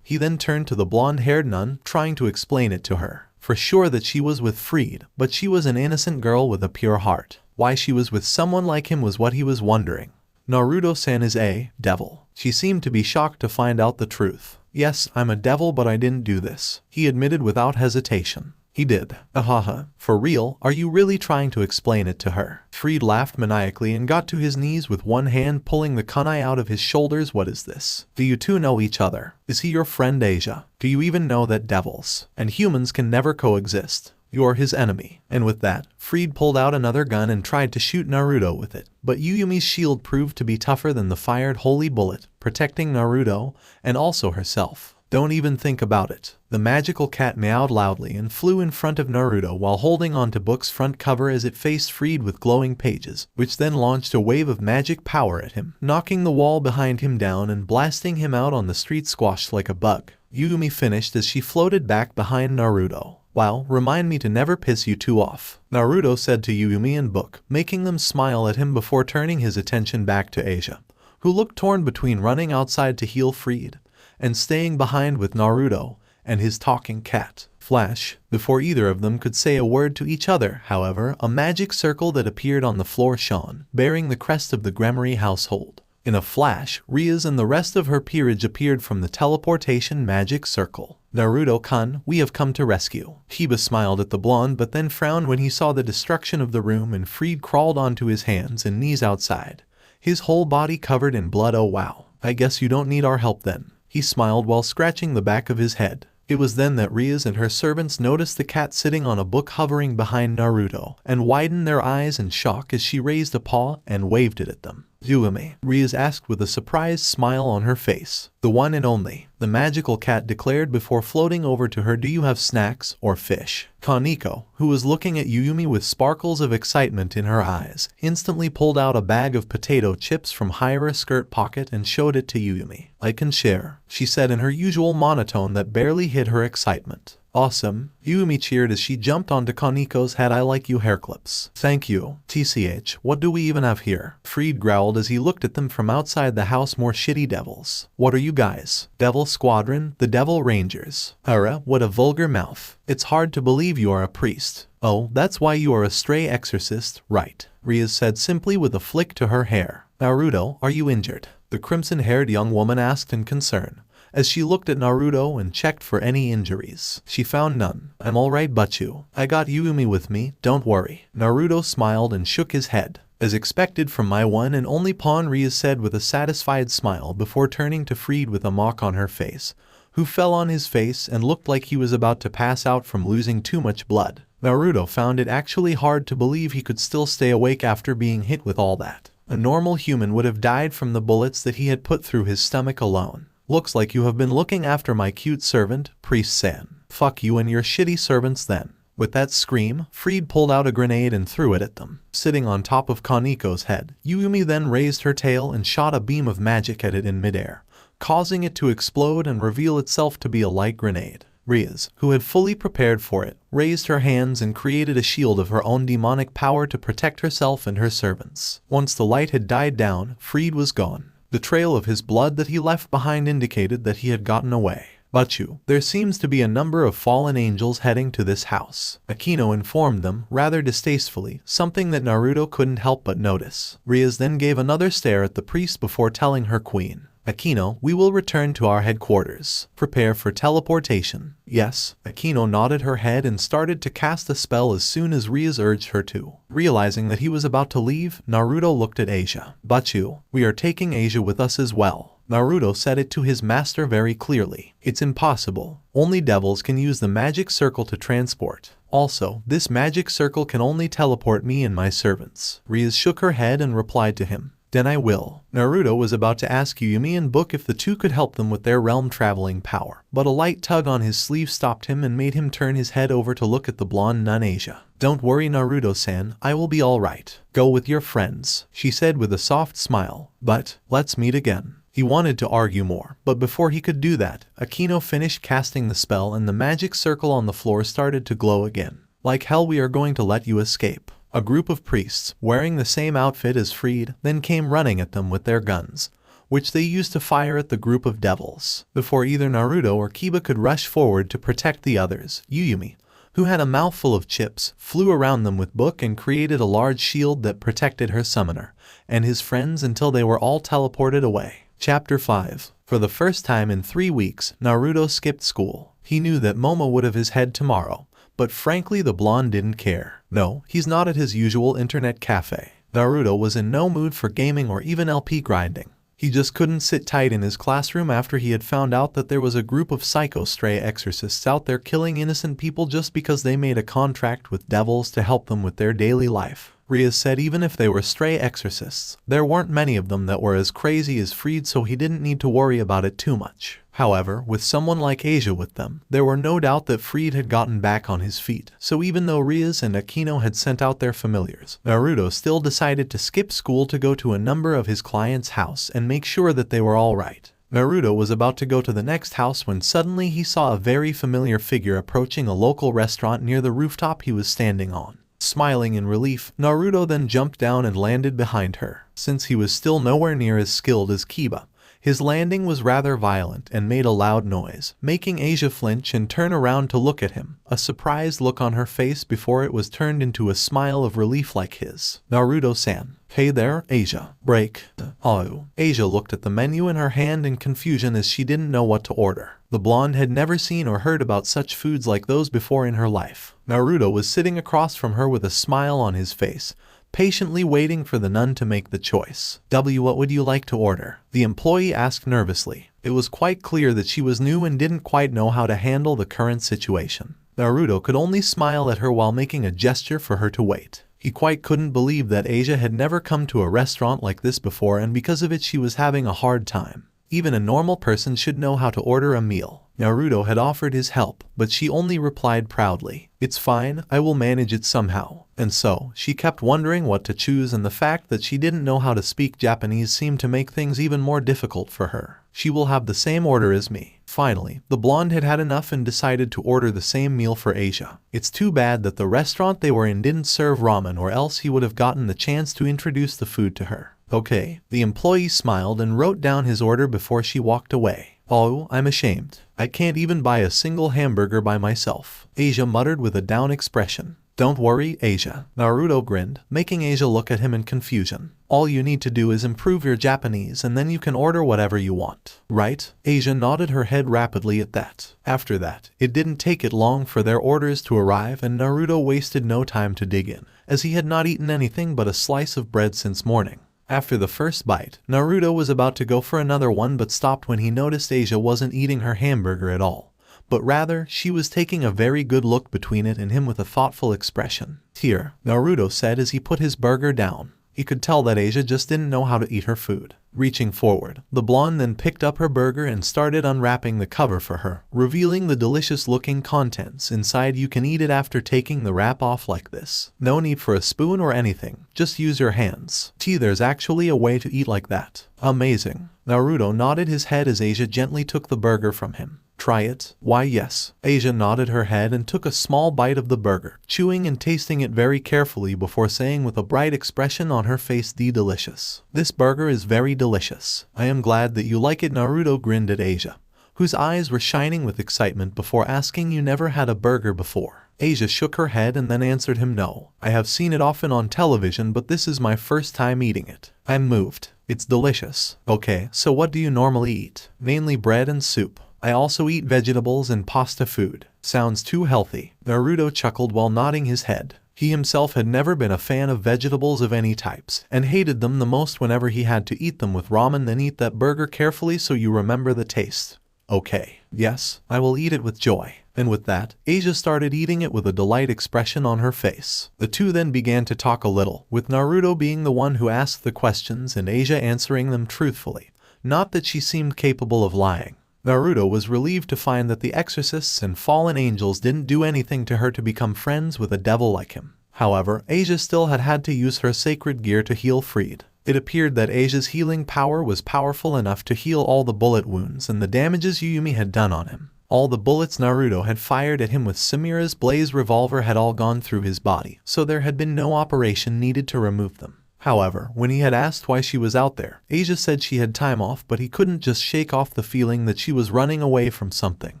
He then turned to the blonde-haired nun, trying to explain it to her. For sure that she was with Freed, but she was an innocent girl with a pure heart. Why she was with someone like him was what he was wondering. Naruto-san is a devil. She seemed to be shocked to find out the truth. Yes, I'm a devil, but I didn't do this, he admitted without hesitation. He did. Ahaha. For real, are you really trying to explain it to her? Freed laughed maniacally and got to his knees with one hand pulling the kunai out of his shoulders. What is this? Do you two know each other? Is he your friend Asia? Do you even know that devils and humans can never coexist? You're his enemy. And with that, Freed pulled out another gun and tried to shoot Naruto with it. But Yumi's shield proved to be tougher than the fired holy bullet, protecting Naruto and also herself. Don't even think about it. The magical cat meowed loudly and flew in front of Naruto while holding onto book's front cover as it faced Freed with glowing pages, which then launched a wave of magic power at him, knocking the wall behind him down and blasting him out on the street squashed like a bug. Yumi finished as she floated back behind Naruto. Wow, remind me to never piss you two off, Naruto said to Yumi and Book, making them smile at him before turning his attention back to Asia, who looked torn between running outside to heal Freed and staying behind with Naruto and his talking cat. Flash. Before either of them could say a word to each other, however, a magic circle that appeared on the floor shone, bearing the crest of the Gremory household. In a flash, Riaz and the rest of her peerage appeared from the teleportation magic circle. Naruto-kun, we have come to rescue. Hiba smiled at the blonde but then frowned when he saw the destruction of the room and Freed crawled onto his hands and knees outside, his whole body covered in blood. Oh wow, I guess you don't need our help then. He smiled while scratching the back of his head. It was then that Riaz and her servants noticed the cat sitting on a book hovering behind Naruto, and widened their eyes in shock as she raised a paw and waved it at them. Yumi, Riaz asked with a surprised smile on her face. The one and only, the magical cat declared before floating over to her. Do you have snacks or fish? Kaneko, who was looking at Yumi with sparkles of excitement in her eyes, instantly pulled out a bag of potato chips from her skirt pocket and showed it to Yumi. I can share, she said in her usual monotone that barely hid her excitement. Awesome, Yumi cheered as she jumped onto Kaneko's head. I like you hair clips. Thank you. TCH, what do we even have here? Freed growled as he looked at them from outside the house. More shitty devils. What are you guys? Devil Squadron? The Devil Rangers? What a vulgar mouth. It's hard to believe you are a priest. Oh, that's why you are a stray exorcist, right? Riaz said simply with a flick to her hair. Naruto, are you injured? The crimson-haired young woman asked in concern. As she looked at Naruto and checked for any injuries, she found none. I'm alright, but you. I got Yumi with me, don't worry. Naruto smiled and shook his head. As expected from my one and only pawn, Riaz said with a satisfied smile before turning to Freed with a mock on her face, who fell on his face and looked like he was about to pass out from losing too much blood. Naruto found it actually hard to believe he could still stay awake after being hit with all that. A normal human would have died from the bullets that he had put through his stomach alone. Looks like you have been looking after my cute servant, Priest-san. Fuck you and your shitty servants then. With that scream, Freed pulled out a grenade and threw it at them. Sitting on top of Kaneko's head, Yumi then raised her tail and shot a beam of magic at it in midair, causing it to explode and reveal itself to be a light grenade. Riaz, who had fully prepared for it, raised her hands and created a shield of her own demonic power to protect herself and her servants. Once the light had died down, Freed was gone. The trail of his blood that he left behind indicated that he had gotten away. But there seems to be a number of fallen angels heading to this house. Akino informed them, rather distastefully, something that Naruto couldn't help but notice. Rias then gave another stare at the priest before telling her queen, Akino, we will return to our headquarters. Prepare for teleportation. Yes, Akino nodded her head and started to cast a spell as soon as Rias urged her to. Realizing that he was about to leave, Naruto looked at Asia. Bachu, we are taking Asia with us as well. Naruto said it to his master very clearly. It's impossible. Only devils can use the magic circle to transport. Also, this magic circle can only teleport me and my servants. Rias shook her head and replied to him. Then I will. Naruto was about to ask Yumi and Book if the two could help them with their realm traveling power, but a light tug on his sleeve stopped him and made him turn his head over to look at the blonde nun Asia. Don't worry Naruto-san, I will be alright. Go with your friends, she said with a soft smile. But, let's meet again. He wanted to argue more, but before he could do that, Akino finished casting the spell and the magic circle on the floor started to glow again. Like hell we are going to let you escape. A group of priests, wearing the same outfit as Freed, then came running at them with their guns, which they used to fire at the group of devils. Before either Naruto or Kiba could rush forward to protect the others, Yumi, who had a mouthful of chips, flew around them with Book and created a large shield that protected her summoner and his friends until they were all teleported away. Chapter 5. For the first time in 3 weeks, Naruto skipped school. He knew that Momo would have his head tomorrow, but frankly the blonde didn't care. No, he's not at his usual internet cafe. Naruto was in no mood for gaming or even LP grinding. He just couldn't sit tight in his classroom after he had found out that there was a group of psycho stray exorcists out there killing innocent people just because they made a contract with devils to help them with their daily life. Rias said even if they were stray exorcists, there weren't many of them that were as crazy as Freed, so he didn't need to worry about it too much. However, with someone like Asia with them, there were no doubt that Freed had gotten back on his feet. So even though Rias and Akino had sent out their familiars, Naruto still decided to skip school to go to a number of his clients' house and make sure that they were alright. Naruto was about to go to the next house when suddenly he saw a very familiar figure approaching a local restaurant near the rooftop he was standing on. Smiling in relief, Naruto then jumped down and landed behind her. Since he was still nowhere near as skilled as Kiba, his landing was rather violent and made a loud noise, making Asia flinch and turn around to look at him, a surprised look on her face before it was turned into a smile of relief like his. Naruto-san. Hey there, Asia. Break. Oh. Asia looked at the menu in her hand in confusion as she didn't know what to order. The blonde had never seen or heard about such foods like those before in her life. Naruto was sitting across from her with a smile on his face, patiently waiting for the nun to make the choice. What would you like to order? The employee asked nervously. It was quite clear that she was new and didn't quite know how to handle the current situation. Naruto could only smile at her while making a gesture for her to wait. He quite couldn't believe that Asia had never come to a restaurant like this before, and because of it she was having a hard time. Even a normal person should know how to order a meal. Naruto had offered his help, but she only replied proudly, "It's fine, I will manage it somehow." And so, she kept wondering what to choose, and the fact that she didn't know how to speak Japanese seemed to make things even more difficult for her. She will have the same order as me. Finally, the blonde had had enough and decided to order the same meal for Asia. It's too bad that the restaurant they were in didn't serve ramen, or else he would have gotten the chance to introduce the food to her. Okay. The employee smiled and wrote down his order before she walked away. Oh, I'm ashamed. I can't even buy a single hamburger by myself, Asia muttered with a down expression. Don't worry, Asia. Naruto grinned, making Asia look at him in confusion. All you need to do is improve your Japanese and then you can order whatever you want. Right? Asia nodded her head rapidly at that. After that, it didn't take it long for their orders to arrive, and Naruto wasted no time to dig in, as he had not eaten anything but a slice of bread since morning. After the first bite, Naruto was about to go for another one but stopped when he noticed Asia wasn't eating her hamburger at all, but rather, she was taking a very good look between it and him with a thoughtful expression. Here, Naruto said as he put his burger down. He could tell that Asia just didn't know how to eat her food. Reaching forward, the blonde then picked up her burger and started unwrapping the cover for her, revealing the delicious-looking contents inside. You can eat it after taking the wrap off like this. No need for a spoon or anything, just use your hands. There's actually a way to eat like that. Amazing. Naruto nodded his head as Asia gently took the burger from him. Try it? Why yes. Asia nodded her head and took a small bite of the burger, chewing and tasting it very carefully before saying with a bright expression on her face, delicious. This burger is very delicious. I am glad that you like it. Naruto grinned at Asia, whose eyes were shining with excitement before asking, "You never had a burger before?" Asia shook her head and then answered him, "No. I have seen it often on television, but this is my first time eating it. I'm moved. It's delicious." "Okay, so what do you normally eat?" "Mainly bread and soup. I also eat vegetables and pasta food." "Sounds too healthy." Naruto chuckled while nodding his head. He himself had never been a fan of vegetables of any types, and hated them the most whenever he had to eat them with ramen. "Then eat that burger carefully so you remember the taste." "Okay. Yes, I will eat it with joy." And with that, Asia started eating it with a delight expression on her face. The two then began to talk a little, with Naruto being the one who asked the questions and Asia answering them truthfully. Not that she seemed capable of lying. Naruto was relieved to find that the exorcists and fallen angels didn't do anything to her to become friends with a devil like him. However, Asia still had to use her sacred gear to heal Freed. It appeared that Asia's healing power was powerful enough to heal all the bullet wounds and the damages Yuyumi had done on him. All the bullets Naruto had fired at him with Samira's blaze revolver had all gone through his body, so there had been no operation needed to remove them. However, when he had asked why she was out there, Asia said she had time off, but he couldn't just shake off the feeling that she was running away from something.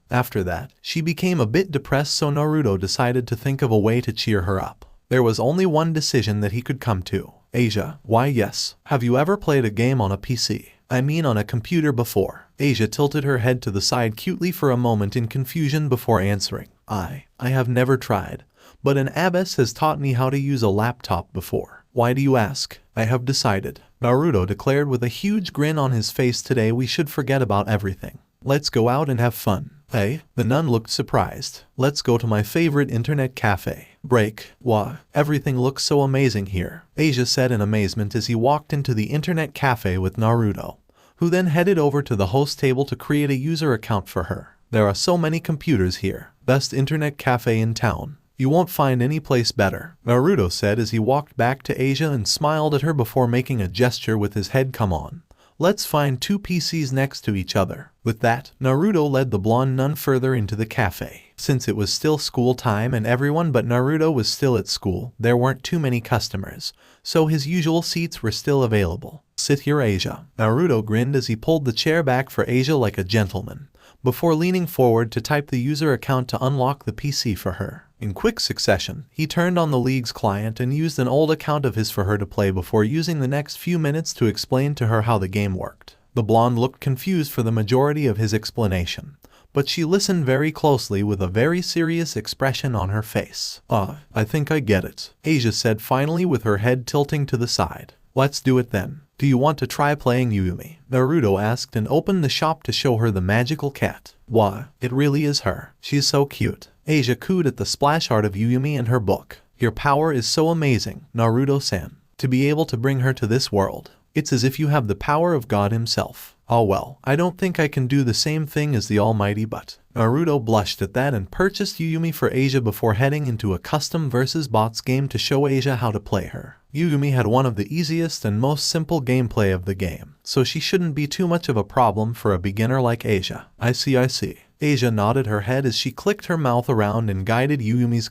After that, she became a bit depressed, so Naruto decided to think of a way to cheer her up. There was only one decision that he could come to. "Asia, why yes. Have you ever played a game on a PC? I mean on a computer before?" Asia tilted her head to the side cutely for a moment in confusion before answering. I have never tried, but an abbess has taught me how to use a laptop before." "Why do you ask?" "I have decided," Naruto declared with a huge grin on his face. "Today we should forget about everything. Let's go out and have fun." "Hey?" The nun looked surprised. "Let's go to my favorite internet cafe." "Break? Why? Everything looks so amazing here," Asia said in amazement as he walked into the internet cafe with Naruto, who then headed over to the host table to create a user account for her. "There are so many computers here. Best internet cafe in town. You won't find any place better," Naruto said as he walked back to Asia and smiled at her before making a gesture with his head. "Come on. Let's find two PCs next to each other." With that, Naruto led the blonde nun further into the cafe. Since it was still school time and everyone but Naruto was still at school, there weren't too many customers, so his usual seats were still available. "Sit here, Asia." Naruto grinned as he pulled the chair back for Asia like a gentleman, before leaning forward to type the user account to unlock the PC for her. In quick succession, he turned on the League's client and used an old account of his for her to play before using the next few minutes to explain to her how the game worked. The blonde looked confused for the majority of his explanation, but she listened very closely with a very serious expression on her face. I think I get it," Asia said finally with her head tilting to the side. "Let's do it then. Do you want to try playing Yuyumi?" Naruto asked and opened the shop to show her the magical cat. "Why, it really is her. She's so cute." Asia cooed at the splash art of Yuyumi in her book. "Your power is so amazing, Naruto-san. To be able to bring her to this world. It's as if you have the power of God himself." "Oh well, I don't think I can do the same thing as the Almighty, but..." Naruto blushed at that and purchased Yuyumi for Asia before heading into a custom versus bots game to show Asia how to play her. Yuyumi had one of the easiest and most simple gameplay of the game, so she shouldn't be too much of a problem for a beginner like Asia. I see. Asia nodded her head as she clicked her mouth around and guided Yuyumi's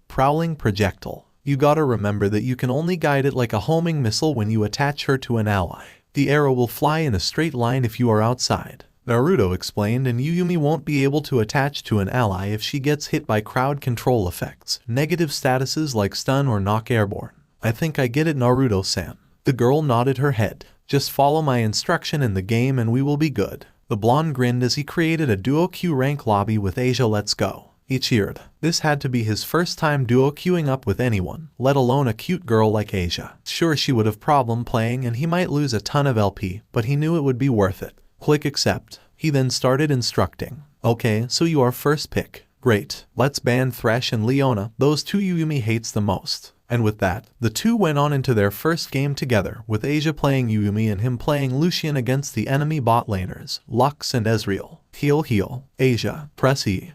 prowling projectile. "You gotta remember that you can only guide it like a homing missile when you attach her to an ally. The arrow will fly in a straight line if you are outside," Naruto explained, "and Yuyumi won't be able to attach to an ally if she gets hit by crowd control effects, negative statuses like stun or knock airborne." "I think I get it, Naruto-san." The girl nodded her head. "Just follow my instruction in the game and we will be good." The blonde grinned as he created a duo queue rank lobby with Asia. "Let's go." He cheered. This had to be his first time duo queuing up with anyone, let alone a cute girl like Asia. Sure, she would have problem playing and he might lose a ton of LP, but he knew it would be worth it. "Click accept." He then started instructing. "Okay, so you are first pick. Great. Let's ban Thresh and Leona, those two Yuyumi hates the most." And with that, the two went on into their first game together, with Asia playing Yuyumi and him playing Lucian against the enemy bot laners, Lux and Ezreal. Heal. Asia, press E.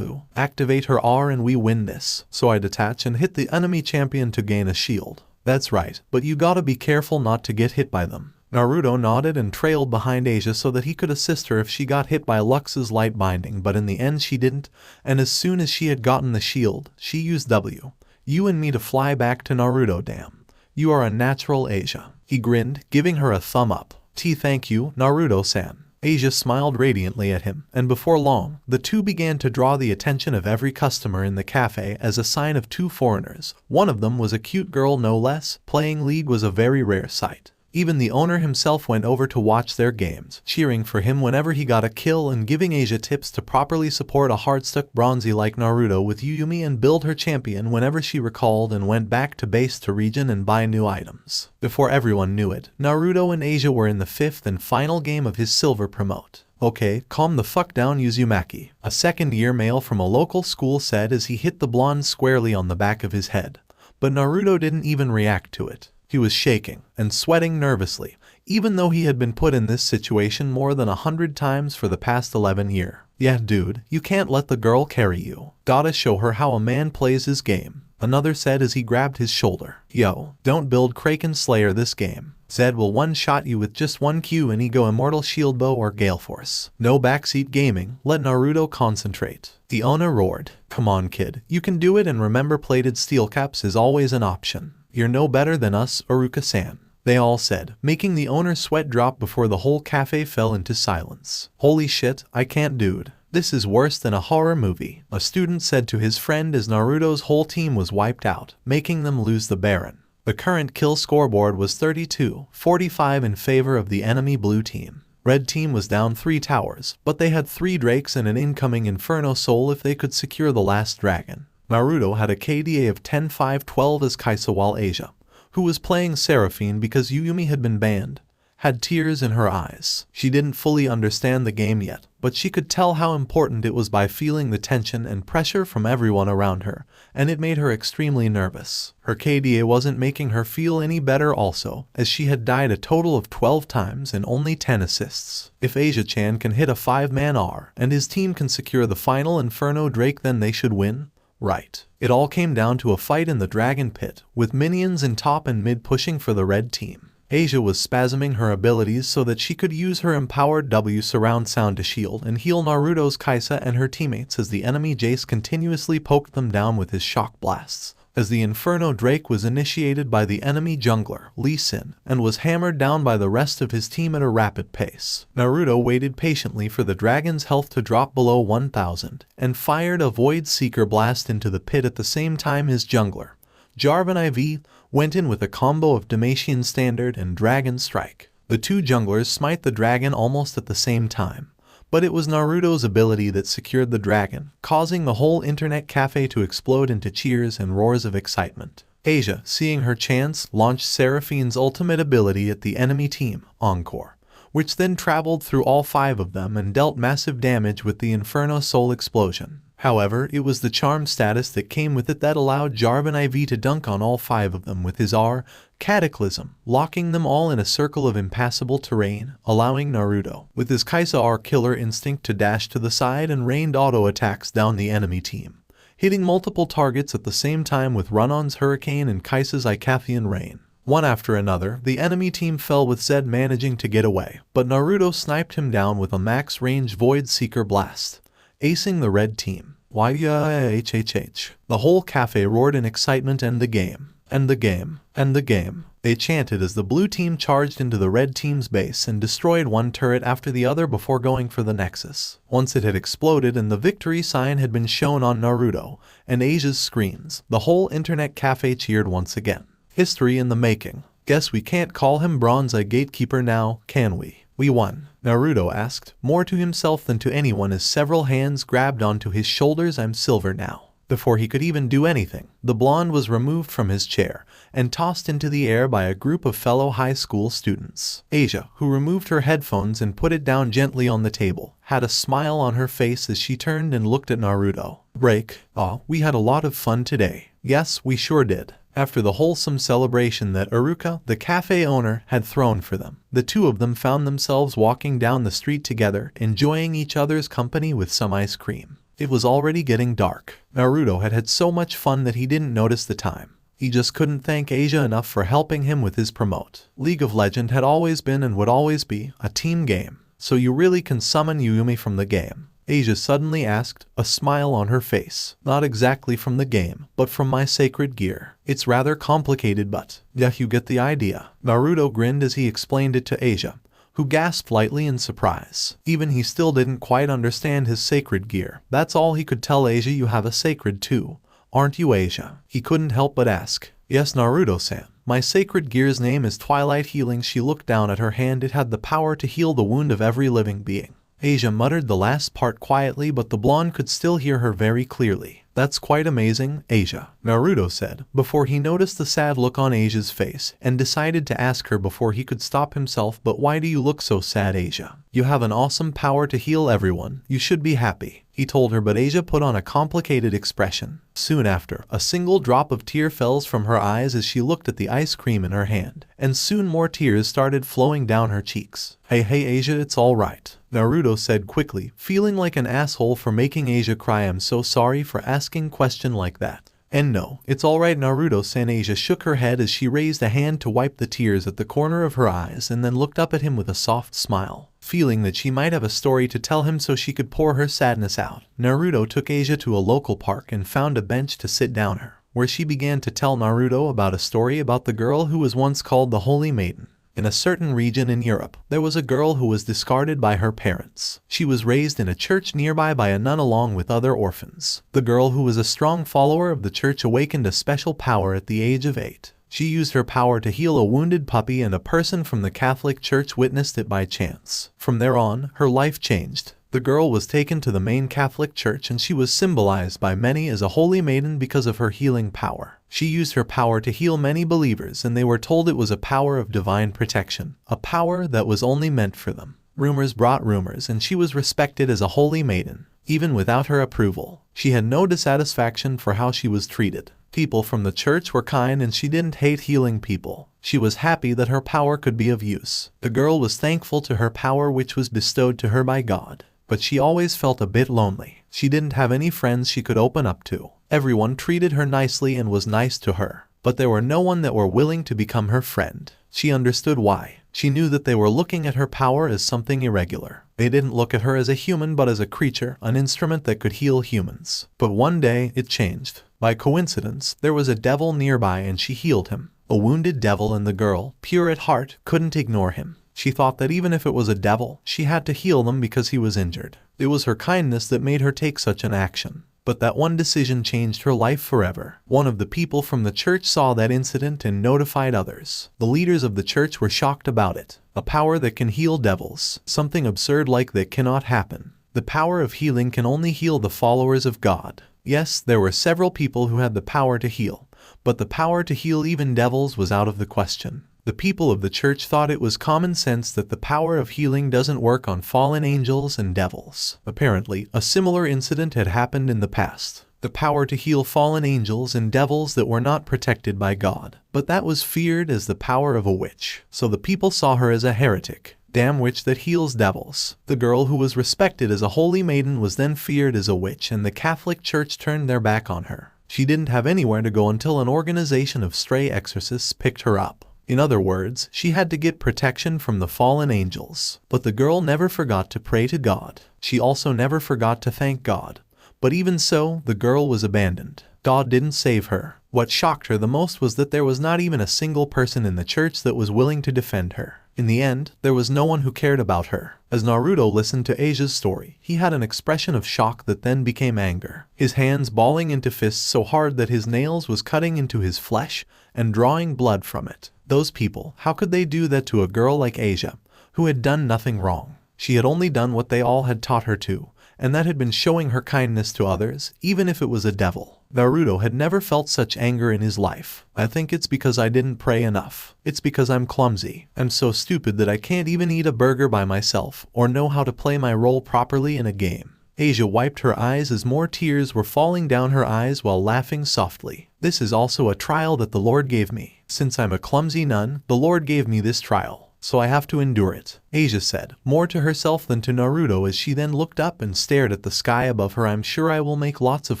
Activate her R and we win this. So I detach and hit the enemy champion to gain a shield. "That's right, but you gotta be careful not to get hit by them." Naruto nodded and trailed behind Asia so that he could assist her if she got hit by Lux's light binding, but in the end she didn't, and as soon as she had gotten the shield, she used W. "You and me to fly back to Naruto. Damn. You are a natural, Asia." He grinned, giving her a thumb up. "Thank you, Naruto-san." Asia smiled radiantly at him, and before long, the two began to draw the attention of every customer in the cafe as a sign of two foreigners. One of them was a cute girl no less. Playing League was a very rare sight. Even the owner himself went over to watch their games, cheering for him whenever he got a kill and giving Asia tips to properly support a hard-stuck bronzy like Naruto with Yumi and build her champion whenever she recalled and went back to base to regen and buy new items. Before everyone knew it, Naruto and Asia were in the 5th and final game of his silver promote. Okay, calm the fuck down, Uzumaki, a second-year male from a local school said as he hit the blonde squarely on the back of his head. But Naruto didn't even react to it. He was shaking and sweating nervously, even though he had been put in this situation more than 100 times for the past 11 years. Yeah, dude, you can't let the girl carry you. Gotta show her how a man plays his game, another said as he grabbed his shoulder. Yo, don't build Kraken Slayer this game. Zed will one-shot you with just one Q and Ego Immortal Shield Bow or Gale Force. No backseat gaming, let Naruto concentrate. The owner roared. Come on kid, you can do it, and remember plated steel caps is always an option. You're no better than us, Aruka-san, they all said, making the owner's sweat drop before the whole cafe fell into silence. Holy shit, I can't, dude. This is worse than a horror movie, a student said to his friend as Naruto's whole team was wiped out, making them lose the Baron. The current kill scoreboard was 32-45 in favor of the enemy blue team. Red team was down 3 towers, but they had 3 drakes and an incoming Inferno Soul if they could secure the last dragon. Naruto had a KDA of 10-5-12 as Kaisa, while Asia, who was playing Seraphine because Yumi had been banned, had tears in her eyes. She didn't fully understand the game yet, but she could tell how important it was by feeling the tension and pressure from everyone around her, and it made her extremely nervous. Her KDA wasn't making her feel any better also, as she had died a total of 12 times and only 10 assists. If Asia-chan can hit a 5-man R and his team can secure the final Inferno Drake, then they should win. Right. It all came down to a fight in the Dragon Pit, with minions in top and mid pushing for the red team. Asia was spasming her abilities so that she could use her empowered W surround sound to shield and heal Naruto's Kaisa and her teammates as the enemy Jace continuously poked them down with his shock blasts. As the Inferno Drake was initiated by the enemy jungler, Lee Sin, and was hammered down by the rest of his team at a rapid pace. Naruto waited patiently for the dragon's health to drop below 1000, and fired a Void Seeker blast into the pit at the same time his jungler, Jarvan IV, went in with a combo of Damatian Standard and Dragon Strike. The two junglers smite the dragon almost at the same time. But it was Naruto's ability that secured the dragon, causing the whole internet cafe to explode into cheers and roars of excitement. Asia, seeing her chance, launched Seraphine's ultimate ability at the enemy team, Encore, which then traveled through all 5 of them and dealt massive damage with the Inferno Soul explosion. However, it was the charm status that came with it that allowed Jarvan IV to dunk on all 5 of them with his R, Cataclysm, locking them all in a circle of impassable terrain, allowing Naruto, with his Kaisa R killer instinct, to dash to the side and rained auto attacks down the enemy team, hitting multiple targets at the same time with Run-On's Hurricane and Kaisa's Icathian Rain. One after another, the enemy team fell with Zed managing to get away, but Naruto sniped him down with a max-range Void Seeker blast, acing the red team. YagamiNguyen. The whole cafe roared in excitement. And the game. And the game. And the game. They chanted as the blue team charged into the red team's base and destroyed one turret after the other before going for the Nexus. Once it had exploded and the victory sign had been shown on Naruto and Asia's screens, the whole internet cafe cheered once again. History in the making. Guess we can't call him Bronze Eye Gatekeeper now, can we? We won, Naruto asked, more to himself than to anyone as several hands grabbed onto his shoulders. I'm silver now. Before he could even do anything, the blonde was removed from his chair and tossed into the air by a group of fellow high school students. Asia, who removed her headphones and put it down gently on the table, had a smile on her face as she turned and looked at Naruto. Break. Aw, we had a lot of fun today. Yes, we sure did. After the wholesome celebration that Aruka, the cafe owner, had thrown for them, the two of them found themselves walking down the street together, enjoying each other's company with some ice cream. It was already getting dark. Naruto had had so much fun that he didn't notice the time. He just couldn't thank Asia enough for helping him with his promote. League of Legends had always been and would always be a team game, so you really can summon Yumi from the game. Asia suddenly asked, a smile on her face. Not exactly from the game, but from my sacred gear. It's rather complicated, but yeah, you get the idea. Naruto grinned as he explained it to Asia, who gasped lightly in surprise. Even he still didn't quite understand his sacred gear. That's all he could tell Asia. You have a sacred too, aren't you, Asia? He couldn't help but ask. Yes, Naruto-san. My sacred gear's name is Twilight Healing. She looked down at her hand. It had the power to heal the wound of every living being. Asia muttered the last part quietly, but the blonde could still hear her very clearly. That's quite amazing, Asia, Naruto said, before he noticed the sad look on Asia's face, and decided to ask her before he could stop himself. But why do you look so sad, Asia? You have an awesome power to heal everyone. You should be happy, he told her, but Asia put on a complicated expression. Soon after, a single drop of tear fell from her eyes as she looked at the ice cream in her hand, and soon more tears started flowing down her cheeks. Hey Asia, it's all right, Naruto said quickly, feeling like an asshole for making Asia cry. I'm so sorry for asking question like that. And no, it's alright, Naruto-san. Asia shook her head as she raised a hand to wipe the tears at the corner of her eyes and then looked up at him with a soft smile, feeling that she might have a story to tell him so she could pour her sadness out. Naruto took Asia to a local park and found a bench to sit down her, where she began to tell Naruto about a story about the girl who was once called the Holy Maiden. In a certain region in Europe, there was a girl who was discarded by her parents. She was raised in a church nearby by a nun along with other orphans. The girl, who was a strong follower of the church, awakened a special power at the age of 8. She used her power to heal a wounded puppy, and a person from the Catholic Church witnessed it by chance. From there on, her life changed. The girl was taken to the main Catholic Church, and she was symbolized by many as a holy maiden because of her healing power. She used her power to heal many believers, and they were told it was a power of divine protection, a power that was only meant for them. Rumors brought rumors, and she was respected as a holy maiden. Even without her approval, she had no dissatisfaction for how she was treated. People from the church were kind, and she didn't hate healing people. She was happy that her power could be of use. The girl was thankful to her power, which was bestowed to her by God. But she always felt a bit lonely. She didn't have any friends she could open up to. Everyone treated her nicely and was nice to her, but there were no one that were willing to become her friend. She understood why. She knew that they were looking at her power as something irregular. They didn't look at her as a human, but as a creature, an instrument that could heal humans. But one day, it changed. By coincidence, there was a devil nearby, and she healed him. A wounded devil, and the girl, pure at heart, couldn't ignore him. She thought that even if it was a devil, she had to heal them because he was injured. It was her kindness that made her take such an action. But that one decision changed her life forever. One of the people from the church saw that incident and notified others. The leaders of the church were shocked about it. A power that can heal devils. Something absurd like that cannot happen. The power of healing can only heal the followers of God. Yes, there were several people who had the power to heal, but the power to heal even devils was out of the question. The people of the church thought it was common sense that the power of healing doesn't work on fallen angels and devils. Apparently, a similar incident had happened in the past. The power to heal fallen angels and devils that were not protected by God. But that was feared as the power of a witch. So the people saw her as a heretic. Damn witch that heals devils. The girl who was respected as a holy maiden was then feared as a witch, and the Catholic Church turned their back on her. She didn't have anywhere to go until an organization of stray exorcists picked her up. In other words, she had to get protection from the fallen angels. But the girl never forgot to pray to God. She also never forgot to thank God. But even so, the girl was abandoned. God didn't save her. What shocked her the most was that there was not even a single person in the church that was willing to defend her. In the end, there was no one who cared about her. As Naruto listened to Asia's story, he had an expression of shock that then became anger. His hands balling into fists so hard that his nails was cutting into his flesh and drawing blood from it. Those people, how could they do that to a girl like Asia, who had done nothing wrong? She had only done what they all had taught her to, and that had been showing her kindness to others, even if it was a devil. Naruto had never felt such anger in his life. I think it's because I didn't pray enough. It's because I'm clumsy. I'm so stupid that I can't even eat a burger by myself, or know how to play my role properly in a game. Asia wiped her eyes as more tears were falling down her eyes while laughing softly. This is also a trial that the Lord gave me. Since I'm a clumsy nun, the Lord gave me this trial, so I have to endure it, Asia said, more to herself than to Naruto as she then looked up and stared at the sky above her. I'm sure I will make lots of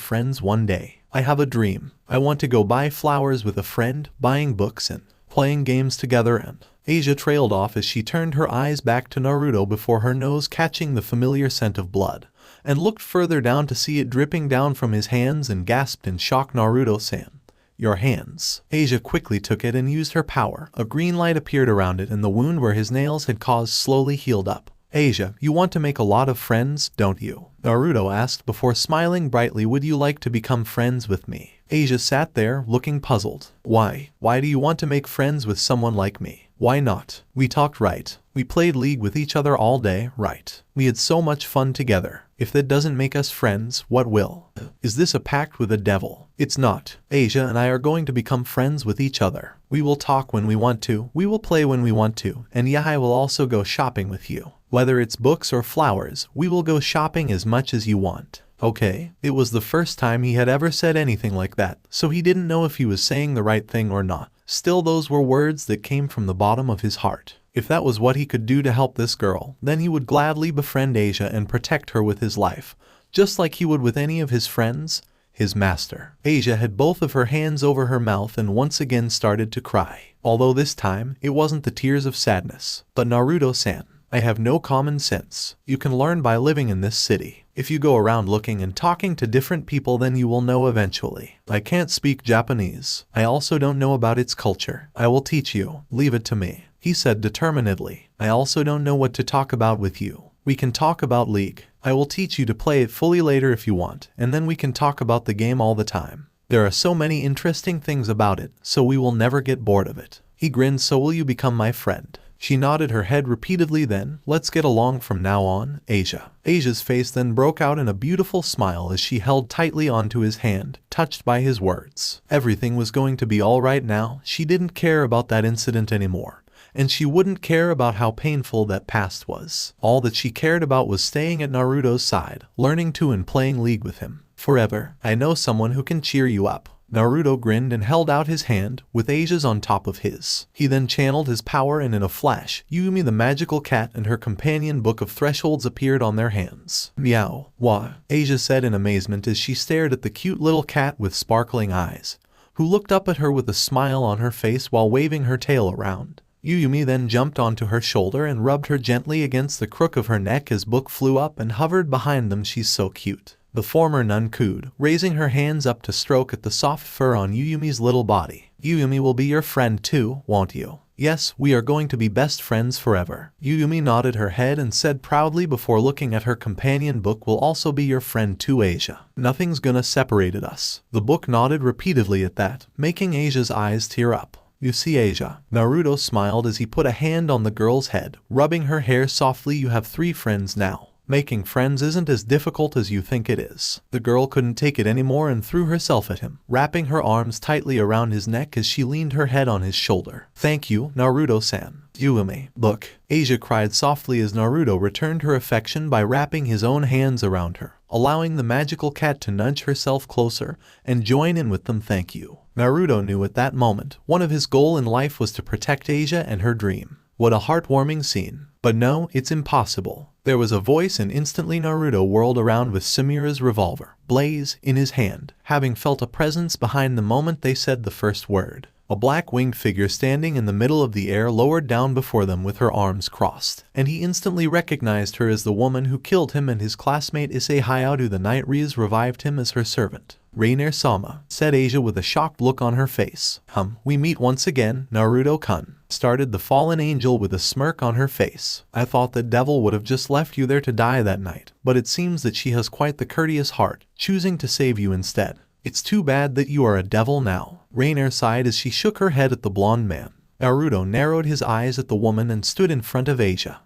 friends one day. I have a dream. I want to go buy flowers with a friend, buying books and playing games together. And Asia trailed off as she turned her eyes back to Naruto before her nose catching the familiar scent of blood, and looked further down to see it dripping down from his hands and gasped in shock. Naruto-san, Your hands. Asia quickly took it and used her power. A green light appeared around it and the wound where his nails had caused slowly healed up. Asia, you want to make a lot of friends, don't you? Naruto asked before smiling brightly. Would you like to become friends with me? Asia sat there, looking puzzled. Why? Why do you want to make friends with someone like me? Why not? We talked, right? We played League with each other all day, right? We had so much fun together. If that doesn't make us friends, what will? Is this a pact with the devil? It's not. Asia and I are going to become friends with each other. We will talk when we want to, we will play when we want to, and yeah, I will also go shopping with you. Whether it's books or flowers, we will go shopping as much as you want. Okay, it was the first time he had ever said anything like that, so he didn't know if he was saying the right thing or not. Still, those were words that came from the bottom of his heart. If that was what he could do to help this girl, then he would gladly befriend Asia and protect her with his life, just like he would with any of his friends, his master. Asia had both of her hands over her mouth and once again started to cry. Although this time, it wasn't the tears of sadness. But Naruto-san, I have no common sense. You can learn by living in this city. If you go around looking and talking to different people, then you will know eventually. I can't speak Japanese. I also don't know about its culture. I will teach you. Leave it to me, he said determinedly. I also don't know what to talk about with you. We can talk about League. I will teach you to play it fully later if you want, and then we can talk about the game all the time. There are so many interesting things about it, so we will never get bored of it. He grinned. So will you become my friend? She nodded her head repeatedly. Then, let's get along from now on, Asia. Asia's face then broke out in a beautiful smile as she held tightly onto his hand, touched by his words. Everything was going to be all right now. She didn't care about that incident anymore, and she wouldn't care about how painful that past was. All that she cared about was staying at Naruto's side, learning to and playing League with him. Forever. I know someone who can cheer you up. Naruto grinned and held out his hand, with Asia's on top of his. He then channeled his power and in a flash, Yumi the magical cat and her companion Book of Thresholds appeared on their hands. Meow. Wah, Asia said in amazement as she stared at the cute little cat with sparkling eyes, who looked up at her with a smile on her face while waving her tail around. Yumi then jumped onto her shoulder and rubbed her gently against the crook of her neck as Book flew up and hovered behind them. She's so cute. The former nun cooed, raising her hands up to stroke at the soft fur on Yumi's little body. Yumi will be your friend too, won't you? Yes, we are going to be best friends forever. Yumi nodded her head and said proudly before looking at her companion. Book will also be your friend too, Asia. Nothing's gonna separate us. The Book nodded repeatedly at that, making Asia's eyes tear up. You see, Asia. Naruto smiled as he put a hand on the girl's head, rubbing her hair softly. You have 3 friends now. Making friends isn't as difficult as you think it is. The girl couldn't take it anymore and threw herself at him, wrapping her arms tightly around his neck as she leaned her head on his shoulder. Thank you, Naruto-san. Yumi. Look, Asia cried softly as Naruto returned her affection by wrapping his own hands around her, allowing the magical cat to nudge herself closer and join in with them. Thank you. Naruto knew at that moment, one of his goals in life was to protect Asia and her dream. What a heartwarming scene. But no, it's impossible. There was a voice and instantly Naruto whirled around with Samira's revolver, Blaze, in his hand, having felt a presence behind the moment they said the first word. A black winged figure standing in the middle of the air lowered down before them with her arms crossed, and he instantly recognized her as the woman who killed him and his classmate Issei Hayao. The night Riz revived him as her servant. Rainer-sama, said Asia with a shocked look on her face. We meet once again, Naruto-kun, started the fallen angel with a smirk on her face. I thought the devil would have just left you there to die that night, but it seems that she has quite the courteous heart, choosing to save you instead. It's too bad that you are a devil now. Rainer sighed as she shook her head at the blonde man. Naruto narrowed his eyes at the woman and stood in front of Asia.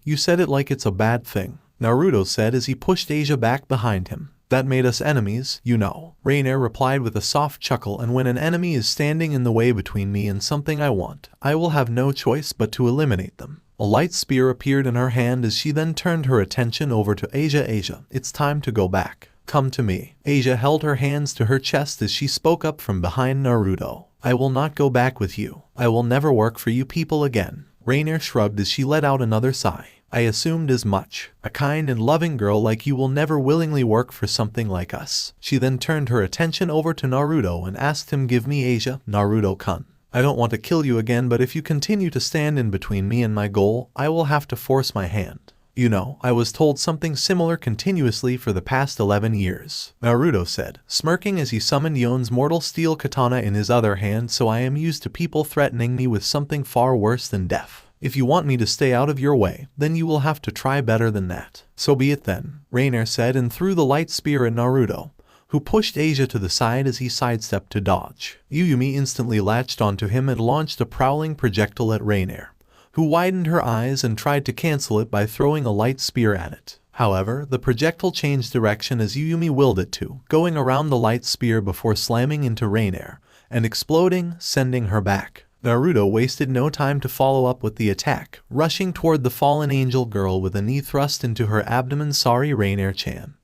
You said it like it's a bad thing, Naruto said as he pushed Asia back behind him. That made us enemies, you know. Rainer replied with a soft chuckle, and when an enemy is standing in the way between me and something I want, I will have no choice but to eliminate them. A light spear appeared in her hand as she then turned her attention over to Asia. Asia, it's time to go back. Come to me. Asia held her hands to her chest as she spoke up from behind Naruto. I will not go back with you. I will never work for you people again. Rainer shrugged as she let out another sigh. I assumed as much. A kind and loving girl like you will never willingly work for something like us. She then turned her attention over to Naruto and asked him, give me Asia, Naruto-kun. I don't want to kill you again, but if you continue to stand in between me and my goal, I will have to force my hand. You know, I was told something similar continuously for the past 11 years, Naruto said, smirking as he summoned Yon's mortal steel katana in his other hand. So I am used to people threatening me with something far worse than death. If you want me to stay out of your way, then you will have to try better than that. So be it then, Rainer said and threw the light spear at Naruto, who pushed Asia to the side as he sidestepped to dodge. Yuyumi instantly latched onto him and launched a prowling projectile at Rainer, who widened her eyes and tried to cancel it by throwing a light spear at it. However, the projectile changed direction as Yuyumi willed it to, going around the light spear before slamming into Rainer and exploding, sending her back. Naruto wasted no time to follow up with the attack, rushing toward the fallen angel girl with a knee thrust into her abdomen. Sorry, Rainer-chan,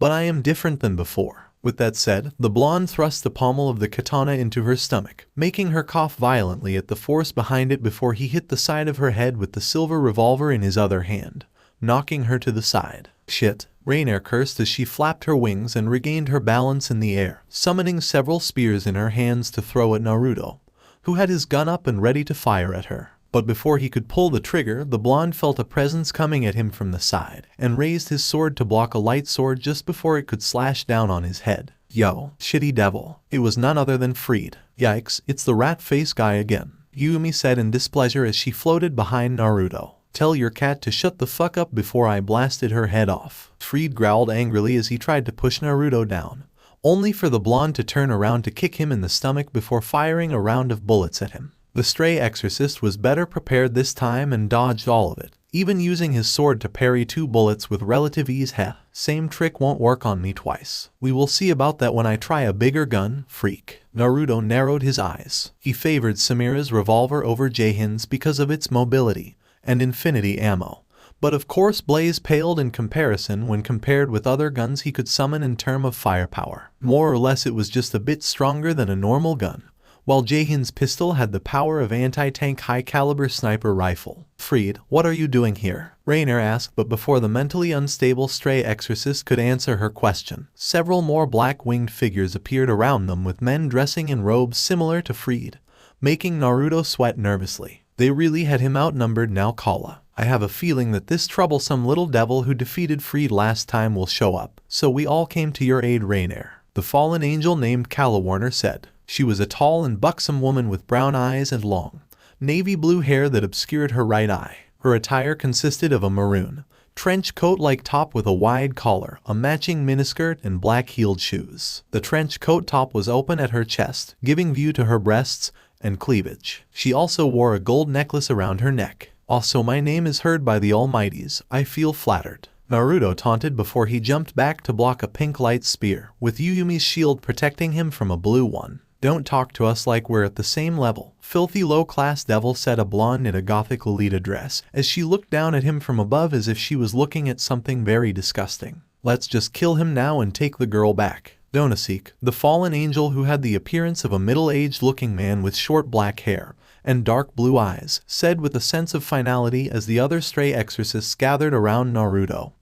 but I am different than before. With that said, the blonde thrust the pommel of the katana into her stomach, making her cough violently at the force behind it before he hit the side of her head with the silver revolver in his other hand, knocking her to the side. Shit, Rainer cursed as she flapped her wings and regained her balance in the air, summoning several spears in her hands to throw at Naruto, who had his gun up and ready to fire at her. But before he could pull the trigger, the blonde felt a presence coming at him from the side, and raised his sword to block a light sword just before it could slash down on his head. Yo, shitty devil. It was none other than Freed. Yikes, it's the rat face guy again, Yumi said in displeasure as she floated behind Naruto. Tell your cat to shut the fuck up before I blasted her head off. Freed growled angrily as he tried to push Naruto down, only for the blonde to turn around to kick him in the stomach before firing a round of bullets at him. The stray exorcist was better prepared this time and dodged all of it, even using his sword to parry 2 bullets with relative ease. Heh, same trick won't work on me twice. We will see about that when I try a bigger gun, freak. Naruto narrowed his eyes. He favored Samira's revolver over Jaehyun's because of its mobility and infinity ammo. But of course Blaze paled in comparison when compared with other guns he could summon in terms of firepower. More or less it was just a bit stronger than a normal gun, while Jaehyun's pistol had the power of anti-tank high-caliber sniper rifle. Freed, what are you doing here? Rainer asked, but before the mentally unstable stray exorcist could answer her question, several more black-winged figures appeared around them with men dressing in robes similar to Freed, making Naruto sweat nervously. They really had him outnumbered now. Kala, I have a feeling that this troublesome little devil who defeated Freed last time will show up, so we all came to your aid, Rainer, the fallen angel named Kala Warner said. She was a tall and buxom woman with brown eyes and long, navy blue hair that obscured her right eye. Her attire consisted of a maroon, trench coat-like top with a wide collar, a matching miniskirt, and black-heeled shoes. The trench coat top was open at her chest, giving view to her breasts and cleavage. She also wore a gold necklace around her neck. Also, my name is heard by the Almighties. I feel flattered, Naruto taunted before he jumped back to block a pink light spear, with Yuyumi's shield protecting him from a blue one. Don't talk to us like we're at the same level, filthy low-class devil, said a blonde in a gothic Lolita dress, as she looked down at him from above as if she was looking at something very disgusting. Let's just kill him now and take the girl back. Donosik, the fallen angel who had the appearance of a middle-aged looking man with short black hair and dark blue eyes, said with a sense of finality as the other stray exorcists gathered around Naruto,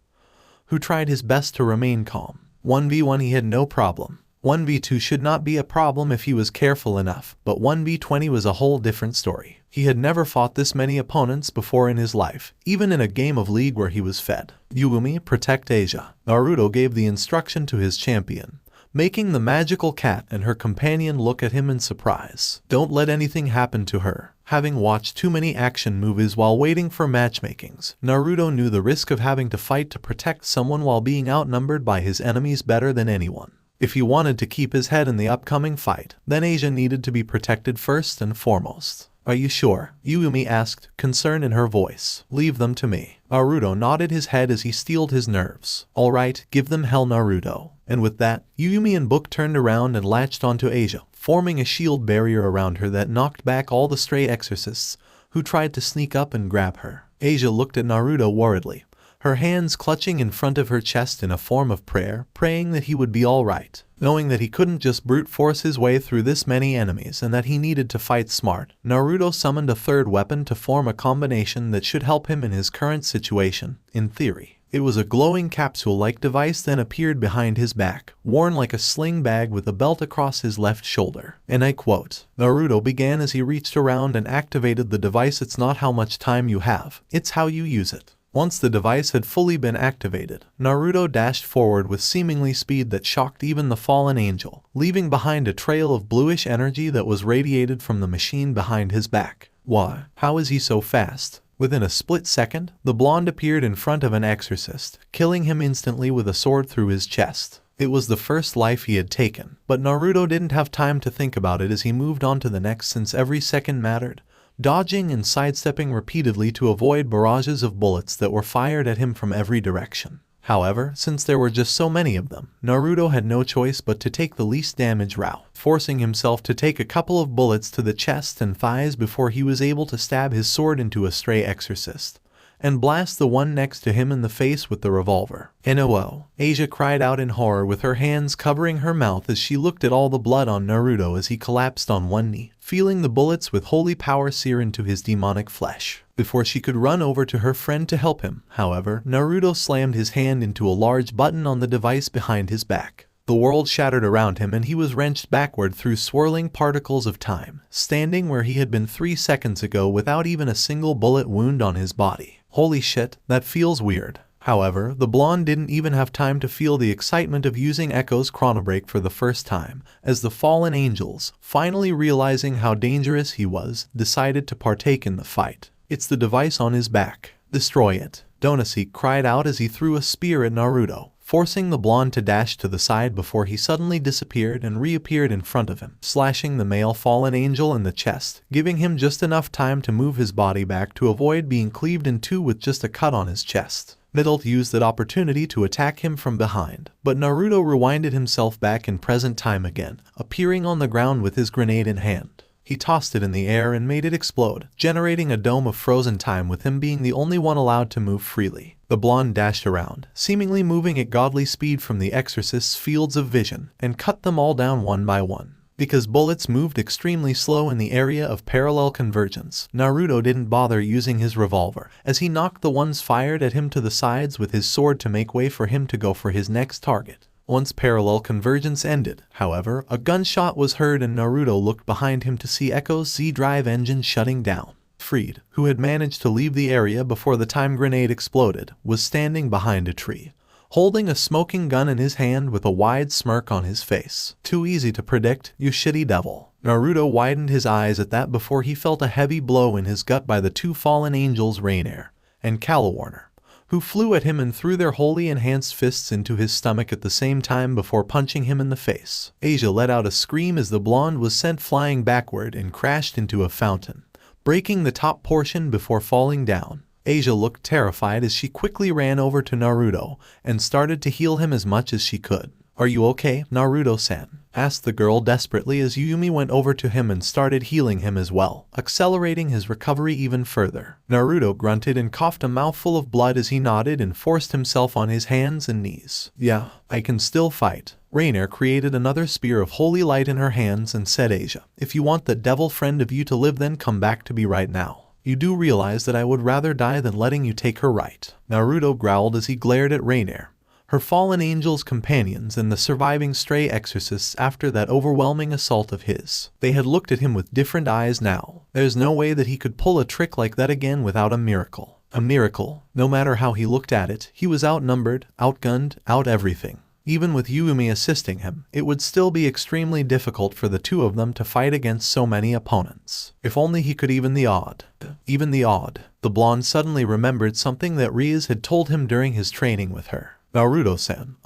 who tried his best to remain calm. 1v1 he had no problem. 1v2 should not be a problem if he was careful enough, but 1v20 was a whole different story. He had never fought this many opponents before in his life, even in a game of League where he was fed. Yugumi, protect Asia. Naruto gave the instruction to his champion, making the magical cat and her companion look at him in surprise. Don't let anything happen to her. Having watched too many action movies while waiting for matchmakings, Naruto knew the risk of having to fight to protect someone while being outnumbered by his enemies better than anyone. If he wanted to keep his head in the upcoming fight, then Asia needed to be protected first and foremost. Are you sure? Yuyumi asked, concern in her voice. Leave them to me. Naruto nodded his head as he steeled his nerves. Alright, give them hell, Naruto. And with that, Yuyumi and Book turned around and latched onto Asia, forming a shield barrier around her that knocked back all the stray exorcists who tried to sneak up and grab her. Asia looked at Naruto worriedly, her hands clutching in front of her chest in a form of prayer, praying that he would be alright. Knowing that he couldn't just brute force his way through this many enemies and that he needed to fight smart, Naruto summoned a third weapon to form a combination that should help him in his current situation, in theory. It was a glowing capsule-like device that appeared behind his back, worn like a sling bag with a belt across his left shoulder. And I quote, Naruto began as he reached around and activated the device. It's not how much time you have, it's how you use it. Once the device had fully been activated, Naruto dashed forward with seemingly speed that shocked even the fallen angel, leaving behind a trail of bluish energy that was radiated from the machine behind his back. Why? How is he so fast? Within a split second, the blonde appeared in front of an exorcist, killing him instantly with a sword through his chest. It was the first life he had taken, but Naruto didn't have time to think about it as he moved on to the next since every second mattered, dodging and sidestepping repeatedly to avoid barrages of bullets that were fired at him from every direction. However, since there were just so many of them, Naruto had no choice but to take the least damage route, forcing himself to take a couple of bullets to the chest and thighs before he was able to stab his sword into a stray exorcist and blast the one next to him in the face with the revolver. "No!" Asia cried out in horror with her hands covering her mouth as she looked at all the blood on Naruto as he collapsed on one knee, feeling the bullets with holy power sear into his demonic flesh. Before she could run over to her friend to help him, however, Naruto slammed his hand into a large button on the device behind his back. The world shattered around him and he was wrenched backward through swirling particles of time, standing where he had been 3 seconds ago without even a single bullet wound on his body. Holy shit, that feels weird. However, the blonde didn't even have time to feel the excitement of using Echo's chronobreak for the first time, as the fallen angels, finally realizing how dangerous he was, decided to partake in the fight. "It's the device on his back. Destroy it." Donaseek cried out as he threw a spear at Naruto, forcing the blonde to dash to the side before he suddenly disappeared and reappeared in front of him, slashing the male fallen angel in the chest, giving him just enough time to move his body back to avoid being cleaved in two with just a cut on his chest. Middle used that opportunity to attack him from behind, but Naruto rewinded himself back in present time again, appearing on the ground with his grenade in hand. He tossed it in the air and made it explode, generating a dome of frozen time with him being the only one allowed to move freely. The blonde dashed around, seemingly moving at godly speed from the exorcist's fields of vision, and cut them all down one by one. Because bullets moved extremely slow in the area of parallel convergence, Naruto didn't bother using his revolver, as he knocked the ones fired at him to the sides with his sword to make way for him to go for his next target. Once parallel convergence ended, however, a gunshot was heard and Naruto looked behind him to see Echo's Z-drive engine shutting down. Freed, who had managed to leave the area before the time grenade exploded, was standing behind a tree, holding a smoking gun in his hand with a wide smirk on his face. "Too easy to predict, you shitty devil." Naruto widened his eyes at that before he felt a heavy blow in his gut by the two fallen angels Rainier and Calawarner, who flew at him and threw their wholly enhanced fists into his stomach at the same time before punching him in the face. Asia let out a scream as the blonde was sent flying backward and crashed into a fountain, breaking the top portion before falling down. Asia looked terrified as she quickly ran over to Naruto and started to heal him as much as she could. "Are you okay, Naruto-san?" asked the girl desperately as Yumi went over to him and started healing him as well, accelerating his recovery even further. Naruto grunted and coughed a mouthful of blood as he nodded and forced himself on his hands and knees. "Yeah, I can still fight." Rainier created another spear of holy light in her hands and said, "Asia, if you want the devil friend of you to live, then come back to me right now. You do realize that I would rather die than letting you take her, right?" Naruto growled as he glared at Rainier, her fallen angel's companions and the surviving stray exorcists after that overwhelming assault of his. They had looked at him with different eyes now. There's no way that he could pull a trick like that again without a miracle. A miracle. No matter how he looked at it, he was outnumbered, outgunned, out everything. Even with Yumi assisting him, it would still be extremely difficult for the two of them to fight against so many opponents. If only he could even the odd. Even the odd. The blonde suddenly remembered something that Riaz had told him during his training with her. "Naruto-san,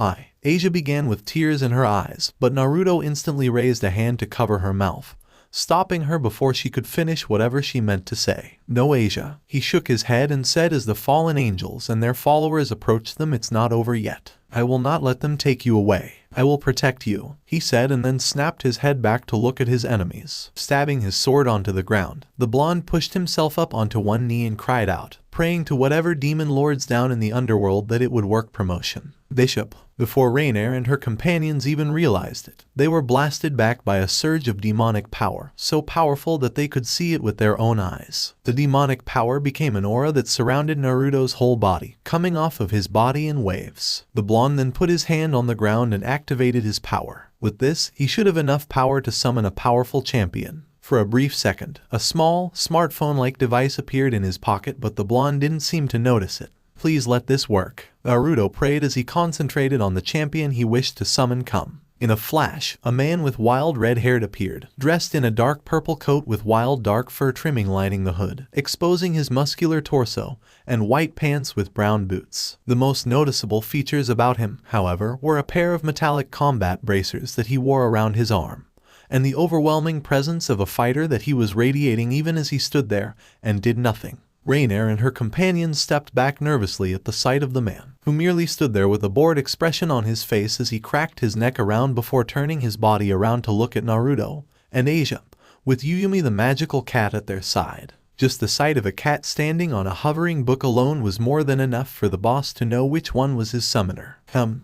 Asia began with tears in her eyes, but Naruto instantly raised a hand to cover her mouth, stopping her before she could finish whatever she meant to say. "No, Asia." He shook his head and said as the fallen angels and their followers approached them, "It's not over yet. I will not let them take you away. I will protect you," he said, and then snapped his head back to look at his enemies. Stabbing his sword onto the ground, the blonde pushed himself up onto one knee and cried out, praying to whatever demon lords down in the underworld that it would work promotion. "Bishop." Before Rainier and her companions even realized it, they were blasted back by a surge of demonic power, so powerful that they could see it with their own eyes. The demonic power became an aura that surrounded Naruto's whole body, coming off of his body in waves. The blonde then put his hand on the ground and activated his power. With this, he should have enough power to summon a powerful champion. For a brief second, a small, smartphone-like device appeared in his pocket, but the blonde didn't seem to notice it. Please let this work. Naruto prayed as he concentrated on the champion he wished to summon come. In a flash, a man with wild red hair appeared, dressed in a dark purple coat with wild dark fur trimming lining the hood, exposing his muscular torso, and white pants with brown boots. The most noticeable features about him, however, were a pair of metallic combat bracers that he wore around his arm, and the overwhelming presence of a fighter that he was radiating even as he stood there and did nothing. Rainier and her companions stepped back nervously at the sight of the man, who merely stood there with a bored expression on his face as he cracked his neck around before turning his body around to look at Naruto and Asia, with Yuyumi the magical cat at their side. Just the sight of a cat standing on a hovering book alone was more than enough for the boss to know which one was his summoner.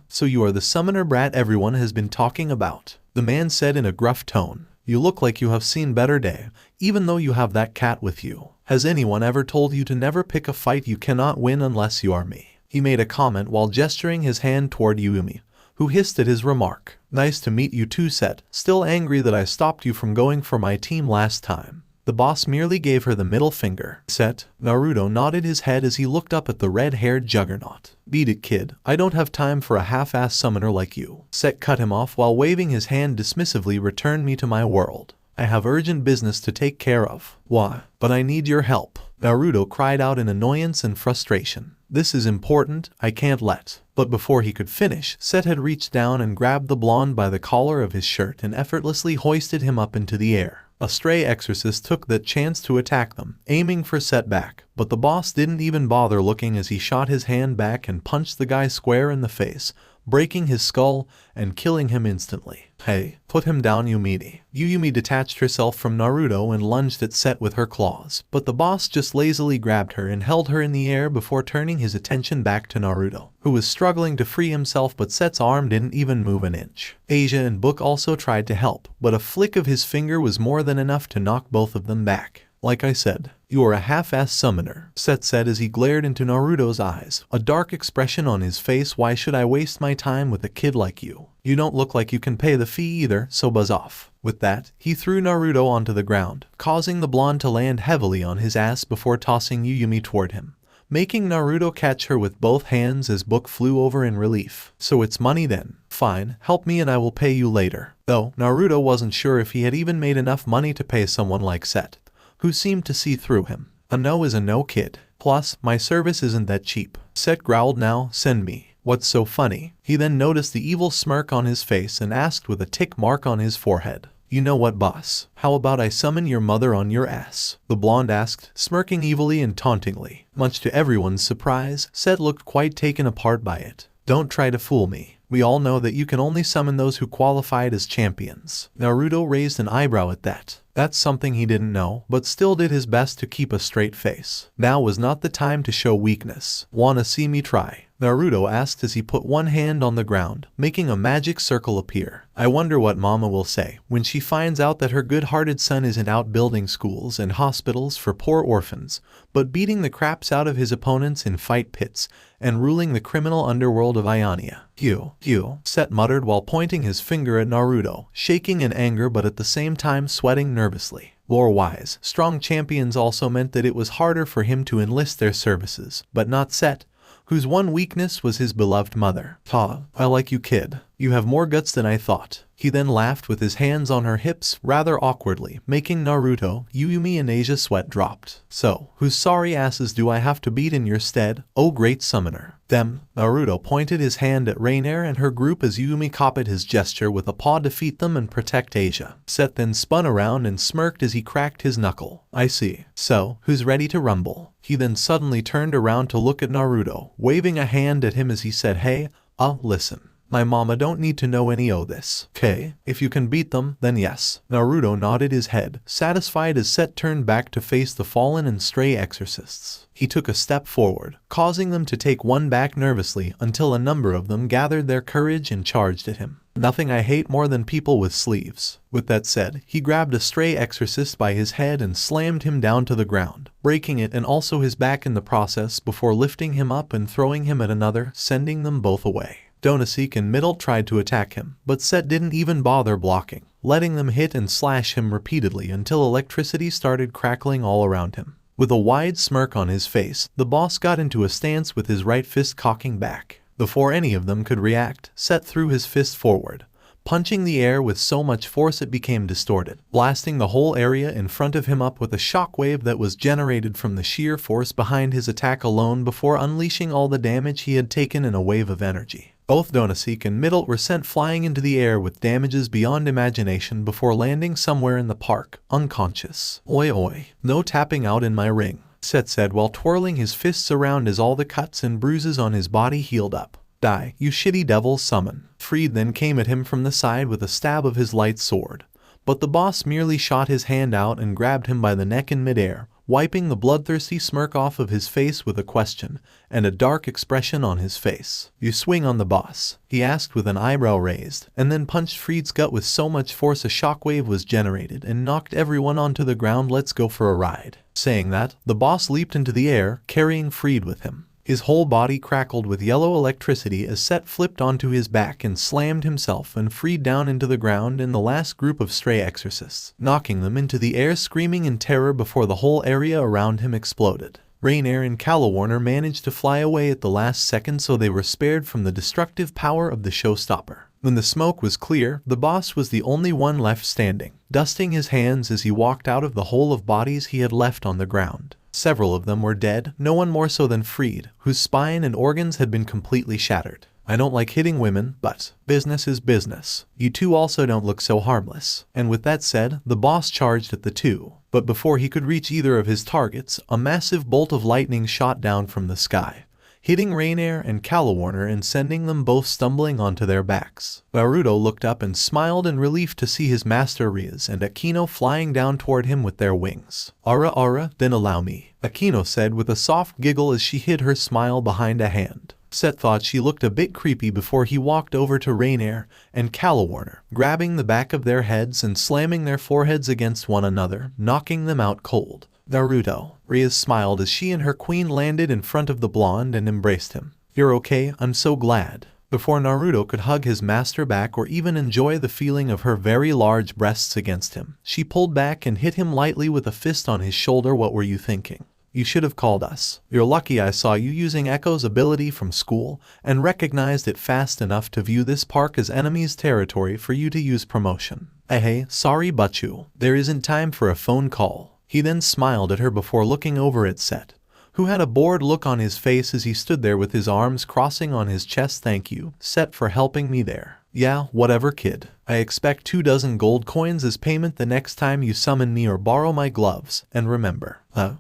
So you are the summoner brat everyone has been talking about, the man said in a gruff tone. You look like you have seen better day, even though you have that cat with you. Has anyone ever told you to never pick a fight you cannot win unless you are me? He made a comment while gesturing his hand toward Yuyumi, who hissed at his remark. Nice to meet you too, Set, still angry that I stopped you from going for my team last time. The boss merely gave her the middle finger. Set, Naruto nodded his head as he looked up at the red-haired juggernaut. Beat it, kid. I don't have time for a half-ass summoner like you. Set cut him off while waving his hand dismissively. Return me to my world. I have urgent business to take care of. Why? But I need your help. Naruto cried out in annoyance and frustration. This is important, I can't let. But before he could finish, Set had reached down and grabbed the blonde by the collar of his shirt and effortlessly hoisted him up into the air. A stray exorcist took that chance to attack them, aiming for Set back, but the boss didn't even bother looking as he shot his hand back and punched the guy square in the face, breaking his skull and killing him instantly. Hey, put him down, Yumimi. Yuyumi detached herself from Naruto and lunged at Set with her claws, but the boss just lazily grabbed her and held her in the air before turning his attention back to Naruto, who was struggling to free himself, but Set's arm didn't even move an inch. Asia and Book also tried to help, but a flick of his finger was more than enough to knock both of them back. Like I said, you are a half-assed summoner, Set said as he glared into Naruto's eyes, a dark expression on his face. Why should I waste my time with a kid like you? You don't look like you can pay the fee either, so buzz off. With that, he threw Naruto onto the ground, causing the blonde to land heavily on his ass before tossing Yuyumi toward him, making Naruto catch her with both hands as Book flew over in relief. So it's money then. Fine, help me and I will pay you later. Though, Naruto wasn't sure if he had even made enough money to pay someone like Set, who seemed to see through him. A no is a no, kid. Plus, my service isn't that cheap. Set growled. Now, send me. What's so funny? He then noticed the evil smirk on his face and asked with a tick mark on his forehead. You know what, boss? How about I summon your mother on your ass? The blonde asked, smirking evilly and tauntingly. Much to everyone's surprise, Set looked quite taken apart by it. Don't try to fool me. We all know that you can only summon those who qualified as champions. Naruto raised an eyebrow at that. That's something he didn't know, but still did his best to keep a straight face. Now was not the time to show weakness. Wanna see me try? Naruto asked as he put one hand on the ground, making a magic circle appear. I wonder what Mama will say when she finds out that her good-hearted son isn't out building schools and hospitals for poor orphans, but beating the craps out of his opponents in fight pits and ruling the criminal underworld of Ionia. You, Set muttered while pointing his finger at Naruto, shaking in anger but at the same time sweating nervously. Lore-wise, strong champions also meant that it was harder for him to enlist their services, but not Set, whose one weakness was his beloved mother. I like you, kid. You have more guts than I thought. He then laughed with his hands on her hips rather awkwardly, making Naruto, Yuyumi and Asia sweat dropped. So, whose sorry asses do I have to beat in your stead, oh great summoner? Them. Naruto pointed his hand at Rainier and her group as Yuyumi copied his gesture with a paw. Defeat them and protect Asia. Set then spun around and smirked as he cracked his knuckle. I see. So, who's ready to rumble? He then suddenly turned around to look at Naruto, waving a hand at him as he said, hey, listen. My mama don't need to know any of this. Okay, if you can beat them, then yes. Naruto nodded his head, satisfied as Set turned back to face the fallen and stray exorcists. He took a step forward, causing them to take one back nervously until a number of them gathered their courage and charged at him. Nothing I hate more than people with sleeves. With that said, he grabbed a stray exorcist by his head and slammed him down to the ground, breaking it and also his back in the process before lifting him up and throwing him at another, sending them both away. Donosek and Middle tried to attack him, but Set didn't even bother blocking, letting them hit and slash him repeatedly until electricity started crackling all around him. With a wide smirk on his face, the boss got into a stance with his right fist cocking back. Before any of them could react, Set threw his fist forward, punching the air with so much force it became distorted, blasting the whole area in front of him up with a shockwave that was generated from the sheer force behind his attack alone before unleashing all the damage he had taken in a wave of energy. Both Donosik and Middle were sent flying into the air with damages beyond imagination before landing somewhere in the park, unconscious. Oi oi, no tapping out in my ring, Set said while twirling his fists around as all the cuts and bruises on his body healed up. Die, you shitty devil summon. Freed then came at him from the side with a stab of his light sword, but the boss merely shot his hand out and grabbed him by the neck in midair, wiping the bloodthirsty smirk off of his face with a question and a dark expression on his face. You swing on the boss, he asked with an eyebrow raised, and then punched Freed's gut with so much force a shockwave was generated and knocked everyone onto the ground. Let's go for a ride. Saying that, the boss leaped into the air, carrying Freed with him. His whole body crackled with yellow electricity as Set flipped onto his back and slammed himself and Freed down into the ground in the last group of stray exorcists, knocking them into the air screaming in terror before the whole area around him exploded. Rainier and Calawarner managed to fly away at the last second, so they were spared from the destructive power of the showstopper. When the smoke was clear, the boss was the only one left standing, dusting his hands as he walked out of the hole of bodies he had left on the ground. Several of them were dead, no one more so than Freed, whose spine and organs had been completely shattered. I don't like hitting women, but business is business. You two also don't look so harmless. And with that said, the boss charged at the two. But before he could reach either of his targets, a massive bolt of lightning shot down from the sky, hitting Rainier and Calawarner and sending them both stumbling onto their backs. Naruto looked up and smiled in relief to see his master Riaz and Akino flying down toward him with their wings. Ara, then allow me, Akino said with a soft giggle as she hid her smile behind a hand. Set thought she looked a bit creepy before he walked over to Rainier and Calawarner, grabbing the back of their heads and slamming their foreheads against one another, knocking them out cold. Naruto, Riaz smiled as she and her queen landed in front of the blonde and embraced him. You're okay, I'm so glad. Before Naruto could hug his master back or even enjoy the feeling of her very large breasts against him, she pulled back and hit him lightly with a fist on his shoulder. What were you thinking? You should have called us. You're lucky I saw you using Echo's ability from school and recognized it fast enough to view this park as enemy's territory for you to use promotion. Hey, sorry Butchu, there isn't time for a phone call. He then smiled at her before looking over at Set, who had a bored look on his face as he stood there with his arms crossing on his chest. Thank you, Set, for helping me there. Yeah, whatever kid. I expect 24 gold coins as payment the next time you summon me or borrow my gloves. And remember,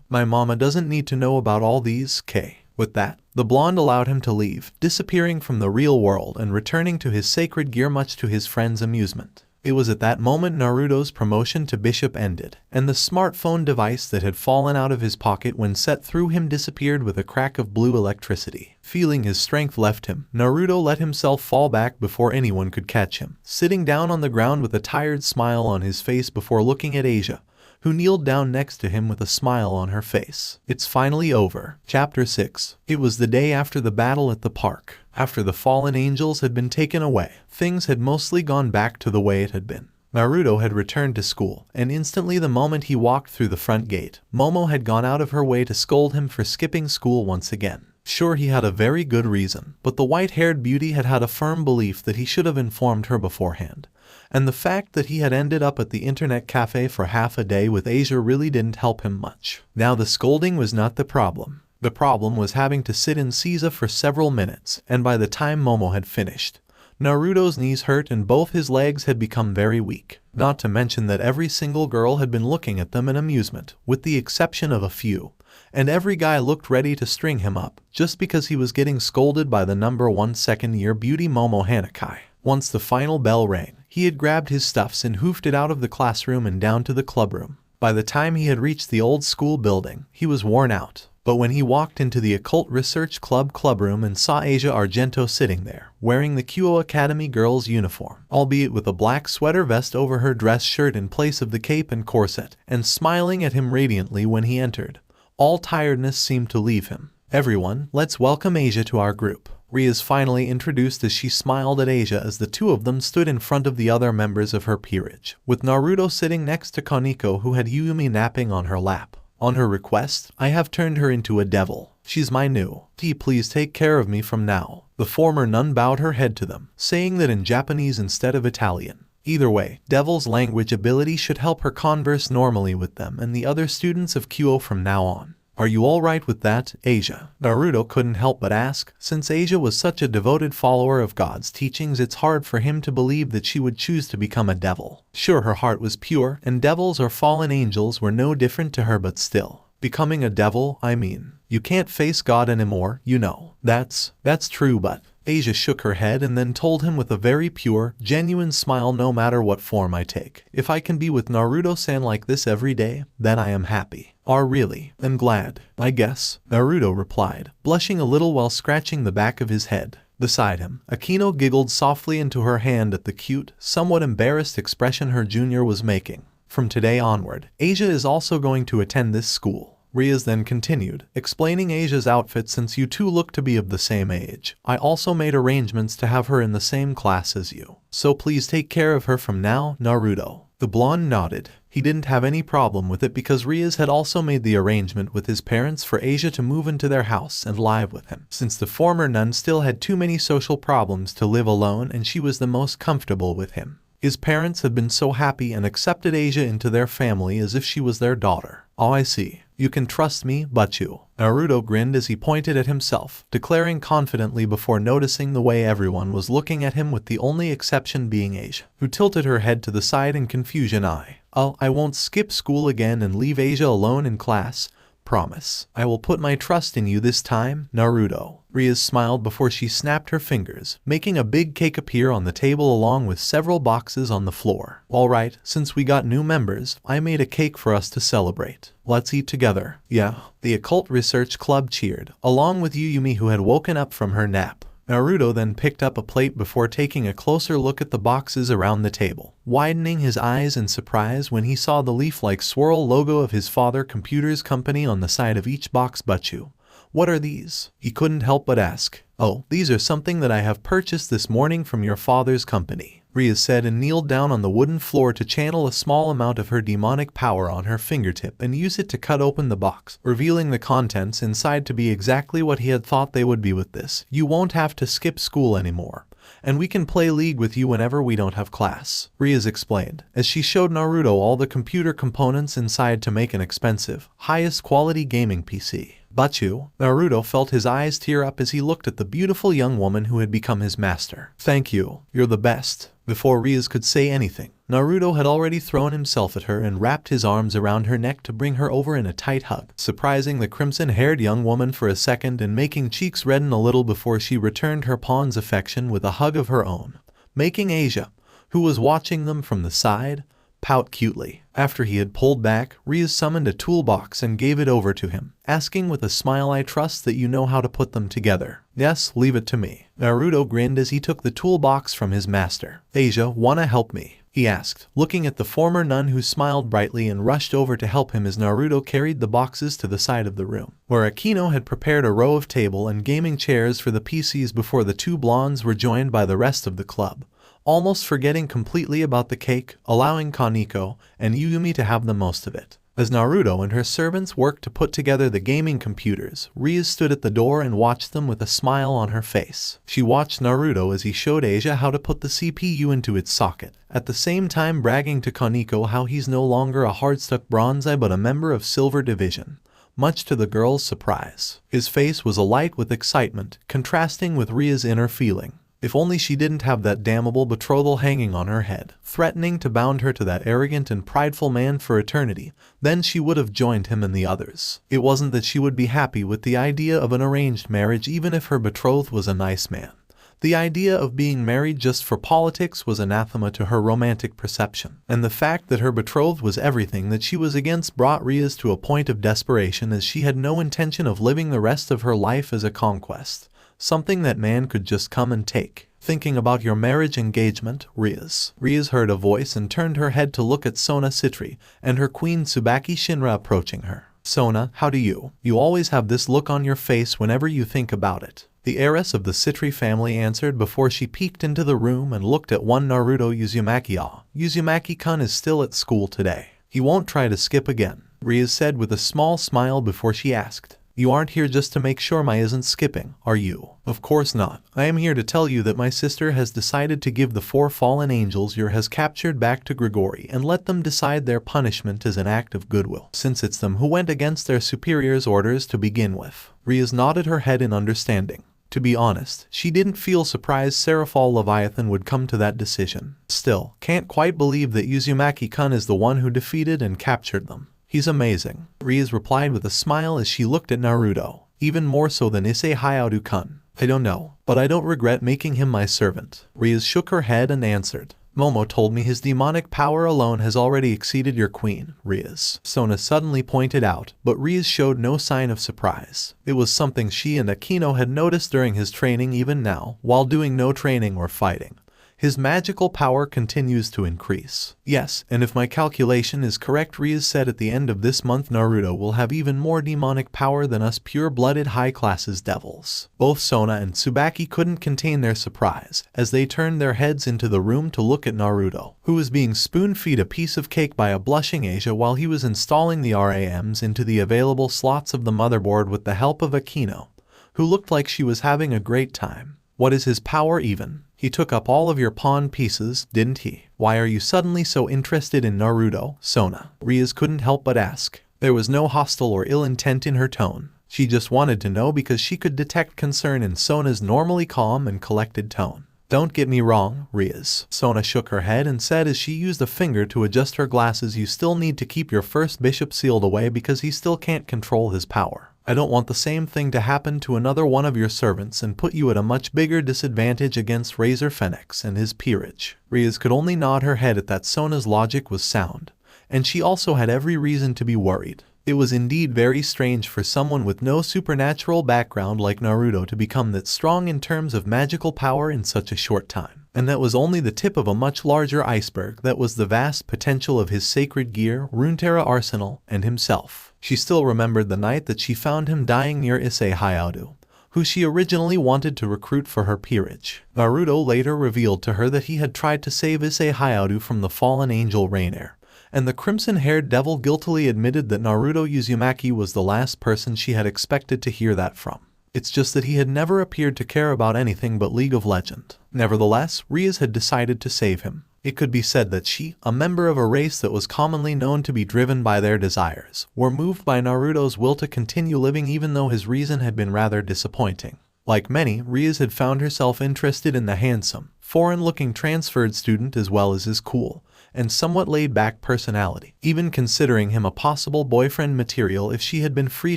my mama doesn't need to know about all these, K. With that, the blonde allowed him to leave, disappearing from the real world and returning to his sacred gear much to his friend's amusement. It was at that moment Naruto's promotion to bishop ended, and the smartphone device that had fallen out of his pocket when Set threw him disappeared with a crack of blue electricity. Feeling his strength left him, Naruto let himself fall back before anyone could catch him, sitting down on the ground with a tired smile on his face before looking at Asia, who kneeled down next to him with a smile on her face. It's finally over. Chapter 6. It was the day after the battle at the park. After the fallen angels had been taken away, things had mostly gone back to the way it had been. Naruto had returned to school, and instantly the moment he walked through the front gate, Momo had gone out of her way to scold him for skipping school once again. Sure, he had a very good reason, but the white-haired beauty had had a firm belief that he should have informed her beforehand. And the fact that he had ended up at the internet cafe for half a day with Asia really didn't help him much. Now the scolding was not the problem. The problem was having to sit in Caesar for several minutes, and by the time Momo had finished, Naruto's knees hurt and both his legs had become very weak. Not to mention that every single girl had been looking at them in amusement, with the exception of a few, and every guy looked ready to string him up, just because he was getting scolded by the #1 second-year beauty Momo Hanakai. Once the final bell rang, he had grabbed his stuffs and hoofed it out of the classroom and down to the clubroom. By the time he had reached the old school building, he was worn out. But when he walked into the Occult Research Club clubroom and saw Asia Argento sitting there, wearing the Kyo Academy girl's uniform, albeit with a black sweater vest over her dress shirt in place of the cape and corset, and smiling at him radiantly when he entered, all tiredness seemed to leave him. Everyone, let's welcome Asia to our group. Riaz finally introduced as she smiled at Asia as the two of them stood in front of the other members of her peerage, with Naruto sitting next to Kaneko who had Yumi napping on her lap. On her request, I have turned her into a devil. She's my new. Please take care of me from now. The former nun bowed her head to them, saying that in Japanese instead of Italian. Either way, Devil's language ability should help her converse normally with them and the other students of Kyo from now on. Are you alright with that, Asia? Naruto couldn't help but ask. Since Asia was such a devoted follower of God's teachings, it's hard for him to believe that she would choose to become a devil. Sure, her heart was pure, and devils or fallen angels were no different to her, but still. Becoming a devil, I mean, you can't face God anymore, you know. That's true, but... Asia shook her head and then told him with a very pure, genuine smile, no matter what form I take. If I can be with Naruto-san like this every day, then I am happy. Really? I'm glad, I guess, Naruto replied, blushing a little while scratching the back of his head. Beside him, Akino giggled softly into her hand at the cute, somewhat embarrassed expression her junior was making. From today onward, Asia is also going to attend this school. Rias then continued, explaining Asia's outfit. Since you two look to be of the same age, I also made arrangements to have her in the same class as you. So please take care of her from now, Naruto. The blonde nodded. He didn't have any problem with it because Rias had also made the arrangement with his parents for Asia to move into their house and live with him, since the former nun still had too many social problems to live alone and she was the most comfortable with him. His parents had been so happy and accepted Asia into their family as if she was their daughter. Oh, I see. You can trust me, but you. Naruto grinned as he pointed at himself, declaring confidently before noticing the way everyone was looking at him, with the only exception being Asia, who tilted her head to the side in confusion. I won't skip school again and leave Asia alone in class. Promise. I will put my trust in you this time, Naruto. Rias smiled before she snapped her fingers, making a big cake appear on the table along with several boxes on the floor. Alright, since we got new members, I made a cake for us to celebrate. Let's eat together. Yeah. The Occult Research Club cheered, along with Yuyumi, who had woken up from her nap. Naruto then picked up a plate before taking a closer look at the boxes around the table, widening his eyes in surprise when he saw the leaf-like swirl logo of his father Computer's company on the side of each box. But you, what are these? He couldn't help but ask. Oh, these are something that I have purchased this morning from your father's company, Rias said, and kneeled down on the wooden floor to channel a small amount of her demonic power on her fingertip and use it to cut open the box, revealing the contents inside to be exactly what he had thought they would be. With this, you won't have to skip school anymore, and we can play League with you whenever we don't have class, Rias explained, as she showed Naruto all the computer components inside to make an expensive, highest quality gaming PC. But you, Naruto felt his eyes tear up as he looked at the beautiful young woman who had become his master. Thank you, you're the best. Before Rias could say anything, Naruto had already thrown himself at her and wrapped his arms around her neck to bring her over in a tight hug, surprising the crimson-haired young woman for a second and making cheeks redden a little before she returned her pawn's affection with a hug of her own, making Asia, who was watching them from the side, pout cutely. After he had pulled back, Rias summoned a toolbox and gave it over to him, asking with a smile, I trust that you know how to put them together. Yes, leave it to me. Naruto grinned as he took the toolbox from his master. Asia, wanna help me? He asked, looking at the former nun, who smiled brightly and rushed over to help him as Naruto carried the boxes to the side of the room, where Akino had prepared a row of table and gaming chairs for the PCs before the two blondes were joined by the rest of the club, almost forgetting completely about the cake, allowing Kaneko and Yuyumi to have the most of it. As Naruto and her servants worked to put together the gaming computers, Rias stood at the door and watched them with a smile on her face. She watched Naruto as he showed Asia how to put the CPU into its socket, at the same time bragging to Kaneko how he's no longer a hard-stuck bronze eye but a member of Silver Division. Much to the girl's surprise, his face was alight with excitement, contrasting with Ria's inner feeling. If only she didn't have that damnable betrothal hanging on her head, threatening to bound her to that arrogant and prideful man for eternity, then she would have joined him and the others. It wasn't that she would be happy with the idea of an arranged marriage even if her betrothed was a nice man. The idea of being married just for politics was anathema to her romantic perception, and the fact that her betrothed was everything that she was against brought Rias to a point of desperation, as she had no intention of living the rest of her life as a conquest. Something that man could just come and take. Thinking about your marriage engagement, Rias. Rias heard a voice and turned her head to look at Sona Citri and her queen Tsubaki Shinra approaching her. Sona, how do you? You always have this look on your face whenever you think about it. The heiress of the Citri family answered before she peeked into the room and looked at one Naruto. Uzumaki. Uzumaki-kun is still at school today. He won't try to skip again. Riaz said with a small smile before she asked. You aren't here just to make sure my isn't skipping, are you? Of course not. I am here to tell you that my sister has decided to give the 4 fallen angels your has captured back to Grigori and let them decide their punishment as an act of goodwill, since it's them who went against their superior's orders to begin with. Riaz nodded her head in understanding. To be honest, she didn't feel surprised Seraphal Leviathan would come to that decision. Still, can't quite believe that Uzumaki-kun is the one who defeated and captured them. He's amazing, Riaz replied with a smile as she looked at Naruto, even more so than Issei Hayaodu-kun. I don't know, but I don't regret making him my servant. Riaz shook her head and answered. Momo told me his demonic power alone has already exceeded your queen, Riaz. Sona suddenly pointed out, but Riaz showed no sign of surprise. It was something she and Akino had noticed during his training even now, while doing no training or fighting. His magical power continues to increase. Yes, and if my calculation is correct, Riaz said at the end of this month Naruto will have even more demonic power than us pure-blooded high-classes devils. Both Sona and Tsubaki couldn't contain their surprise, as they turned their heads into the room to look at Naruto, who was being spoon-fed a piece of cake by a blushing Asia while he was installing the RAMs into the available slots of the motherboard with the help of Akino, who looked like she was having a great time. What is his power even? He took up all of your pawn pieces, didn't he? Why are you suddenly so interested in Naruto, Sona? Riaz couldn't help but ask. There was no hostile or ill intent in her tone. She just wanted to know because she could detect concern in Sona's normally calm and collected tone. Don't get me wrong, Riaz. Sona shook her head and said as she used a finger to adjust her glasses, you still need to keep your first bishop sealed away because he still can't control his power. I don't want the same thing to happen to another one of your servants and put you at a much bigger disadvantage against Razor Phoenix and his peerage. Riaz could only nod her head at that. Sona's logic was sound, and she also had every reason to be worried. It was indeed very strange for someone with no supernatural background like Naruto to become that strong in terms of magical power in such a short time. And that was only the tip of a much larger iceberg that was the vast potential of his sacred gear, Runeterra arsenal, and himself. She still remembered the night that she found him dying near Issei Hayaodu, who she originally wanted to recruit for her peerage. Naruto later revealed to her that he had tried to save Issei Hayaodu from the fallen angel Rainier, and the crimson-haired devil guiltily admitted that Naruto Uzumaki was the last person she had expected to hear that from. It's just that he had never appeared to care about anything but League of Legends. Nevertheless, Riaz had decided to save him. It could be said that she, a member of a race that was commonly known to be driven by their desires, were moved by Naruto's will to continue living even though his reason had been rather disappointing. Like many, Riaz had found herself interested in the handsome, foreign-looking transferred student as well as his cool and somewhat laid-back personality, even considering him a possible boyfriend material if she had been free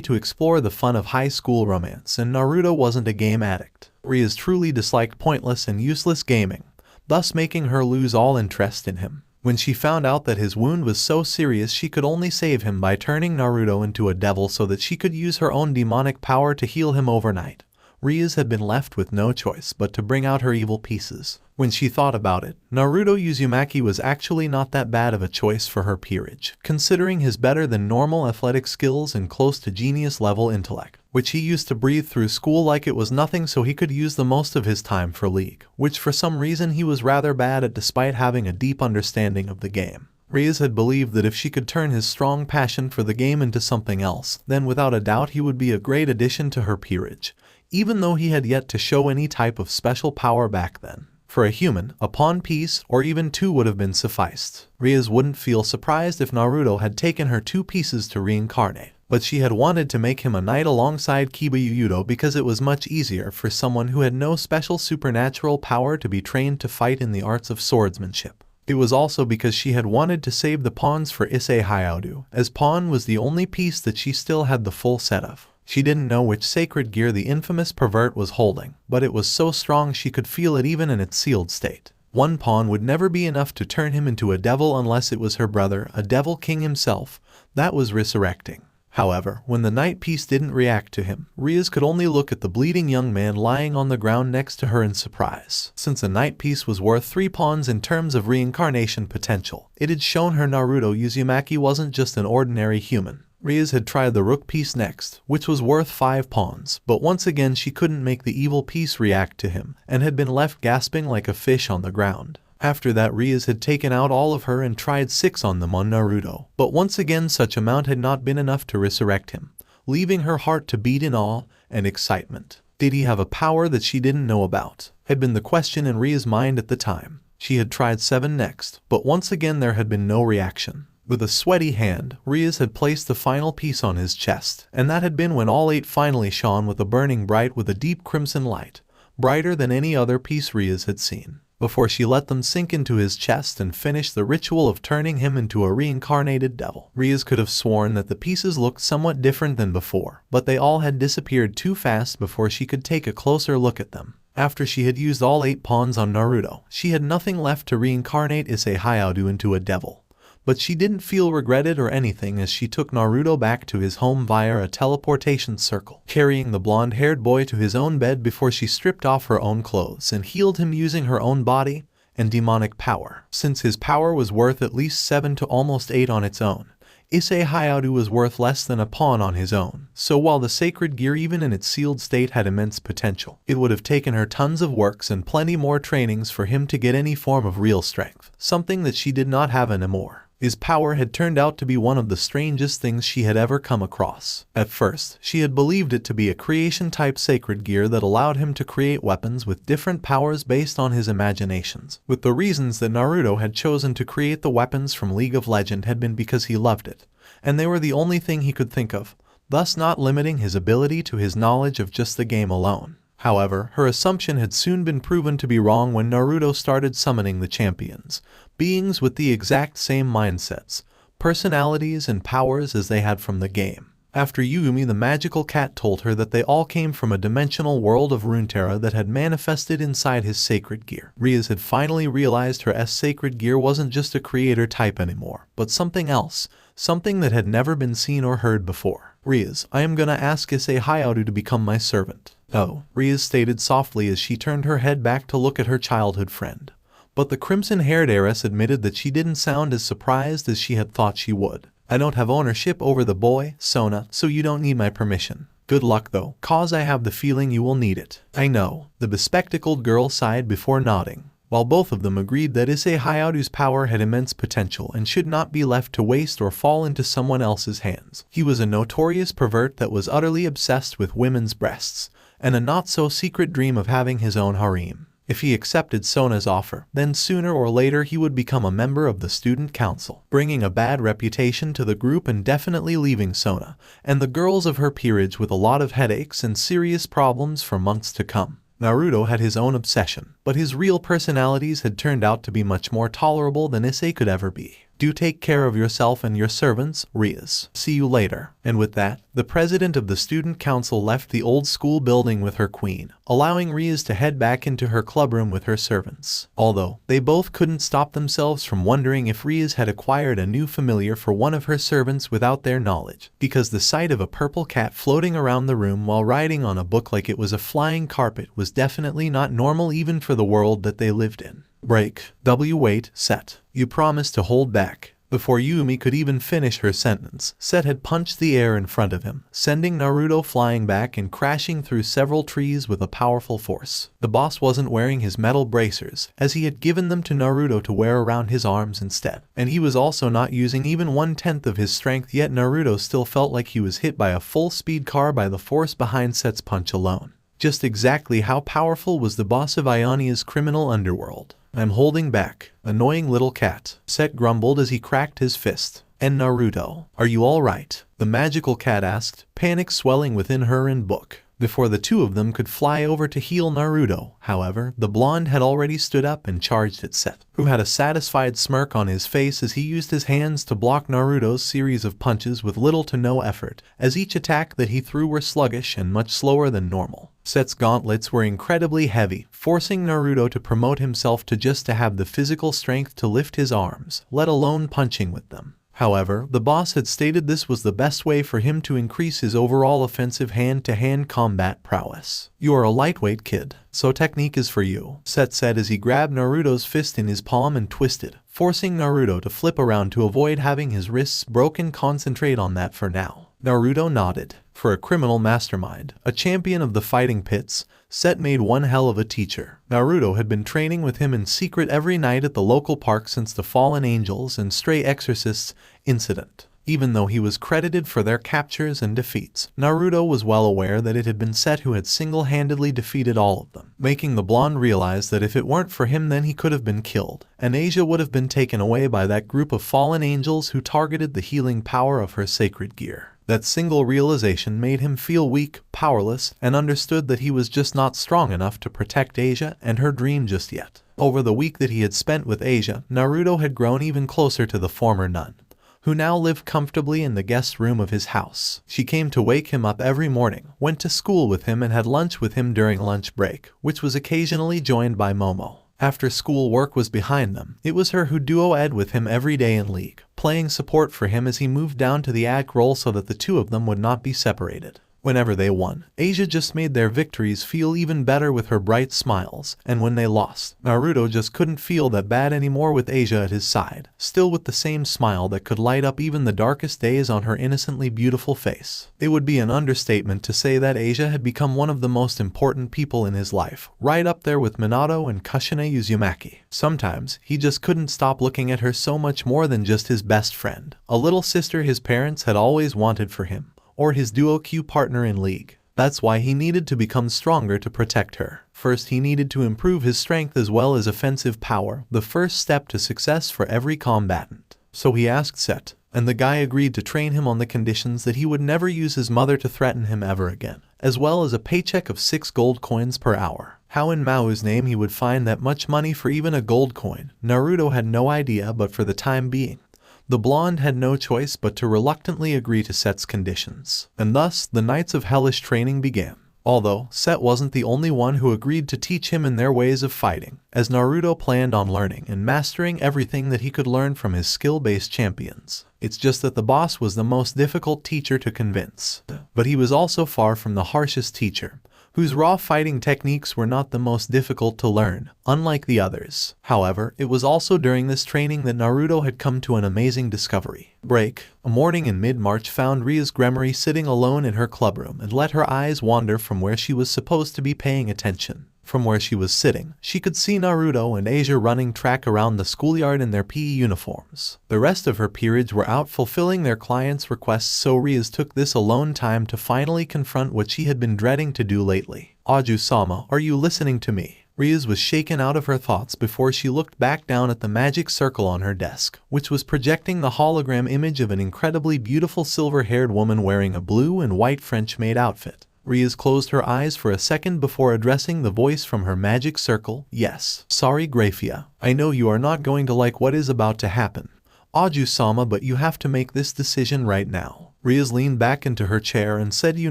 to explore the fun of high school romance and Naruto wasn't a game addict. Riaz truly disliked pointless and useless gaming, thus making her lose all interest in him. When she found out that his wound was so serious she could only save him by turning Naruto into a devil so that she could use her own demonic power to heal him overnight, Riaz had been left with no choice but to bring out her evil pieces. When she thought about it, Naruto Uzumaki was actually not that bad of a choice for her peerage, considering his better than normal athletic skills and close to genius level intellect, which he used to breathe through school like it was nothing, so he could use the most of his time for League, which for some reason he was rather bad at despite having a deep understanding of the game. Riaz had believed that if she could turn his strong passion for the game into something else, then without a doubt he would be a great addition to her peerage, even though he had yet to show any type of special power back then. For a human, a pawn piece or even 2 would have been sufficed. Riaz wouldn't feel surprised if Naruto had taken her 2 pieces to reincarnate, but she had wanted to make him a knight alongside Kiba because it was much easier for someone who had no special supernatural power to be trained to fight in the arts of swordsmanship. It was also because she had wanted to save the pawns for Issei Hayaodu, as pawn was the only piece that she still had the full set of. She didn't know which sacred gear the infamous pervert was holding, but it was so strong she could feel it even in its sealed state. 1 pawn would never be enough to turn him into a devil unless it was her brother, a devil king himself. That was resurrecting. However, when the knight piece didn't react to him, Riaz could only look at the bleeding young man lying on the ground next to her in surprise. Since a knight piece was worth 3 pawns in terms of reincarnation potential, it had shown her Naruto Uzumaki wasn't just an ordinary human. Riaz had tried the rook piece next, which was worth 5 pawns, but once again she couldn't make the evil piece react to him, and had been left gasping like a fish on the ground. After that, Riaz had taken out all of her and tried 6 on them on Naruto. But once again such amount had not been enough to resurrect him, leaving her heart to beat in awe and excitement. Did he have a power that she didn't know about? Had been the question in Ria's mind at the time. She had tried 7 next, but once again there had been no reaction. With a sweaty hand, Riaz had placed the final piece on his chest, and that had been when all 8 finally shone with a burning bright with a deep crimson light, brighter than any other piece Riaz had seen, before she let them sink into his chest and finish the ritual of turning him into a reincarnated devil. Riaz could have sworn that the pieces looked somewhat different than before, but they all had disappeared too fast before she could take a closer look at them. After she had used all 8 pawns on Naruto, she had nothing left to reincarnate Issei Hayao into a devil. But she didn't feel regretted or anything as she took Naruto back to his home via a teleportation circle, carrying the blonde-haired boy to his own bed before she stripped off her own clothes and healed him using her own body and demonic power. Since his power was worth at least 7 to almost 8 on its own, Issei Hayao was worth less than a pawn on his own. So while the sacred gear even in its sealed state had immense potential, it would have taken her tons of works and plenty more trainings for him to get any form of real strength, something that she did not have anymore. His power had turned out to be one of the strangest things she had ever come across. At first, she had believed it to be a creation-type sacred gear that allowed him to create weapons with different powers based on his imaginations. With the reasons that Naruto had chosen to create the weapons from League of Legends had been because he loved it, and they were the only thing he could think of, thus not limiting his ability to his knowledge of just the game alone. However, her assumption had soon been proven to be wrong when Naruto started summoning the champions, beings with the exact same mindsets, personalities, and powers as they had from the game. After Yumi the magical cat told her that they all came from a dimensional world of Runeterra that had manifested inside his sacred gear, Riaz had finally realized her sacred gear wasn't just a creator type anymore, but something else, something that had never been seen or heard before. Riaz, I am gonna ask Issei Hayao to become my servant. Oh, Riaz stated softly as she turned her head back to look at her childhood friend. But the crimson-haired heiress admitted that she didn't sound as surprised as she had thought she would. I don't have ownership over the boy, Sona, so you don't need my permission. Good luck though, cause I have the feeling you will need it. I know, the bespectacled girl sighed before nodding, while both of them agreed that Issei Hayao's power had immense potential and should not be left to waste or fall into someone else's hands. He was a notorious pervert that was utterly obsessed with women's breasts, and a not-so-secret dream of having his own harem. If he accepted Sona's offer, then sooner or later he would become a member of the student council, bringing a bad reputation to the group and definitely leaving Sona and the girls of her peerage with a lot of headaches and serious problems for months to come. Naruto had his own obsession, but his real personalities had turned out to be much more tolerable than Issei could ever be. Do take care of yourself and your servants, Riaz. See you later. And with that, the president of the student council left the old school building with her queen, allowing Riaz to head back into her clubroom with her servants. Although, they both couldn't stop themselves from wondering if Riaz had acquired a new familiar for one of her servants without their knowledge, because the sight of a purple cat floating around the room while riding on a book like it was a flying carpet was definitely not normal even for the world that they lived in. Break. Wait, Set. You promised to hold back. Before Yumi could even finish her sentence, Set had punched the air in front of him, sending Naruto flying back and crashing through several trees with a powerful force. The boss wasn't wearing his metal bracers, as he had given them to Naruto to wear around his arms instead, and he was also not using even 1/10 of his strength, yet Naruto still felt like he was hit by a full-speed car by the force behind Set's punch alone. Just exactly how powerful was the boss of Ionia's criminal underworld? I'm holding back. Annoying little cat, Set grumbled as he cracked his fist. And Naruto, are you alright? The magical cat asked, panic swelling within her and book. Before the two of them could fly over to heal Naruto, however, the blonde had already stood up and charged at Set, who had a satisfied smirk on his face as he used his hands to block Naruto's series of punches with little to no effort, as each attack that he threw were sluggish and much slower than normal. Set's gauntlets were incredibly heavy, forcing Naruto to promote himself to just to have the physical strength to lift his arms, let alone punching with them. However, the boss had stated this was the best way for him to increase his overall offensive hand-to-hand combat prowess. You are a lightweight kid, so technique is for you, Set said as he grabbed Naruto's fist in his palm and twisted, forcing Naruto to flip around to avoid having his wrists broken. Concentrate on that for now. Naruto nodded. For a criminal mastermind, a champion of the fighting pits, Set made one hell of a teacher. Naruto had been training with him in secret every night at the local park since the Fallen Angels and Stray Exorcists incident. Even though he was credited for their captures and defeats, Naruto was well aware that it had been Set who had single-handedly defeated all of them, making the blonde realize that if it weren't for him then he could have been killed, and Asia would have been taken away by that group of fallen angels who targeted the healing power of her sacred gear. That single realization made him feel weak, powerless, and understood that he was just not strong enough to protect Asia and her dream just yet. Over the week that he had spent with Asia, Naruto had grown even closer to the former nun, who now lived comfortably in the guest room of his house. She came to wake him up every morning, went to school with him and had lunch with him during lunch break, which was occasionally joined by Momo. After school work was behind them, it was her who duo-ed with him every day in League, playing support for him as he moved down to the AG role so that the two of them would not be separated. Whenever they won, Asia just made their victories feel even better with her bright smiles, and when they lost, Naruto just couldn't feel that bad anymore with Asia at his side, still with the same smile that could light up even the darkest days on her innocently beautiful face. It would be an understatement to say that Asia had become one of the most important people in his life, right up there with Minato and Kushina Uzumaki. Sometimes, he just couldn't stop looking at her so much more than just his best friend, a little sister his parents had always wanted for him, or his duo Q partner in League. That's why he needed to become stronger to protect her. First, he needed to improve his strength as well as offensive power, the first step to success for every combatant. So he asked Set, and the guy agreed to train him on the conditions that he would never use his mother to threaten him ever again, as well as a paycheck of 6 gold coins per hour. How in Mao's name he would find that much money for even a gold coin, Naruto had no idea, but for the time being, the blonde had no choice but to reluctantly agree to Set's conditions. And thus, the nights of hellish training began. Although, Set wasn't the only one who agreed to teach him in their ways of fighting, as Naruto planned on learning and mastering everything that he could learn from his skill-based champions. It's just that the boss was the most difficult teacher to convince. But he was also far from the harshest teacher, whose raw fighting techniques were not the most difficult to learn, unlike the others. However, it was also during this training that Naruto had come to an amazing discovery. Break. A morning in mid-March found Ria's Gremory sitting alone in her clubroom and let her eyes wander from where she was supposed to be paying attention. From where she was sitting, she could see Naruto and Asia running track around the schoolyard in their PE uniforms. The rest of her periods were out fulfilling their clients' requests, so Rias took this alone time to finally confront what she had been dreading to do lately. Aju-sama, are you listening to me? Rias was shaken out of her thoughts before she looked back down at the magic circle on her desk, which was projecting the hologram image of an incredibly beautiful silver-haired woman wearing a blue and white French-maid outfit. Rias closed her eyes for a second before addressing the voice from her magic circle. Yes. Sorry, Grafia. I know you are not going to like what is about to happen, Aju-sama, but you have to make this decision right now. Rias leaned back into her chair and said, you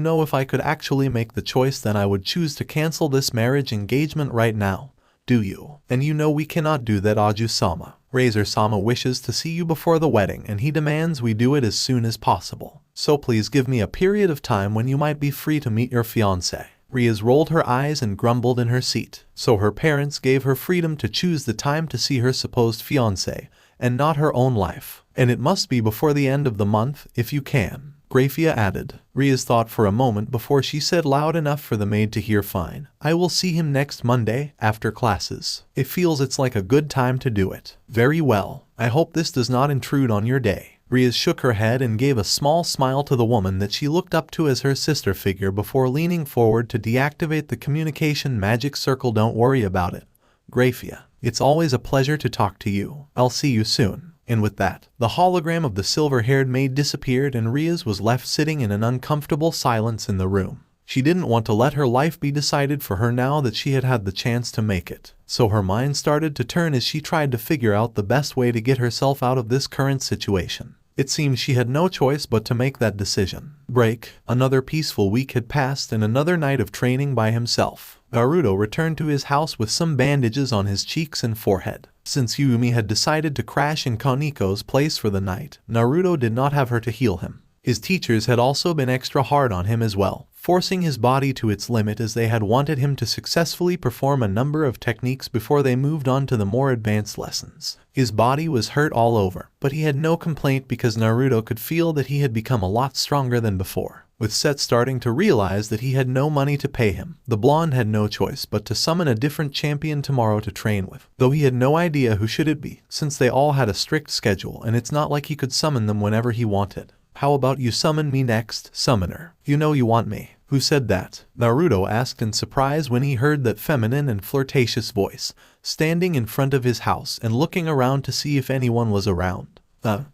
know, if I could actually make the choice, then I would choose to cancel this marriage engagement right now. Do you? And you know we cannot do that, Aju-sama. Razor-sama wishes to see you before the wedding and he demands we do it as soon as possible. So please give me a period of time when you might be free to meet your fiancé. Rias rolled her eyes and grumbled in her seat. So her parents gave her freedom to choose the time to see her supposed fiancé, and not her own life. And it must be before the end of the month, if you can, Grafia added. Rias thought for a moment before she said loud enough for the maid to hear, fine. I will see him next Monday, after classes. It feels it's like a good time to do it. Very well. I hope this does not intrude on your day. Rias shook her head and gave a small smile to the woman that she looked up to as her sister figure before leaning forward to deactivate the communication magic circle. Don't worry about it, Grafia. It's always a pleasure to talk to you. I'll see you soon. And with that, the hologram of the silver-haired maid disappeared and Rias was left sitting in an uncomfortable silence in the room. She didn't want to let her life be decided for her now that she had had the chance to make it. So her mind started to turn as she tried to figure out the best way to get herself out of this current situation. It seemed she had no choice but to make that decision. Break. Another peaceful week had passed and another night of training by himself. Naruto returned to his house with some bandages on his cheeks and forehead. Since Yumi had decided to crash in Kaniko's place for the night, Naruto did not have her to heal him. His teachers had also been extra hard on him as well, forcing his body to its limit as they had wanted him to successfully perform a number of techniques before they moved on to the more advanced lessons. His body was hurt all over, but he had no complaint because Naruto could feel that he had become a lot stronger than before. with Set starting to realize that he had no money to pay him. The blonde had no choice but to summon a different champion tomorrow to train with, though he had no idea who should it be, since they all had a strict schedule and it's not like he could summon them whenever he wanted. How about you summon me next, summoner? You know you want me. Who said that? Naruto asked in surprise when he heard that feminine and flirtatious voice, standing in front of his house and looking around to see if anyone was around.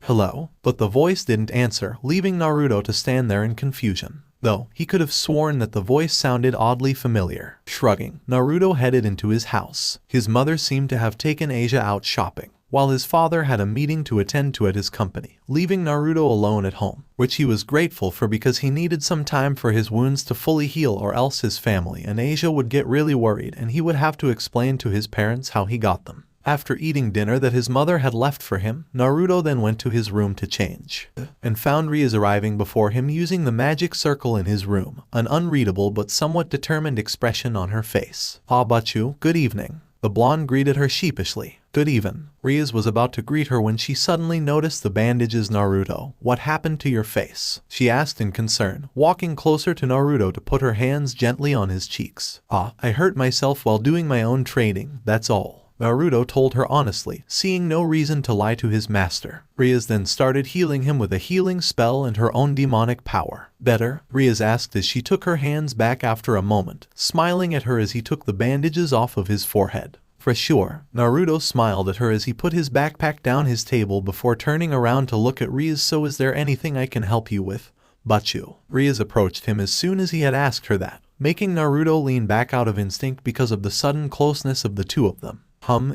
Hello? But the voice didn't answer, leaving Naruto to stand there in confusion. Though, he could have sworn that the voice sounded oddly familiar. Shrugging, Naruto headed into his house. His mother seemed to have taken Asia out shopping, while his father had a meeting to attend to at his company, leaving Naruto alone at home, which he was grateful for because he needed some time for his wounds to fully heal, or else his family and Asia would get really worried and he would have to explain to his parents how he got them. After eating dinner that his mother had left for him, Naruto then went to his room to change, and found Rize arriving before him using the magic circle in his room, an unreadable but somewhat determined expression on her face. "Ah, Bachu, good evening." The blonde greeted her sheepishly. "Good even." Rize was about to greet her when she suddenly noticed the bandages. "Naruto, what happened to your face?" she asked in concern, walking closer to Naruto to put her hands gently on his cheeks. "Ah, I hurt myself while doing my own training, that's all." Naruto told her honestly, seeing no reason to lie to his master. Rize then started healing him with a healing spell and her own demonic power. "Better?" Rize asked as she took her hands back after a moment, smiling at her as he took the bandages off of his forehead. "For sure." Naruto smiled at her as he put his backpack down his table before turning around to look at Rize. "So is there anything I can help you with, Bachu?" Rize approached him as soon as he had asked her that, making Naruto lean back out of instinct because of the sudden closeness of the two of them.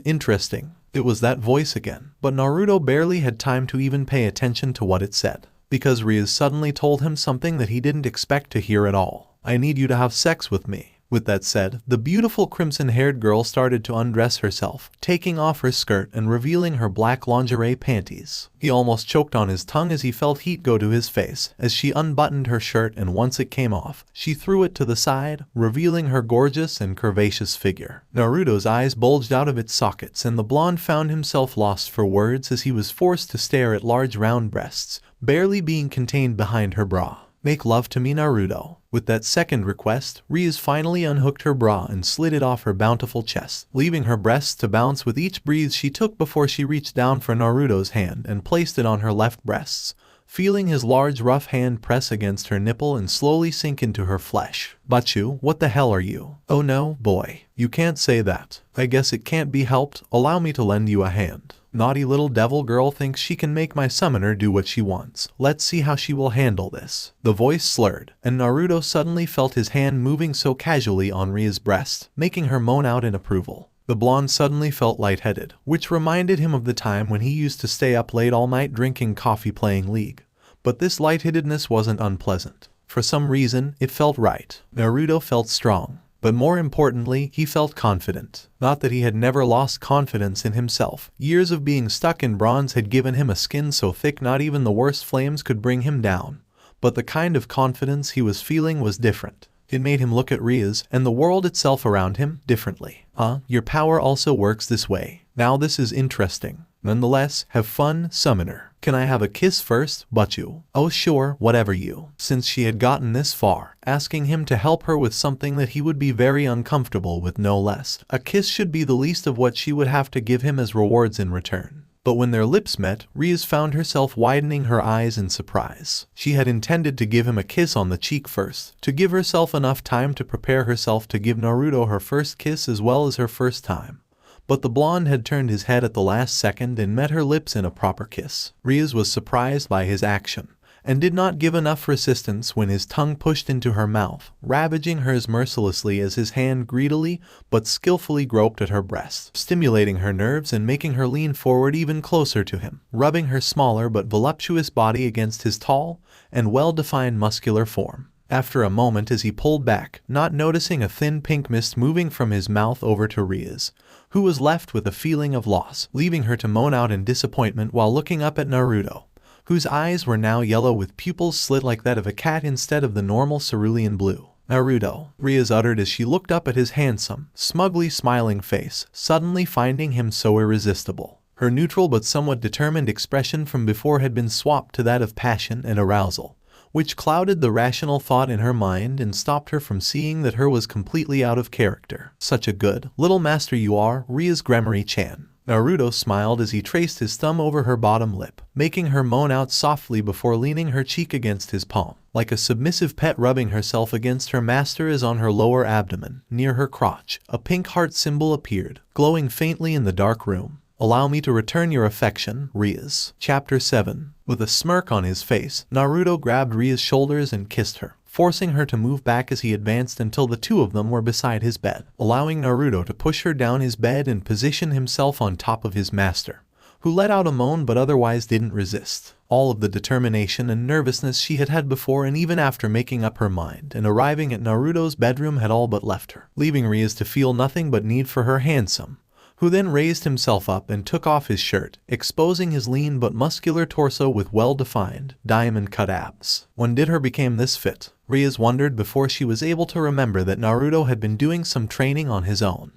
Interesting. It was that voice again. But Naruto barely had time to even pay attention to what it said, because Rize suddenly told him something that he didn't expect to hear at all. "I need you to have sex with me." With that said, the beautiful crimson-haired girl started to undress herself, taking off her skirt and revealing her black lingerie panties. He almost choked on his tongue as he felt heat go to his face as she unbuttoned her shirt, and once it came off, she threw it to the side, revealing her gorgeous and curvaceous figure. Naruto's eyes bulged out of its sockets and the blonde found himself lost for words as he was forced to stare at large round breasts, barely being contained behind her bra. "Make love to me, Naruto." With that second request, Rize finally unhooked her bra and slid it off her bountiful chest, leaving her breasts to bounce with each breath she took before she reached down for Naruto's hand and placed it on her left breasts, feeling his large rough hand press against her nipple and slowly sink into her flesh. "Bachu, what the hell are you?" "Oh no, boy. You can't say that. I guess it can't be helped. Allow me to lend you a hand." "Naughty little devil girl thinks she can make my summoner do what she wants. Let's see how she will handle this." The voice slurred, and Naruto suddenly felt his hand moving so casually on Rize's breast, making her moan out in approval. The blonde suddenly felt lightheaded, which reminded him of the time when he used to stay up late all night drinking coffee playing League. But this lightheadedness wasn't unpleasant. For some reason, it felt right. Naruto felt strong. But more importantly, he felt confident. Not that he had never lost confidence in himself. Years of being stuck in bronze had given him a skin so thick not even the worst flames could bring him down. But the kind of confidence he was feeling was different. It made him look at Rize and the world itself around him differently. Your power also works this way. Now this is interesting. Nonetheless, have fun, summoner. Can I have a kiss first, Bachu?" "Oh sure, whatever you." Since she had gotten this far, asking him to help her with something that he would be very uncomfortable with no less, a kiss should be the least of what she would have to give him as rewards in return. But when their lips met, Rize found herself widening her eyes in surprise. She had intended to give him a kiss on the cheek first, to give herself enough time to prepare herself to give Naruto her first kiss as well as her first time. But the blonde had turned his head at the last second and met her lips in a proper kiss. Rize was surprised by his action, and did not give enough resistance when his tongue pushed into her mouth, ravaging hers mercilessly as his hand greedily but skillfully groped at her breast, stimulating her nerves and making her lean forward even closer to him, rubbing her smaller but voluptuous body against his tall and well-defined muscular form. After a moment as he pulled back, not noticing a thin pink mist moving from his mouth over to Rize, who was left with a feeling of loss, leaving her to moan out in disappointment while looking up at Naruto, whose eyes were now yellow with pupils slit like that of a cat instead of the normal cerulean blue. "Naruto," Rize uttered as she looked up at his handsome, smugly smiling face, suddenly finding him so irresistible. Her neutral but somewhat determined expression from before had been swapped to that of passion and arousal, which clouded the rational thought in her mind and stopped her from seeing that her was completely out of character. Such a good little master you are, Ria's Gremory-chan. Naruto smiled as he traced his thumb over her bottom lip, making her moan out softly before leaning her cheek against his palm. Like a submissive pet rubbing herself against her master as on her lower abdomen, near her crotch, a pink heart symbol appeared, glowing faintly in the dark room. Allow me to return your affection, Rias. Chapter 7. With a smirk on his face, Naruto grabbed Ria's shoulders and kissed her, forcing her to move back as he advanced until the two of them were beside his bed, allowing Naruto to push her down his bed and position himself on top of his master, who let out a moan but otherwise didn't resist. All of the determination and nervousness she had had before and even after making up her mind and arriving at Naruto's bedroom had all but left her, leaving Rias to feel nothing but need for her handsome, who then raised himself up and took off his shirt, exposing his lean but muscular torso with well-defined, diamond-cut abs. When did her become this fit? Rias wondered before she was able to remember that Naruto had been doing some training on his own.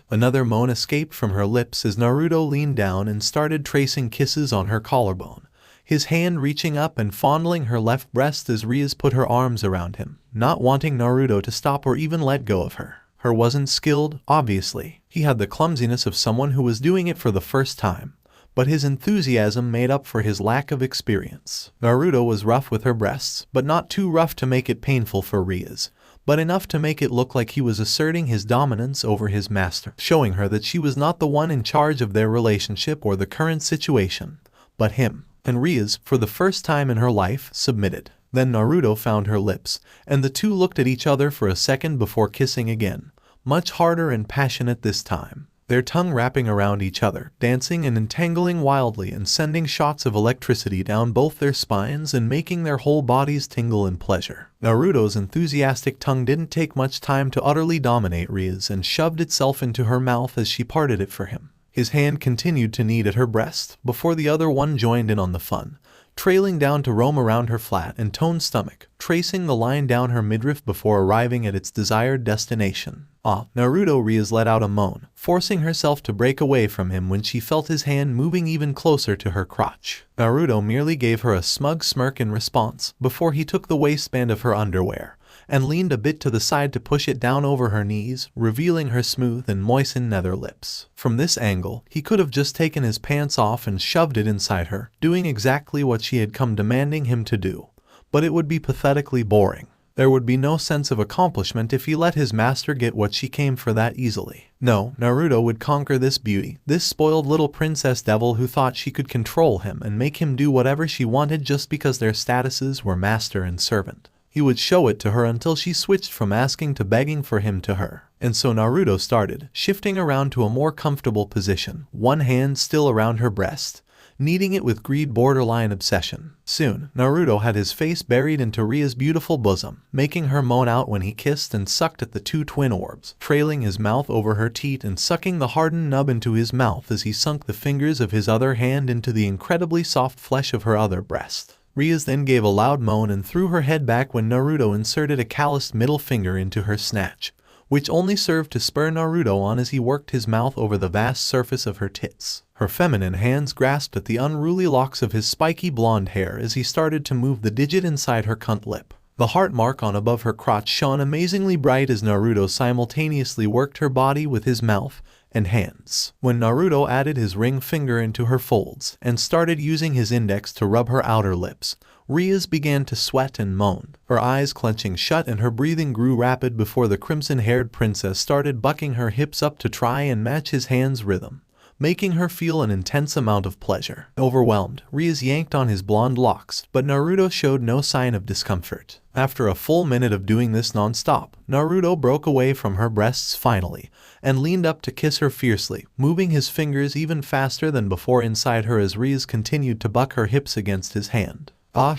Another moan escaped from her lips as Naruto leaned down and started tracing kisses on her collarbone, his hand reaching up and fondling her left breast as Rias put her arms around him, not wanting Naruto to stop or even let go of her. Her wasn't skilled, obviously. He had the clumsiness of someone who was doing it for the first time, but his enthusiasm made up for his lack of experience. Naruto was rough with her breasts, but not too rough to make it painful for Rias, but enough to make it look like he was asserting his dominance over his master, showing her that she was not the one in charge of their relationship or the current situation, but him. And Rias, for the first time in her life, submitted. Then Naruto found her lips, and the two looked at each other for a second before kissing again, much harder and passionate this time, their tongue wrapping around each other, dancing and entangling wildly and sending shots of electricity down both their spines and making their whole bodies tingle in pleasure. Naruto's enthusiastic tongue didn't take much time to utterly dominate Rias and shoved itself into her mouth as she parted it for him. His hand continued to knead at her breast before the other one joined in on the fun, trailing down to roam around her flat and toned stomach, tracing the line down her midriff before arriving at its desired destination. Naruto. Rias let out a moan, forcing herself to break away from him when she felt his hand moving even closer to her crotch. Naruto merely gave her a smug smirk in response before he took the waistband of her underwear and leaned a bit to the side to push it down over her knees, revealing her smooth and moistened nether lips. From this angle, he could have just taken his pants off and shoved it inside her, doing exactly what she had come demanding him to do. But it would be pathetically boring. There would be no sense of accomplishment if he let his master get what she came for that easily. No, Naruto would conquer this beauty, this spoiled little princess devil who thought she could control him and make him do whatever she wanted just because their statuses were master and servant. He would show it to her until she switched from asking to begging for him to her. And so Naruto started, shifting around to a more comfortable position, one hand still around her breast, kneading it with greed borderline obsession. Soon, Naruto had his face buried into Ria's beautiful bosom, making her moan out when he kissed and sucked at the two twin orbs, trailing his mouth over her teat and sucking the hardened nub into his mouth as he sunk the fingers of his other hand into the incredibly soft flesh of her other breast. Rias then gave a loud moan and threw her head back when Naruto inserted a calloused middle finger into her snatch, which only served to spur Naruto on as he worked his mouth over the vast surface of her tits. Her feminine hands grasped at the unruly locks of his spiky blonde hair as he started to move the digit inside her cunt lip. The heart mark on above her crotch shone amazingly bright as Naruto simultaneously worked her body with his mouth and hands. When Naruto added his ring finger into her folds and started using his index to rub her outer lips, Rias began to sweat and moan, her eyes clenching shut and her breathing grew rapid before the crimson-haired princess started bucking her hips up to try and match his hands' rhythm, making her feel an intense amount of pleasure. Overwhelmed, Rias yanked on his blonde locks, but Naruto showed no sign of discomfort. After a full minute of doing this non-stop, Naruto broke away from her breasts finally, and leaned up to kiss her fiercely, moving his fingers even faster than before inside her as Rias continued to buck her hips against his hand.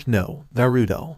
No, Naruto.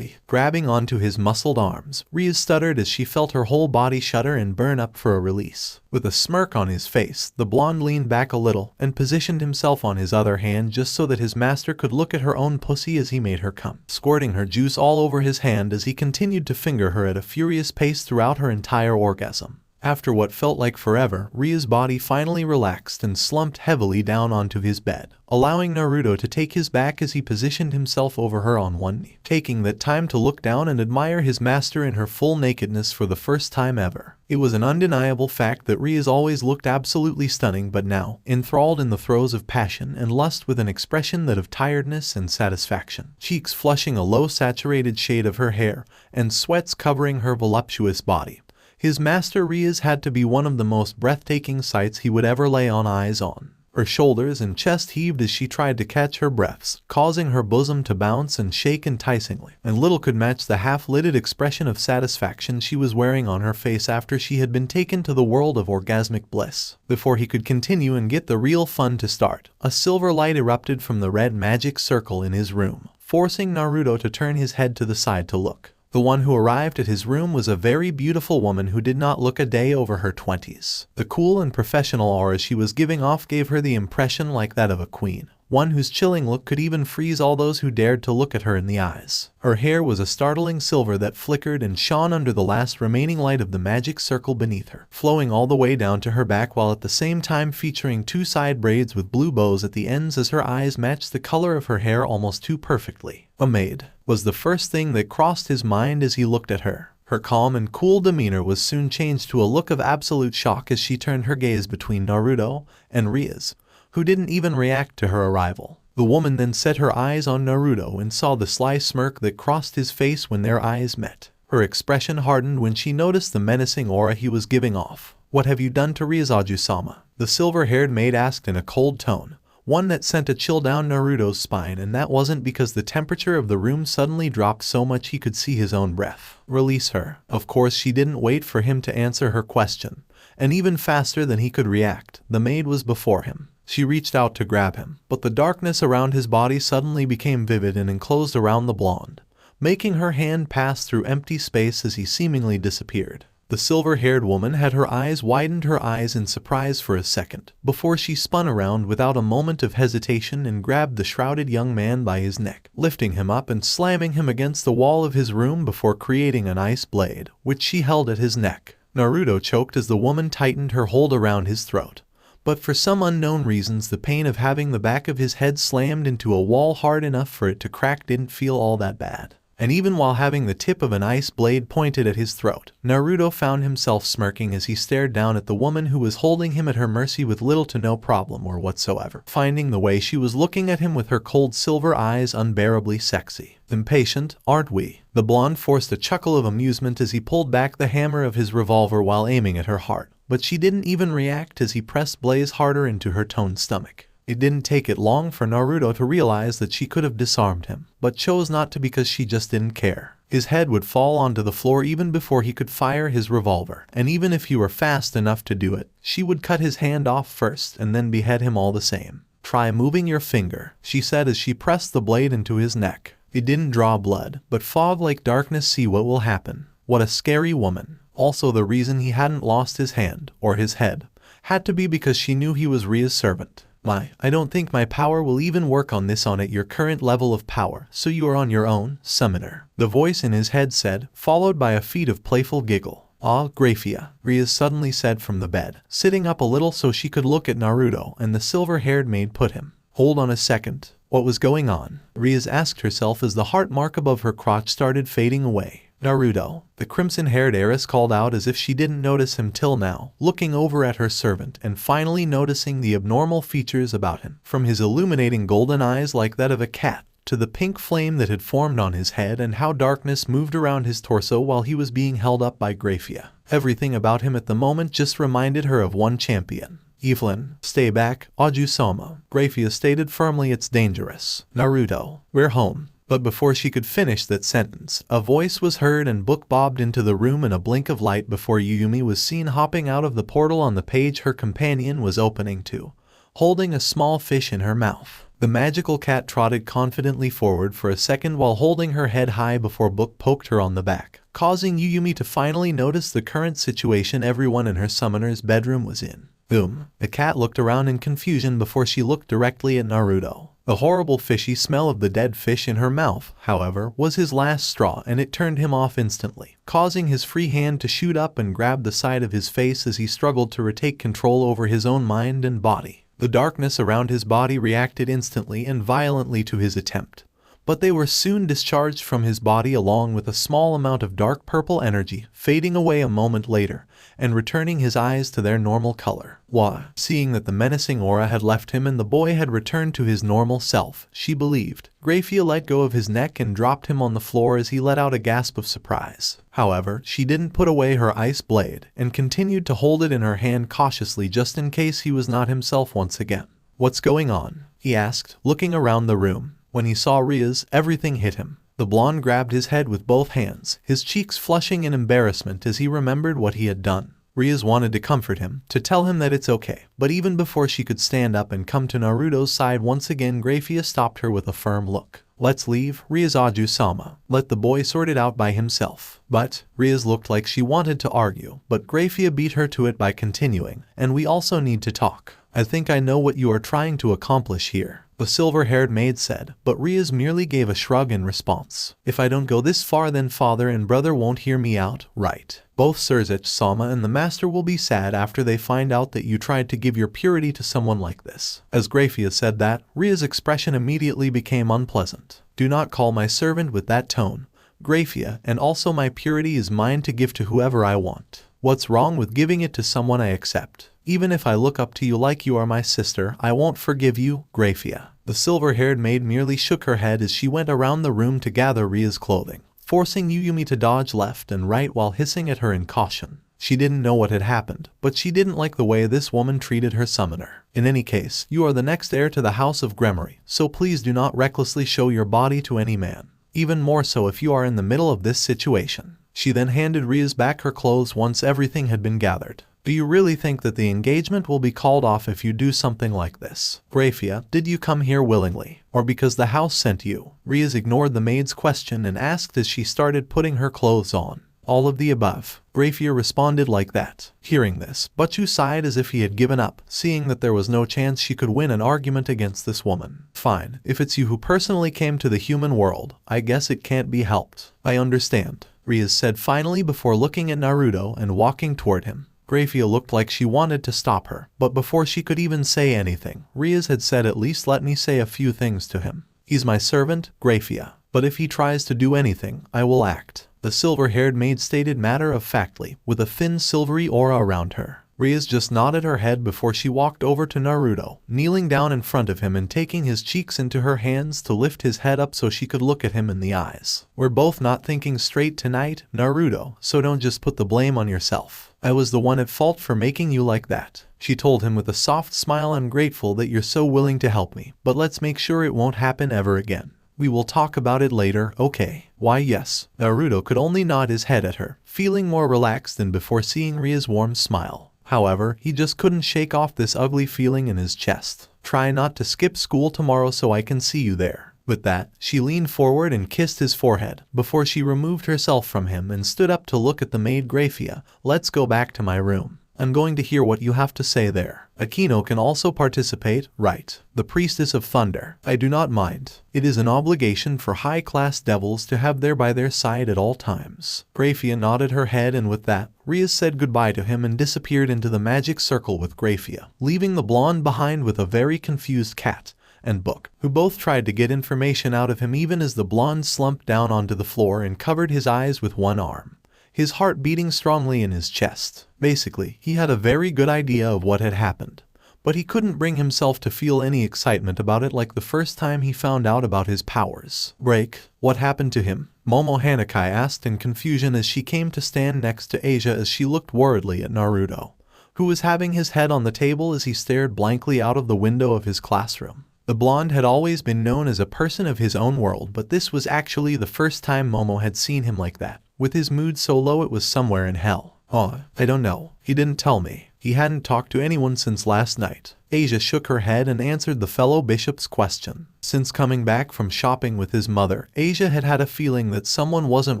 Grabbing onto his muscled arms, Rias stuttered as she felt her whole body shudder and burn up for a release. With a smirk on his face, the blonde leaned back a little and positioned himself on his other hand just so that his master could look at her own pussy as he made her come, squirting her juice all over his hand as he continued to finger her at a furious pace throughout her entire orgasm. After what felt like forever, Ria's body finally relaxed and slumped heavily down onto his bed, allowing Naruto to take his back as he positioned himself over her on one knee, taking that time to look down and admire his master in her full nakedness for the first time ever. It was an undeniable fact that Ria's always looked absolutely stunning, but now, enthralled in the throes of passion and lust with an expression that of tiredness and satisfaction, cheeks flushing a low saturated shade of her hair, and sweats covering her voluptuous body. His master Ria's had to be one of the most breathtaking sights he would ever lay eyes on. Her shoulders and chest heaved as she tried to catch her breaths, causing her bosom to bounce and shake enticingly, and little could match the half-lidded expression of satisfaction she was wearing on her face after she had been taken to the world of orgasmic bliss. Before he could continue and get the real fun to start, a silver light erupted from the red magic circle in his room, forcing Naruto to turn his head to the side to look. The one who arrived at his room was a very beautiful woman who did not look a day over her 20s. The cool and professional aura she was giving off gave her the impression like that of a queen, one whose chilling look could even freeze all those who dared to look at her in the eyes. Her hair was a startling silver that flickered and shone under the last remaining light of the magic circle beneath her, flowing all the way down to her back while at the same time featuring two side braids with blue bows at the ends as her eyes matched the color of her hair almost too perfectly. A maid was the first thing that crossed his mind as he looked at her. Her calm and cool demeanor was soon changed to a look of absolute shock as she turned her gaze between Naruto and Ria's, who didn't even react to her arrival. The woman then set her eyes on Naruto and saw the sly smirk that crossed his face when their eyes met. Her expression hardened when she noticed the menacing aura he was giving off. "What have you done to Riazaju-sama?" the silver-haired maid asked in a cold tone, one that sent a chill down Naruto's spine, and that wasn't because the temperature of the room suddenly dropped so much he could see his own breath. "Release her." Of course, she didn't wait for him to answer her question, and even faster than he could react, the maid was before him. She reached out to grab him, but the darkness around his body suddenly became vivid and enclosed around the blonde, making her hand pass through empty space as he seemingly disappeared. The silver-haired woman had her eyes widened her eyes in surprise for a second, before she spun around without a moment of hesitation and grabbed the shrouded young man by his neck, lifting him up and slamming him against the wall of his room before creating an ice blade, which she held at his neck. Naruto choked as the woman tightened her hold around his throat. But for some unknown reasons, the pain of having the back of his head slammed into a wall hard enough for it to crack didn't feel all that bad. And even while having the tip of an ice blade pointed at his throat, Naruto found himself smirking as he stared down at the woman who was holding him at her mercy with little to no problem or whatsoever, finding the way she was looking at him with her cold silver eyes unbearably sexy. "Impatient, aren't we?" The blonde forced a chuckle of amusement as he pulled back the hammer of his revolver while aiming at her heart, but she didn't even react as he pressed Blaze harder into her toned stomach. It didn't take it long for Naruto to realize that she could have disarmed him, but chose not to because she just didn't care. His head would fall onto the floor even before he could fire his revolver, and even if he were fast enough to do it, she would cut his hand off first and then behead him all the same. "Try moving your finger," she said as she pressed the blade into his neck. It didn't draw blood, but fog like darkness. "See what will happen." What a scary woman. Also, the reason he hadn't lost his hand, or his head, had to be because she knew he was Ria's servant. I don't think my power will even work on this at your current level of power, so you are on your own, summoner," the voice in his head said, followed by a feat of playful giggle. "Ah, Grafia," Ria suddenly said from the bed, sitting up a little so she could look at Naruto, and the silver-haired maid put him. "Hold on a second. What was going on?" Ria asked herself as the heart mark above her crotch started fading away. "Naruto," the crimson-haired heiress called out as if she didn't notice him till now, looking over at her servant and finally noticing the abnormal features about him, from his illuminating golden eyes like that of a cat, to the pink flame that had formed on his head and how darkness moved around his torso while he was being held up by Grafia. Everything about him at the moment just reminded her of one champion. "Evelyn, stay back, Aju-sama," Grafia stated firmly. "It's dangerous." "Naruto, we're home." But before she could finish that sentence, a voice was heard and book bobbed into the room in a blink of light before Yuyumi was seen hopping out of the portal on the page her companion was opening to, holding a small fish in her mouth. The magical cat trotted confidently forward for a second while holding her head high before Book poked her on the back, causing Yuyumi to finally notice the current situation everyone in her summoner's bedroom was in. Boom. The cat looked around in confusion before she looked directly at Naruto. The horrible fishy smell of the dead fish in her mouth, however, was his last straw, and it turned him off instantly, causing his free hand to shoot up and grab the side of his face as he struggled to retake control over his own mind and body. The darkness around his body reacted instantly and violently to his attempt, but they were soon discharged from his body along with a small amount of dark purple energy, fading away a moment later and returning his eyes to their normal color. Why? Seeing that the menacing aura had left him and the boy had returned to his normal self, she believed. Graphia let go of his neck and dropped him on the floor as he let out a gasp of surprise. However, she didn't put away her ice blade and continued to hold it in her hand cautiously just in case he was not himself once again. "What's going on?" he asked, looking around the room. When he saw Ria's, everything hit him. The blonde grabbed his head with both hands, his cheeks flushing in embarrassment as he remembered what he had done. Rias wanted to comfort him, to tell him that it's okay, but even before she could stand up and come to Naruto's side once again, Graphia stopped her with a firm look. "Let's leave, Ryazaju-sama. Let the boy sort it out by himself." But Rias looked like she wanted to argue, but Graphia beat her to it by continuing, "And we also need to talk. I think I know what you are trying to accomplish here," the silver-haired maid said, but Rias merely gave a shrug in response. "If I don't go this far, then father and brother won't hear me out, right? Both Surzech-sama and the master will be sad after they find out that you tried to give your purity to someone like this." As Graphia said that, Ria's expression immediately became unpleasant. "Do not call my servant with that tone, Graphia, and also my purity is mine to give to whoever I want. What's wrong with giving it to someone I accept? Even if I look up to you like you are my sister, I won't forgive you, Graphia." The silver-haired maid merely shook her head as she went around the room to gather Ria's clothing, forcing Yuyumi to dodge left and right while hissing at her in caution. She didn't know what had happened, but she didn't like the way this woman treated her summoner. "In any case, you are the next heir to the House of Gremory, so please do not recklessly show your body to any man. Even more so if you are in the middle of this situation." She then handed Rias back her clothes once everything had been gathered. "Do you really think that the engagement will be called off if you do something like this? Graphia, did you come here willingly, or because the house sent you?" Rias ignored the maid's question and asked as she started putting her clothes on. "All of the above," Graphia responded like that. Hearing this, Butchu sighed as if he had given up, seeing that there was no chance she could win an argument against this woman. "Fine, if it's you who personally came to the human world, I guess it can't be helped. I understand," Rias said finally before looking at Naruto and walking toward him. Graphia looked like she wanted to stop her, but before she could even say anything, Rias had said, "At least let me say a few things to him. He's my servant, Graphia, but if he tries to do anything, I will act," the silver-haired maid stated matter-of-factly, with a thin silvery aura around her. Rias just nodded her head before she walked over to Naruto, kneeling down in front of him and taking his cheeks into her hands to lift his head up so she could look at him in the eyes. "We're both not thinking straight tonight, Naruto, so don't just put the blame on yourself. I was the one at fault for making you like that," she told him with a soft smile. "I'm grateful that you're so willing to help me, but let's make sure it won't happen ever again. We will talk about it later, okay?" "Why, yes." Naruto could only nod his head at her, feeling more relaxed than before seeing Ria's warm smile. However, he just couldn't shake off this ugly feeling in his chest. "Try not to skip school tomorrow so I can see you there." With that, she leaned forward and kissed his forehead, before she removed herself from him and stood up to look at the maid. "Graphia, let's go back to my room. I'm going to hear what you have to say there. Akino can also participate, right? The Priestess of Thunder. I do not mind. It is an obligation for high-class devils to have there by their side at all times." Graphia nodded her head, and with that, Rias said goodbye to him and disappeared into the magic circle with Graphia, leaving the blonde behind with a very confused cat and Book, who both tried to get information out of him even as the blonde slumped down onto the floor and covered his eyes with one arm, his heart beating strongly in his chest. Basically, he had a very good idea of what had happened, but he couldn't bring himself to feel any excitement about it like the first time he found out about his powers. "Break, what happened to him?" Momo Hanakai asked in confusion as she came to stand next to Asia as she looked worriedly at Naruto, who was having his head on the table as he stared blankly out of the window of his classroom. The blonde had always been known as a person of his own world, but this was actually the first time Momo had seen him like that, with his mood so low it was somewhere in hell. "Oh, I don't know. He didn't tell me. He hadn't talked to anyone since last night. Asia shook her head and answered the fellow bishop's question. Since coming back from shopping with his mother, Asia had had a feeling that someone wasn't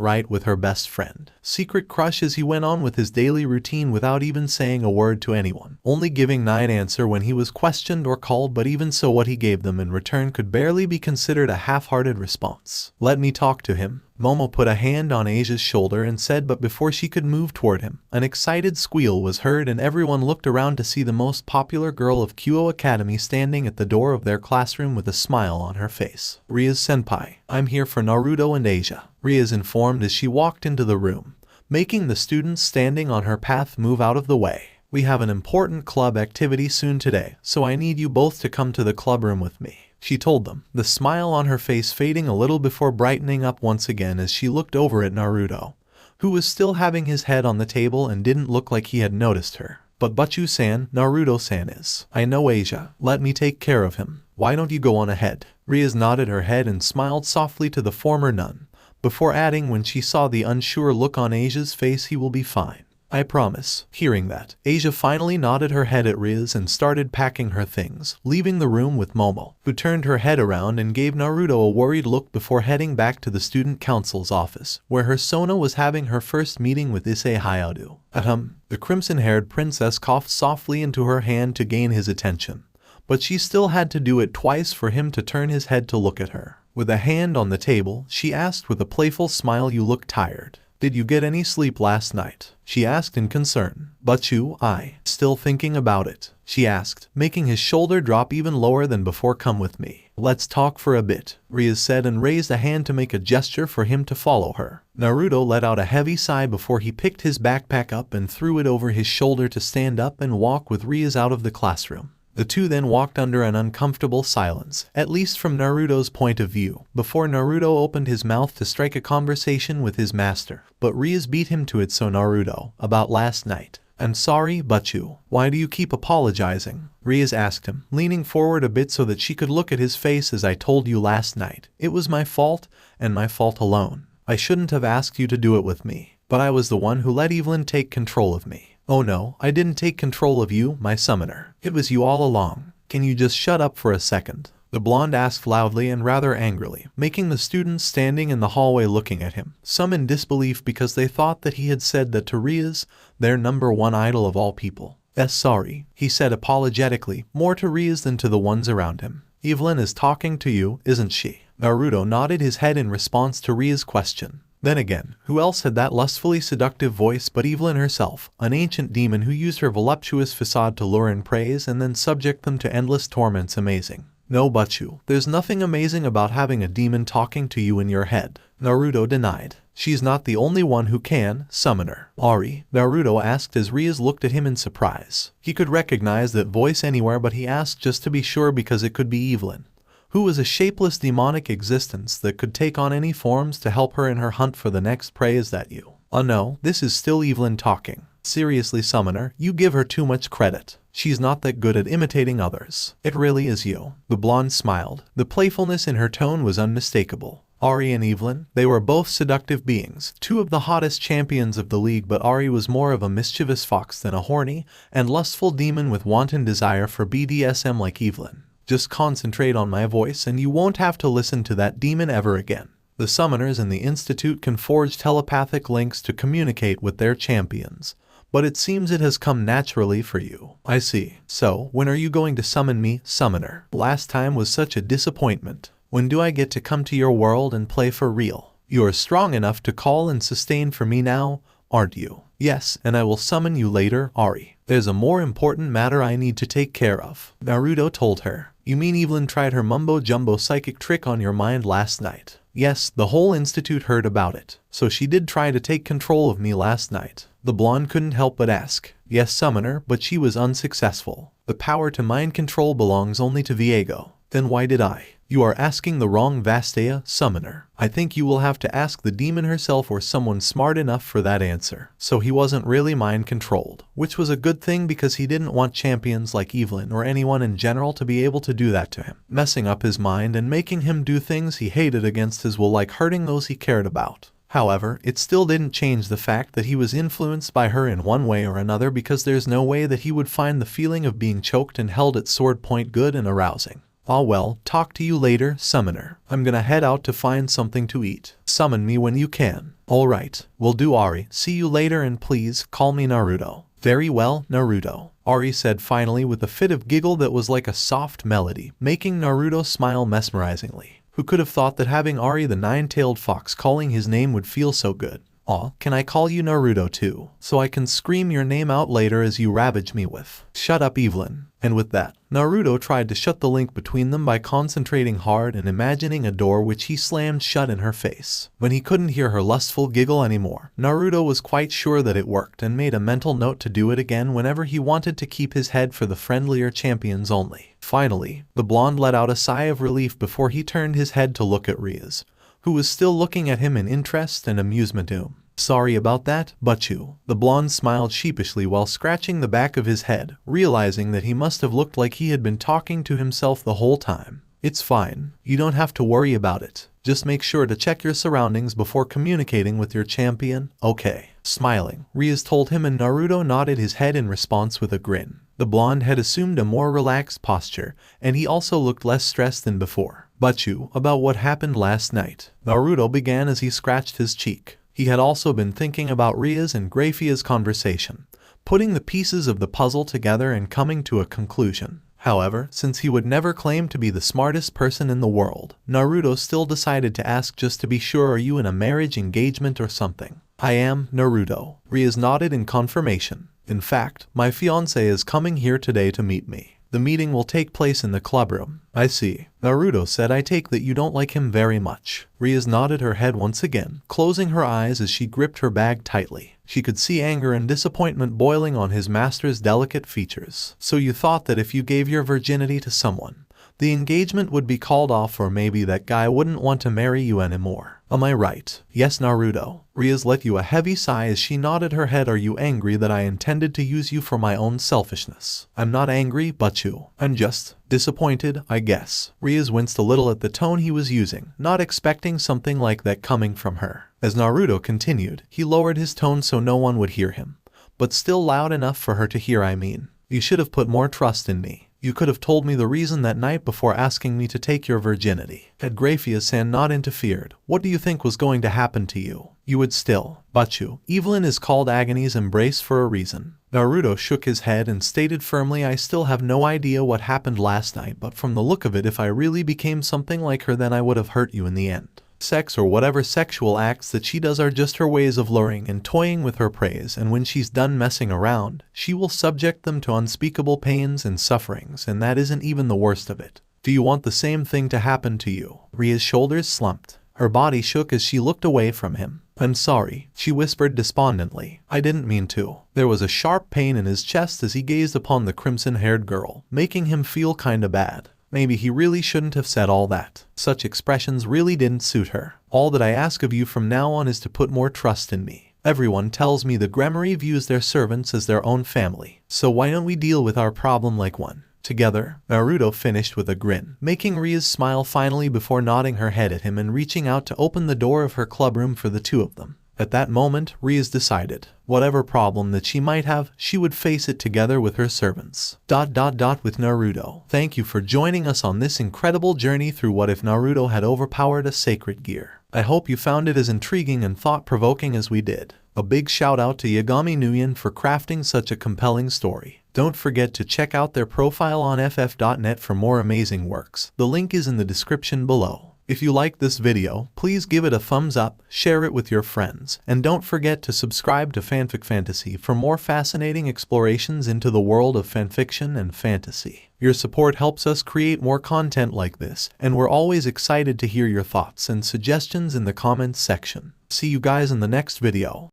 right with her best friend. Secret crush as he went on with his daily routine without even saying a word to anyone, only giving an answer when he was questioned or called, but even so what he gave them in return could barely be considered a half-hearted response. Let me talk to him. Momo put a hand on Asia's shoulder and said, but before she could move toward him, an excited squeal was heard and everyone looked around to see the most popular girl of Kyo Academy standing at the door of their classroom with a smile on her face. Rias-senpai, I'm here for Naruto and Asia, Rias informed as she walked into the room, making the students standing on her path move out of the way. We have an important club activity soon today, so I need you both to come to the club room with me, she told them, the smile on her face fading a little before brightening up once again as she looked over at Naruto, who was still having his head on the table and didn't look like he had noticed her. But Butchu-san, Naruto-san is. I know Asia. Let me take care of him. Why don't you go on ahead? Rias nodded her head and smiled softly to the former nun, before adding when she saw the unsure look on Asia's face, he will be fine. I promise. Hearing that, Asia finally nodded her head at Rias and started packing her things, leaving the room with Momo, who turned her head around and gave Naruto a worried look before heading back to the student council's office, where her Sona was having her first meeting with Issei Hayado. Ahem. The crimson-haired princess coughed softly into her hand to gain his attention, but she still had to do it twice for him to turn his head to look at her. With a hand on the table, she asked with a playful smile, you look tired. Did you get any sleep last night? She asked in concern. Butchu, still thinking about it, she asked, making his shoulder drop even lower than before. Come with me. Let's talk for a bit, Rias said and raised a hand to make a gesture for him to follow her. Naruto let out a heavy sigh before he picked his backpack up and threw it over his shoulder to stand up and walk with Rias out of the classroom. The two then walked under an uncomfortable silence, at least from Naruto's point of view, before Naruto opened his mouth to strike a conversation with his master, but Rias beat him to it. So Naruto, about last night. I'm sorry, Butchu. Why do you keep apologizing? Rias asked him, leaning forward a bit so that she could look at his face. As I told you last night, it was my fault, and my fault alone. I shouldn't have asked you to do it with me, but I was the one who let Evelyn take control of me. Oh no, I didn't take control of you, my summoner. It was you all along. Can you just shut up for a second? The blonde asked loudly and rather angrily, making the students standing in the hallway looking at him, some in disbelief because they thought that he had said that to Rias, their number one idol of all people. Sorry, he said apologetically, more to Rias than to the ones around him. Evelyn is talking to you, isn't she? Naruto nodded his head in response to Rias' question. Then again, who else had that lustfully seductive voice but Evelyn herself, an ancient demon who used her voluptuous facade to lure in praise and then subject them to endless torments. Amazing. No, Butchu, there's nothing amazing about having a demon talking to you in your head, Naruto denied. She's not the only one who can, summoner. Ari, Naruto asked as Rias looked at him in surprise. He could recognize that voice anywhere, but he asked just to be sure because it could be Evelyn, who was a shapeless demonic existence that could take on any forms to help her in her hunt for the next prey. Is that you? Oh no, this is still Evelyn talking. Seriously, summoner, you give her too much credit. She's not that good at imitating others. It really is you. The blonde smiled. The playfulness in her tone was unmistakable. Ari and Evelyn, they were both seductive beings, two of the hottest champions of the league, but Ari was more of a mischievous fox than a horny and lustful demon with wanton desire for BDSM like Evelyn. Just concentrate on my voice and you won't have to listen to that demon ever again. The summoners in the Institute can forge telepathic links to communicate with their champions, but it seems it has come naturally for you. I see. So, when are you going to summon me, summoner? Last time was such a disappointment. When do I get to come to your world and play for real? You are strong enough to call and sustain for me now, aren't you? Yes, and I will summon you later, Ari. There's a more important matter I need to take care of, Naruto told her. You mean Evelyn tried her mumbo-jumbo psychic trick on your mind last night? Yes, the whole institute heard about it. So she did try to take control of me last night. The blonde couldn't help but ask. Yes, summoner, but she was unsuccessful. The power to mind control belongs only to Viego. Then why did I? You are asking the wrong Vastea, summoner. I think you will have to ask the demon herself or someone smart enough for that answer. So he wasn't really mind controlled, which was a good thing because he didn't want champions like Evelyn or anyone in general to be able to do that to him, messing up his mind and making him do things he hated against his will, like hurting those he cared about. However, it still didn't change the fact that he was influenced by her in one way or another, because there's no way that he would find the feeling of being choked and held at sword point good and arousing. Ah well, talk to you later, summoner. I'm gonna head out to find something to eat. Summon me when you can. Alright, will do, Ari. See you later, and please, call me Naruto. Very well, Naruto, Ari said finally, with a fit of giggle that was like a soft melody, making Naruto smile mesmerizingly. Who could have thought that having Ari the nine-tailed fox calling his name would feel so good? Aw, can I call you Naruto too, so I can scream your name out later as you ravage me with? Shut up, Evelyn. And with that, Naruto tried to shut the link between them by concentrating hard and imagining a door which he slammed shut in her face. When he couldn't hear her lustful giggle anymore, Naruto was quite sure that it worked and made a mental note to do it again whenever he wanted to keep his head for the friendlier champions only. Finally, the blonde let out a sigh of relief before he turned his head to look at Riaz, who was still looking at him in interest and amusement. Sorry about that, Butchu. The blonde smiled sheepishly while scratching the back of his head, realizing that he must have looked like he had been talking to himself the whole time. It's fine. You don't have to worry about it. Just make sure to check your surroundings before communicating with your champion, okay? Smiling, Riaz told him, and Naruto nodded his head in response with a grin. The blonde had assumed a more relaxed posture, and he also looked less stressed than before. Butchu, about what happened last night, Naruto began as he scratched his cheek. He had also been thinking about Riaz and Graphia's conversation, putting the pieces of the puzzle together and coming to a conclusion. However, since he would never claim to be the smartest person in the world, Naruto still decided to ask just to be sure, are you in a marriage engagement or something? I am, Naruto. Riaz nodded in confirmation. In fact, my fiancé is coming here today to meet me. The meeting will take place in the clubroom. I see. Naruto said, I take that you don't like him very much. Riaz nodded her head once again, closing her eyes as she gripped her bag tightly. She could see anger and disappointment boiling on his master's delicate features. So you thought that if you gave your virginity to someone, the engagement would be called off, or maybe that guy wouldn't want to marry you anymore. Am I right? Yes, Naruto. Riaz let you a heavy sigh as she nodded her head. Are you angry that I intended to use you for my own selfishness? I'm not angry, Butchu. I'm just disappointed, I guess. Riaz winced a little at the tone he was using, not expecting something like that coming from her. As Naruto continued, he lowered his tone so no one would hear him, but still loud enough for her to hear. I mean, you should have put more trust in me. You could have told me the reason that night before asking me to take your virginity. Had Grafia-san not interfered, what do you think was going to happen to you? You would still. Butchu. Evelyn is called Agony's embrace for a reason. Naruto shook his head and stated firmly, I still have no idea what happened last night, but from the look of it, if I really became something like her, then I would have hurt you in the end. Sex or whatever sexual acts that she does are just her ways of luring and toying with her praise, and when she's done messing around, she will subject them to unspeakable pains and sufferings, and that isn't even the worst of it. Do you want the same thing to happen to you? Ria's shoulders slumped. Her body shook as she looked away from him. I'm sorry, she whispered despondently. I didn't mean to. There was a sharp pain in his chest as he gazed upon the crimson-haired girl, making him feel kinda bad. Maybe he really shouldn't have said all that. Such expressions really didn't suit her. All that I ask of you from now on is to put more trust in me. Everyone tells me the Gremory views their servants as their own family, so why don't we deal with our problem like one? Together, Naruto finished with a grin, making Riaz smile finally before nodding her head at him and reaching out to open the door of her clubroom for the two of them. At that moment, Riaz decided, whatever problem that she might have, she would face it together with her servants. With Naruto. Thank you for joining us on this incredible journey through What If Naruto Had Overpowered a Sacred Gear. I hope you found it as intriguing and thought-provoking as we did. A big shout out to YagamiNguyen for crafting such a compelling story. Don't forget to check out their profile on ff.net for more amazing works. The link is in the description below. If you liked this video, please give it a thumbs up, share it with your friends, and don't forget to subscribe to Fanfic Fantasy for more fascinating explorations into the world of fanfiction and fantasy. Your support helps us create more content like this, and we're always excited to hear your thoughts and suggestions in the comments section. See you guys in the next video.